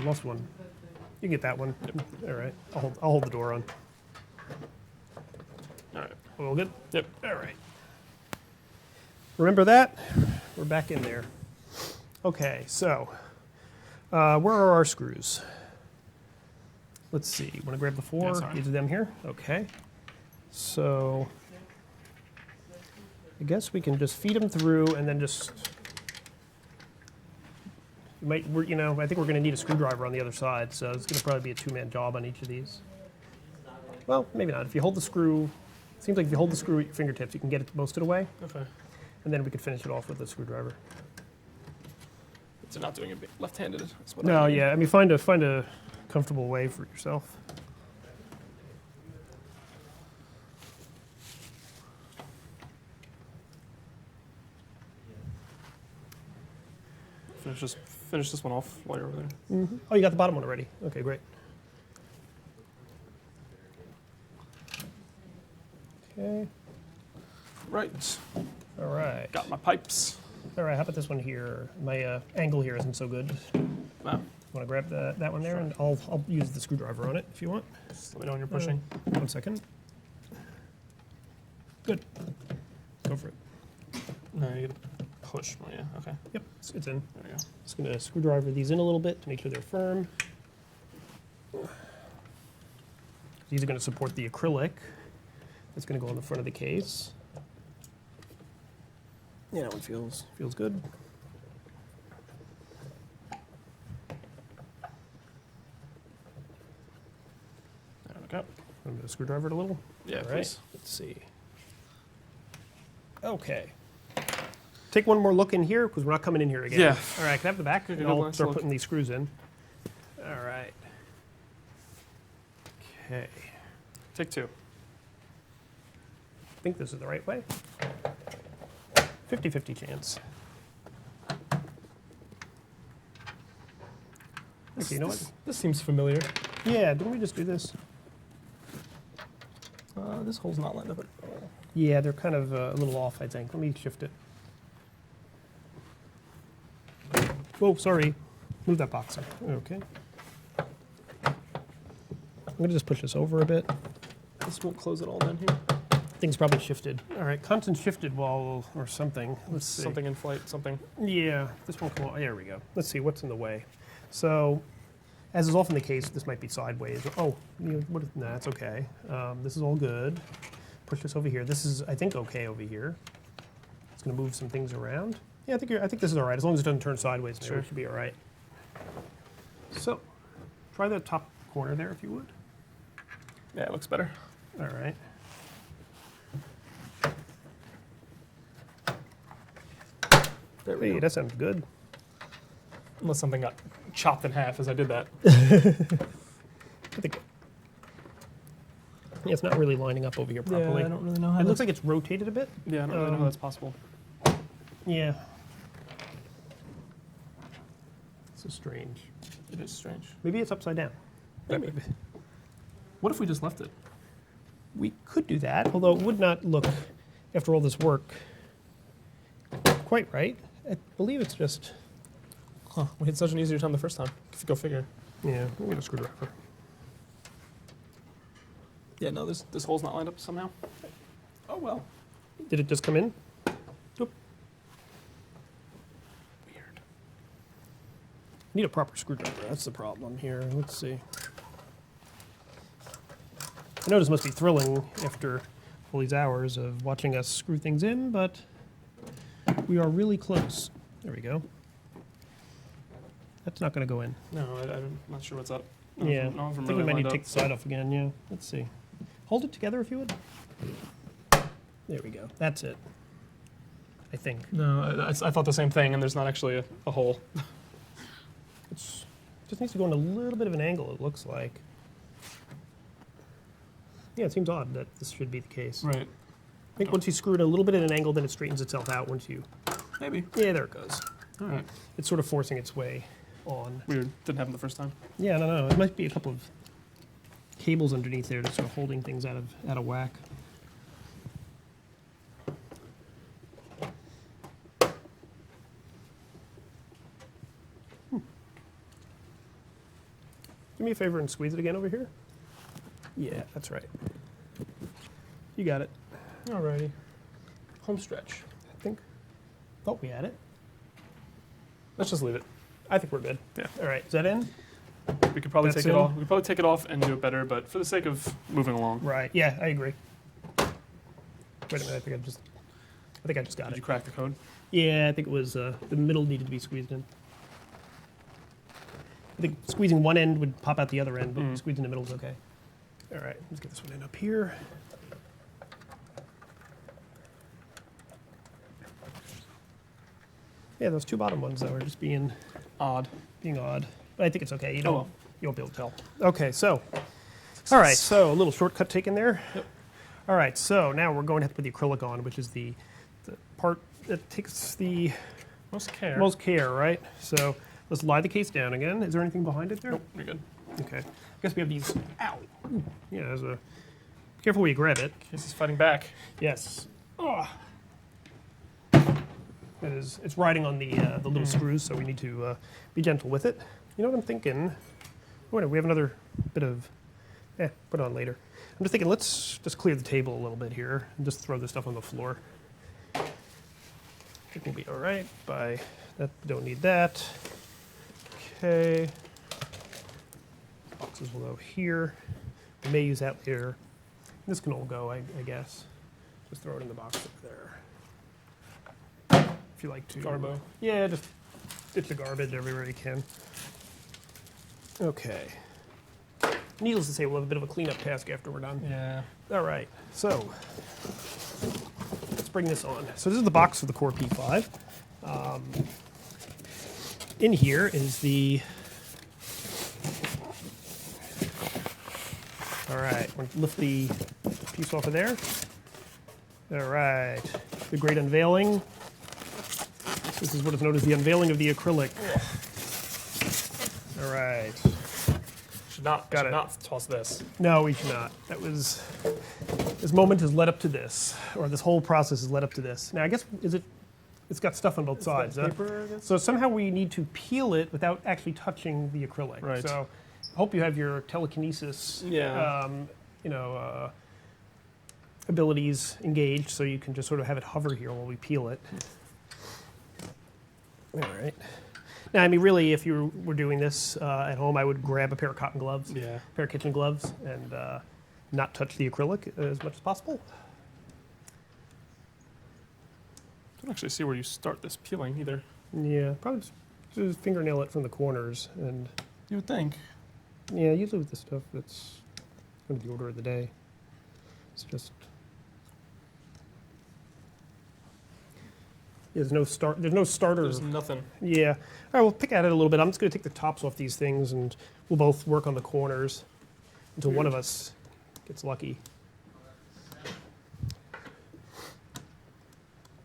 Lost one. You get that one. All right. I'll hold the door on. All right. All good? Yep. All right. Remember that? We're back in there. Okay, so where are our screws? Let's see. Want to grab the 4? Yeah, sorry. These are them here? Okay. So I guess we can just feed them through and then just... I think we're going to need a screwdriver on the other side, so it's going to probably be a 2-man job on each of these. Well, maybe not. If you hold the screw, it seems like if you hold the screw at your fingertips, you can get it most of the way. Okay. And then we could finish it off with a screwdriver. So not doing it left-handed is what No, I mean. yeah. I mean, find a comfortable way for yourself. Finish this one off while you're over there. Mm-hmm. Oh, you got the bottom one already. Okay, great. Okay. Right. All right. Got my pipes. All right. How about this one here? My angle here isn't so good. Wow. Want to grab that one there, and I'll use the screwdriver on it if you want. Just let me know when you're pushing. 1 second. Good. Go for it. No, you gotta push. Oh, yeah. Okay. Yep, it's in. There we go. Just going to screwdriver these in a little bit to make sure they're firm. These are going to support the acrylic. That's going to go on the front of the case. Yeah, that one feels good. There we go. I'm going to screwdriver it a little. Yeah, All right. please. Let's see. Okay. Take one more look in here because we're not coming in here again. Yeah. All right. Can I have the back? Good, And good, I'll nice start look. putting these screws in. All right. Okay. Take 2. I think this is the right way. 50-50 chance. Okay, you know what? This seems familiar. Yeah, didn't we just do this? This hole's not lined up at all. Yeah, they're kind of a little off, I think. Let me shift it. Whoa, sorry. Move that box. Okay. I'm going to just push this over a bit. This won't close it all down here. Things probably shifted. All right, content shifted while, or something. Let's see. Something in flight, something. Yeah, this won't come on. There we go. Let's see what's in the way. So, as is often the case, this might be sideways. Oh, no, that's okay. This is all good. Push this over here. This is, I think, okay over here. It's going to move some things around. Yeah, I think this is all right. As long as it doesn't turn sideways, maybe it should be all right. So, try the top corner there if you would. Yeah, it looks better. All right. There we Hey, go. that sounds good. Unless something got chopped in half as I did that. I think. Yeah, it's not really lining up over here properly. Yeah, I don't really know how It looks like it's rotated a bit. Yeah, I don't really know how that's possible. Yeah. This is strange. It is strange. Maybe it's upside down. Maybe. What if we just left it? We could do that, although it would not look, after all this work, quite right. I believe it's just, Huh, we had such an easier time the first time. Go figure. yeah, we'll get a screwdriver. Yeah, no, this hole's not lined up somehow. Oh, well. Did it just come in? Weird. Need a proper screwdriver. That's the problem here. Let's see. I know this must be thrilling after all these hours of watching us screw things in, but we are really close. There we go. That's not going to go in. No, I'm not sure what's up. Yeah, No, I think we might need to take the side off again. Yeah, let's see. Hold it together if you would. There we go. That's it. I think. No, I thought the same thing, and there's not actually a hole. It's just needs to go in a little bit of an angle, it looks like. Yeah, it seems odd that this should be the case. Right. I think once you screw it a little bit at an angle, then it straightens itself out once you... Maybe. Yeah, there it goes. All right. It's sort of forcing its way on. Weird. Didn't happen the first time. Yeah, no. It might be a couple of cables underneath there that's sort of holding things out of whack. me a favor and squeeze it again over here. Yeah, that's right. You got it. Alrighty. Home stretch. I think. Thought we had it. Let's just leave it. I think we're good. Yeah. All right. Is that in? We could probably That's take it in? off. We could probably take it off and do it better, but for the sake of moving along. Right. Yeah, I agree. Wait a minute. I think I just got Did it. you crack the code? Yeah, I think it was the middle needed to be squeezed in. I think squeezing one end would pop out the other end, but squeezing the middle is okay. All right, let's get this one in up here. Yeah, those two bottom ones, though, are just being Odd. odd. But I think it's okay. You Oh, don't, well. you won't be able to tell. Okay, so. All right, so a little shortcut taken there. Yep. All right, so now we're going to have to put the acrylic on, which is the part that takes the Most care. most care, right? So let's lie the case down again. Is there anything behind it there? Nope, you're good. Okay. I guess we have these. Ow. Yeah, there's a. Careful where you grab it. Case is fighting back. Yes. Oh. It's riding on the little screws, so we need to be gentle with it. You know what I'm thinking? Oh, no, we have another bit of. Put it on later. I'm just thinking, let's just clear the table a little bit here and just throw this stuff on the floor. I think we'll be all right. By that, don't need that. Okay. Boxes will go here. We may use that later. This can all go, I guess. Just throw it in the box up there. If you like to. Garbo. Yeah, just ditch the garbage everywhere you can. Okay. Needless to say, we'll have a bit of a cleanup task after we're done. Yeah. All right, so let's bring this on. So this is the box for the Core P5. In here is the. All right, we're gonna lift the piece off of there. All right, the great unveiling. This is what is known as the unveiling of the acrylic. All right. Should not toss this. No, we should not. That was. This moment has led up to this, or this whole process has led up to this. Now, I guess it's got stuff on both sides. Paper, I guess? So somehow we need to peel it without actually touching the acrylic. Right. So I hope you have your telekinesis. Yeah. Abilities engaged, so you can just sort of have it hover here while we peel it. All right. Now, I mean, really, if you were doing this at home, I would grab a pair of cotton gloves, Yeah. a pair of kitchen gloves, and not touch the acrylic as much as possible. I don't actually see where you start this peeling either. Yeah, probably just fingernail it from the corners, and You would think. yeah, usually with this stuff, that's going to be the order of the day. It's just there's no start. There's no starter. There's nothing. Yeah. All right, we'll pick at it a little bit. I'm just going to take the tops off these things, and we'll both work on the corners until one of us gets lucky.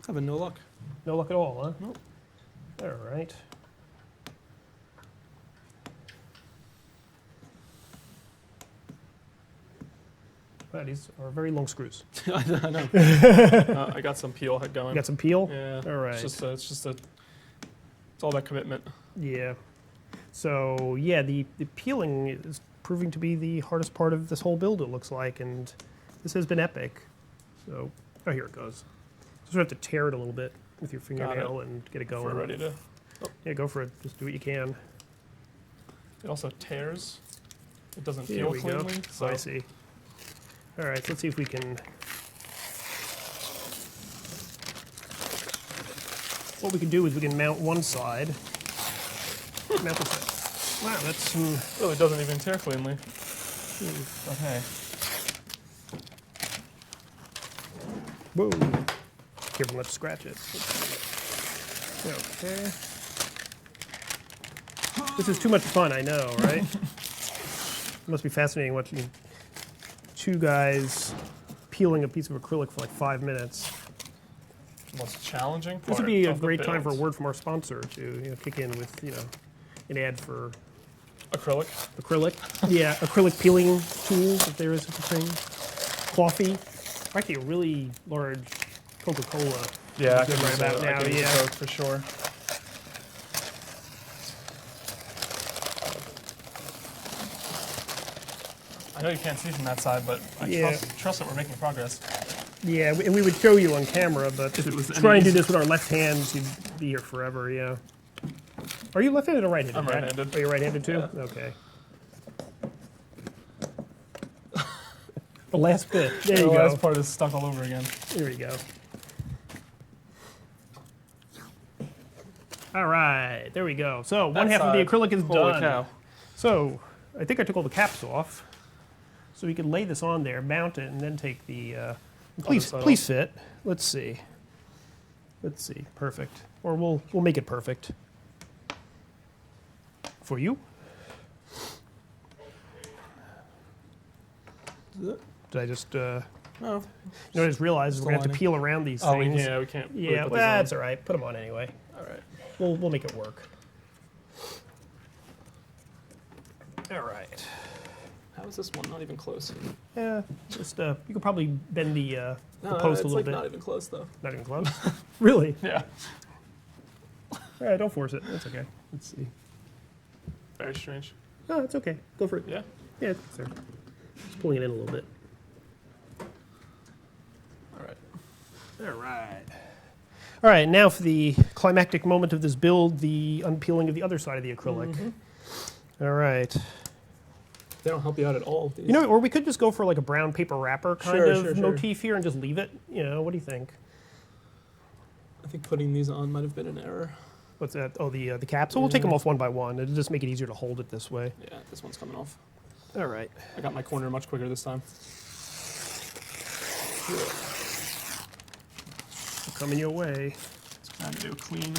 Having no luck. No luck at all, huh? Nope. All right. Wow, these are very long screws. I know. I got some peel going. You got some peel? Yeah. All right. It's all that commitment. Yeah. So, yeah, the peeling is proving to be the hardest part of this whole build, it looks like, and this has been epic. So, oh, here it goes. So you have to tear it a little bit with your fingernail and get it going. We're ready to. Yeah, go for it. Just do what you can. It also tears. It doesn't Here peel we go. cleanly. So I see. All right, so let's see if we can. What we can do is we can mount one side. Mount this side. Wow, that's Oh, it doesn't even tear cleanly. Okay. whoa. Careful not to scratch it. Okay. This is too much fun, I know, right? It must be fascinating watching two guys peeling a piece of acrylic for like 5 minutes. The most challenging part. This would be a of the great time for a build. word from our sponsor to kick in with an ad for Acrylic. acrylic. Yeah, acrylic peeling tools if there is such a thing. Coffee. Actually, a really large Coca-Cola. Yeah, I Good can right use about a- I now, can use a yeah. Coke for sure. I know you can't see from that side, but I trust that we're making progress. Yeah, and we would show you on camera, but If it was try and do this with our left hands, you'd be here forever, yeah. Are you left-handed or right-handed? I'm right-handed. Are you right-handed too? Yeah. Okay. The last bit. There you The go. last part is stuck all over again. There you go. All right, there we go. So one half of the acrylic is Holy done. cow. So I think I took all the caps off, so we could lay this on there, mount it, and then take the please fit. Let's see. Let's see. Perfect. Or we'll make it perfect for you. Did I just? No. You know, I just realized we're gonna have to peel around these things. We can't. Really Yeah, put well, these on. that's all right. Put them on anyway. All right. We'll make it work. All right. How is this one not even close? Yeah, just you could probably bend the No, post a it's little like bit. not even close though. Not even close. Really? Yeah. All right, don't force it. That's okay. Let's see. Very strange. No, it's okay. Go for it. Yeah. Yeah, it's there. Just pulling it in a little bit. All right. All right. All right, now for the climactic moment of this build, the unpeeling of the other side of the acrylic. All right. They don't help you out at all. These. You know, or we could just go for like a brown paper wrapper kind Sure, of sure, sure. motif here and just leave it. You know, what do you think? I think putting these on might have been an error. What's that? Oh, the caps. So we'll take them off one by one. It'll just make it easier to hold it this way. Yeah, this one's coming off. All right. I got my corner much quicker this time. Coming your way. It's time to do a clean.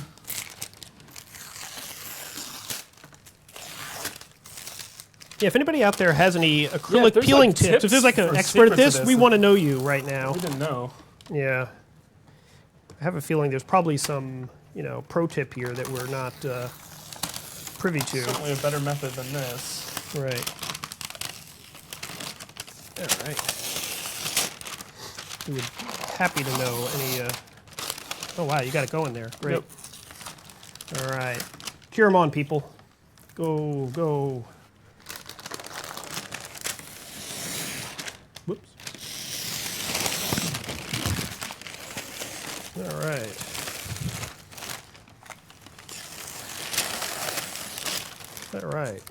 Yeah, if anybody out there has any acrylic there's, peeling like, tips, if there's like an tips or expert at secrets this, to we this. want to know you right now. We didn't know. Yeah. I have a feeling there's probably some, you know, pro tip here that we're not privy to. Certainly a better method than this. Right. All right. We would be happy to know any. Oh wow, you got it going there. Great. Yep. All right. Cheer them on, people. Go, go. Whoops. All right. All right.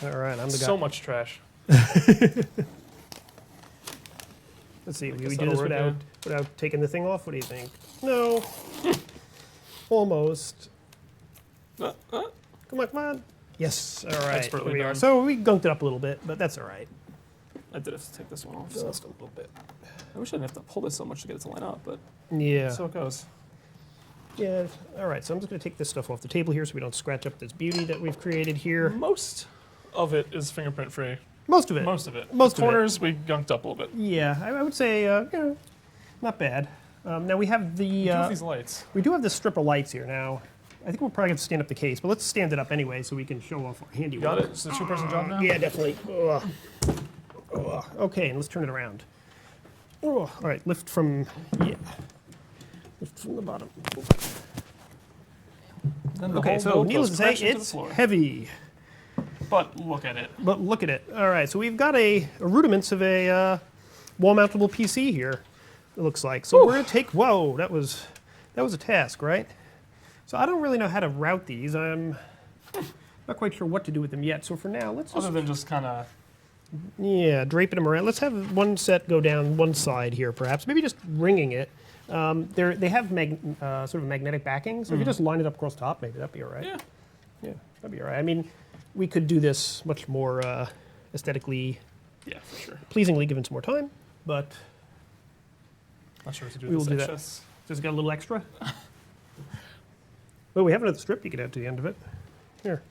All right, I'm the guy. So much trash. Let's see, we guess do that'll this work, without taking the thing off? What do you think? No. Almost. Come on, come on. Yes, all right. Expertly Here we are. done. So we gunked it up a little bit, but that's all right. I did have to take this one off. Just a little bit. I wish I didn't have to pull this so much to get it to line up, but Yeah. so it goes. Yeah, all right. So I'm just going to take this stuff off the table here so we don't scratch up this beauty that we've created here. Most of it is fingerprint free. Most of it. Most of it. Most the of it. corners we gunked up a little bit. Yeah, I would say, you know, not bad. Now we have the... Two of these lights. We do have this strip of lights here now. I think we'll probably have to stand up the case, but let's stand it up anyway so we can show off our handiwork. Got it? It's a two-person job now? Yeah, definitely. Ugh. Ugh. Okay, and let's turn it around. Ugh. All right, lift from, yeah. Lift from the bottom. Then the Okay, whole so build needless to goes say, crashing to the it's floor. heavy. But look at it. But look at it. All right, so we've got a rudiments of a wall-mountable PC here, it looks like. So we're going to take, whoa, that was a task, right? So I don't really know how to route these. I'm not quite sure what to do with them yet. So for now, let's just, Other than just kind of... yeah, draping them around. Let's have one set go down one side here, perhaps. Maybe just ringing it. They have sort of magnetic backing, so if you just line it up across the top, maybe that'd be all right. Yeah. Yeah, that'd be all right. I mean, we could do this much more aesthetically Yeah, for sure. pleasingly given some more time, but Not sure what to do We with will this do that. excess. just got a little extra. Well, we have another strip you could add to the end of it. Here,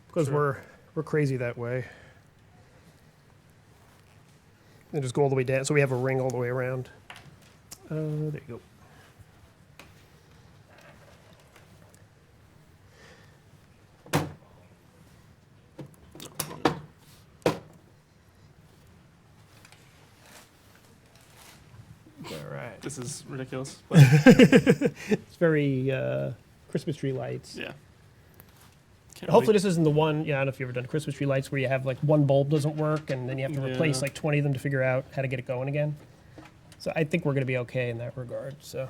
because Sure. we're crazy that way. And just go all the way down, so we have a ring all the way around. There you go. All right. This is ridiculous. But It's very Christmas tree lights. yeah. Hopefully this isn't the one, I don't know if you've ever done Christmas tree lights where you have like one bulb doesn't work and then you have to replace like 20 of them to figure out how to get it going again. So I think we're going to be okay in that regard. So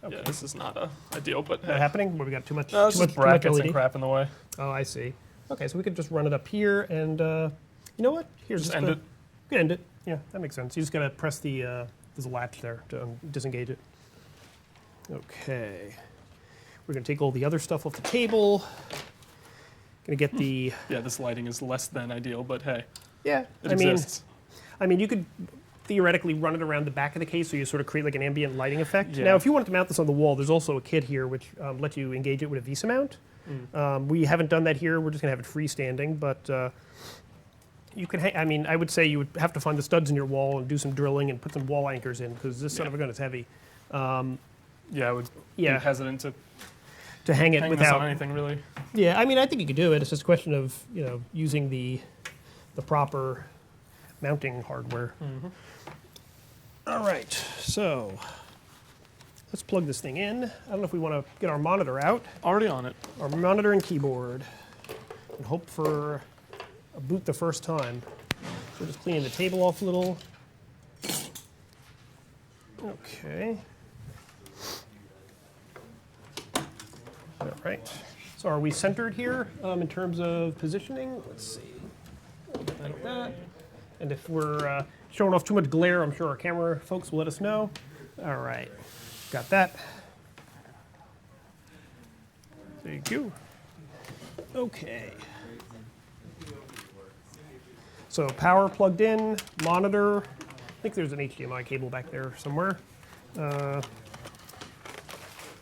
Yeah, this is not ideal, but Not happening? Where we got too much, no, it's too much, just brackets too much LED? and crap in the way. Oh, I see. Okay, so we could just run it up here and, you know what? Here, Just end it. We could end it. Yeah, that makes sense. You just got to press the, there's a latch there to disengage it. Okay. We're going to take all the other stuff off the table. Going to get the... Yeah, this lighting is less than ideal, but hey, Yeah, it exists. I mean, you could theoretically run it around the back of the case so you sort of create like an ambient lighting effect. Yeah. Now, if you wanted to mount this on the wall, there's also a kit here which lets you engage it with a VESA mount. We haven't done that here. We're just going to have it freestanding, but you could I mean, I would say you would have to find the studs in your wall and do some drilling and put some wall anchors in because this son of a gun is heavy. Yeah, I would be hesitant to hang it hang this without on anything really. Yeah, I mean, I think you could do it. It's just a question of using the proper mounting hardware. All right, so let's plug this thing in. I don't know if we want to get our monitor out, Already on it. our monitor and keyboard, and hope for a boot the first time. So just cleaning the table off a little. Okay. All right. So are we centered here in terms of positioning? Let's see. Like that. And if we're showing off too much glare, I'm sure our camera folks will let us know. All right. Got that. Thank you. Okay. So power plugged in, monitor. I think there's an HDMI cable back there somewhere. Oh,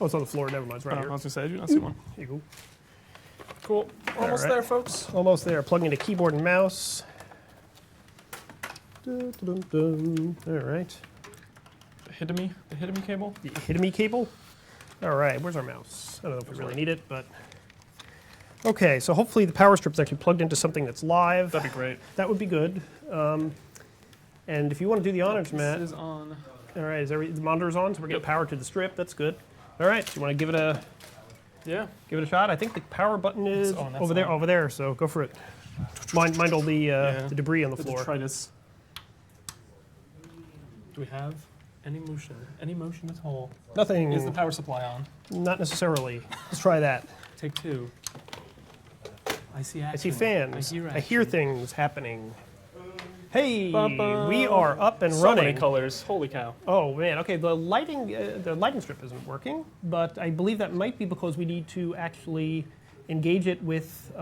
it's on the floor. Never mind. It's right I here. was going to say, I do not see one. Here you go. Cool. Almost right. there, folks. Almost there. Plugging into keyboard and mouse. Dun, dun, dun. All right. The Hidemi cable. The Hidemi cable. All right. Where's our mouse? I don't know if we really need it, but okay. So hopefully the power strip's actually plugged into something that's live. That'd be great. That would be good. And if you want to do the honors, Matt. This is on. All right. The monitor's on, so we're getting power to the strip. That's good. All right. So you want to give it a shot? I think the power button is over there. So go for it. Mind all the debris on the floor. Detritus. Do we have any motion? Any motion at all? Nothing. Is the power supply on? Not necessarily. Let's try that. Take two. I see action. I see fans. I hear things happening. Hey, Ba-ba. we are up and so running. many colors. Holy cow. Oh man. Okay, the lighting strip isn't working, but I believe that might be because we need to actually engage it with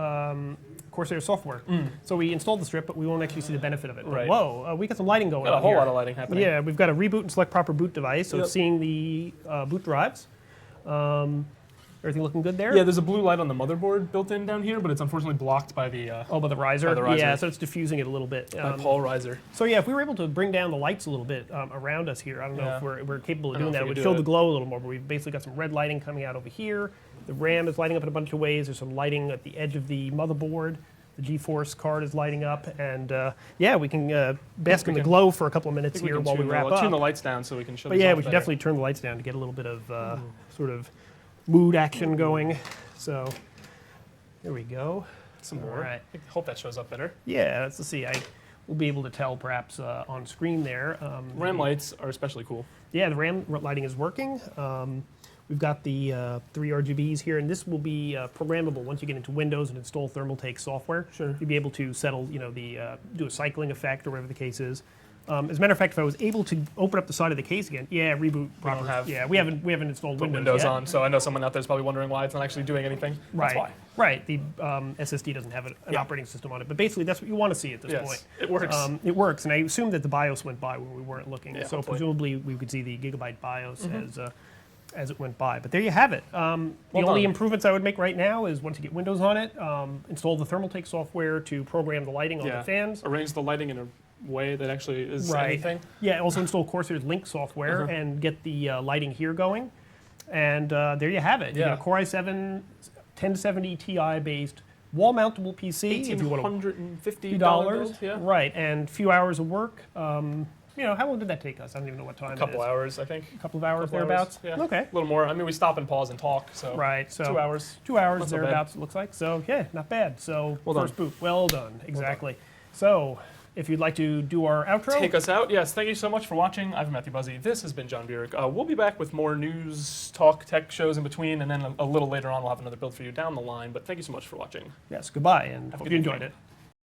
Corsair software. So we installed the strip, but we won't actually see the benefit of it. Right. Whoa, we got some lighting going on Got a whole here. lot of lighting happening. Yeah, we've got a reboot and select proper boot device, so it's seeing the boot drives. Everything looking good there? Yeah, there's a blue light on the motherboard built in down here, but it's unfortunately blocked by the by the riser? by the riser. Yeah, so it's diffusing it a little bit. by Paul Riser. So yeah, if we were able to bring down the lights a little bit around us here, I don't know if we're capable of I don't doing know that. if It we would could show do the it. glow a little more, but we've basically got some red lighting coming out over here. The RAM is lighting up in a bunch of ways. There's some lighting at the edge of the motherboard. The GeForce card is lighting up, and yeah, we can bask in the glow for a couple of minutes here while we wrap up. Tune the lights down so we can show. But yeah, we should definitely turn the lights down to get a little bit of sort of mood action going. So here we go. some more. All right. I hope that shows up better. Yeah, let's see. We'll be able to tell perhaps on screen there. RAM lights are especially cool. Yeah, the RAM lighting is working. We've got the 3 RGBs here, and this will be programmable once you get into Windows and install Thermaltake software. Sure. You'll be able to settle, do a cycling effect or whatever the case is. As a matter of fact, if I was able to open up the side of the case again, reboot. We haven't installed Windows yet. on, so I know someone out there is probably wondering why it's not actually doing anything. Right. That's why. Right. The SSD doesn't have an operating system on it, but basically that's what you want to see at this point. It works. It works, and I assume that the BIOS went by when we weren't looking. Yeah, so hopefully. presumably we could see the Gigabyte BIOS as it went by. But there you have it. The only improvements I would make right now is once you get Windows on it, install the Thermaltake software to program the lighting on the fans. Arrange the lighting in a way that actually is anything. Yeah, also install Corsair's Link software and get the lighting here going. And there you have it. You got a Core i7 1070 Ti based wall-mountable PC. $1,850. Right, and a few hours of work. how long did that take us? I don't even know what time. A couple hours, I think. A couple of hours Couple thereabouts. hours, yeah. Okay. A little more. I mean, we stop and pause and talk. So Right. So 2 hours. 2 hours Not so bad. thereabouts. It looks like. So yeah, not bad. So Well first done. boot, well done. Exactly. So if you'd like to do our outro. Take us out. Yes, thank you so much for watching. I've been Matthew Buzzy. This has been John Burek. We'll be back with more news, talk, tech shows in between, and then a little later on we'll have another build for you down the line. But thank you so much for watching. Yes. Goodbye, and hope good you enjoyed evening. it.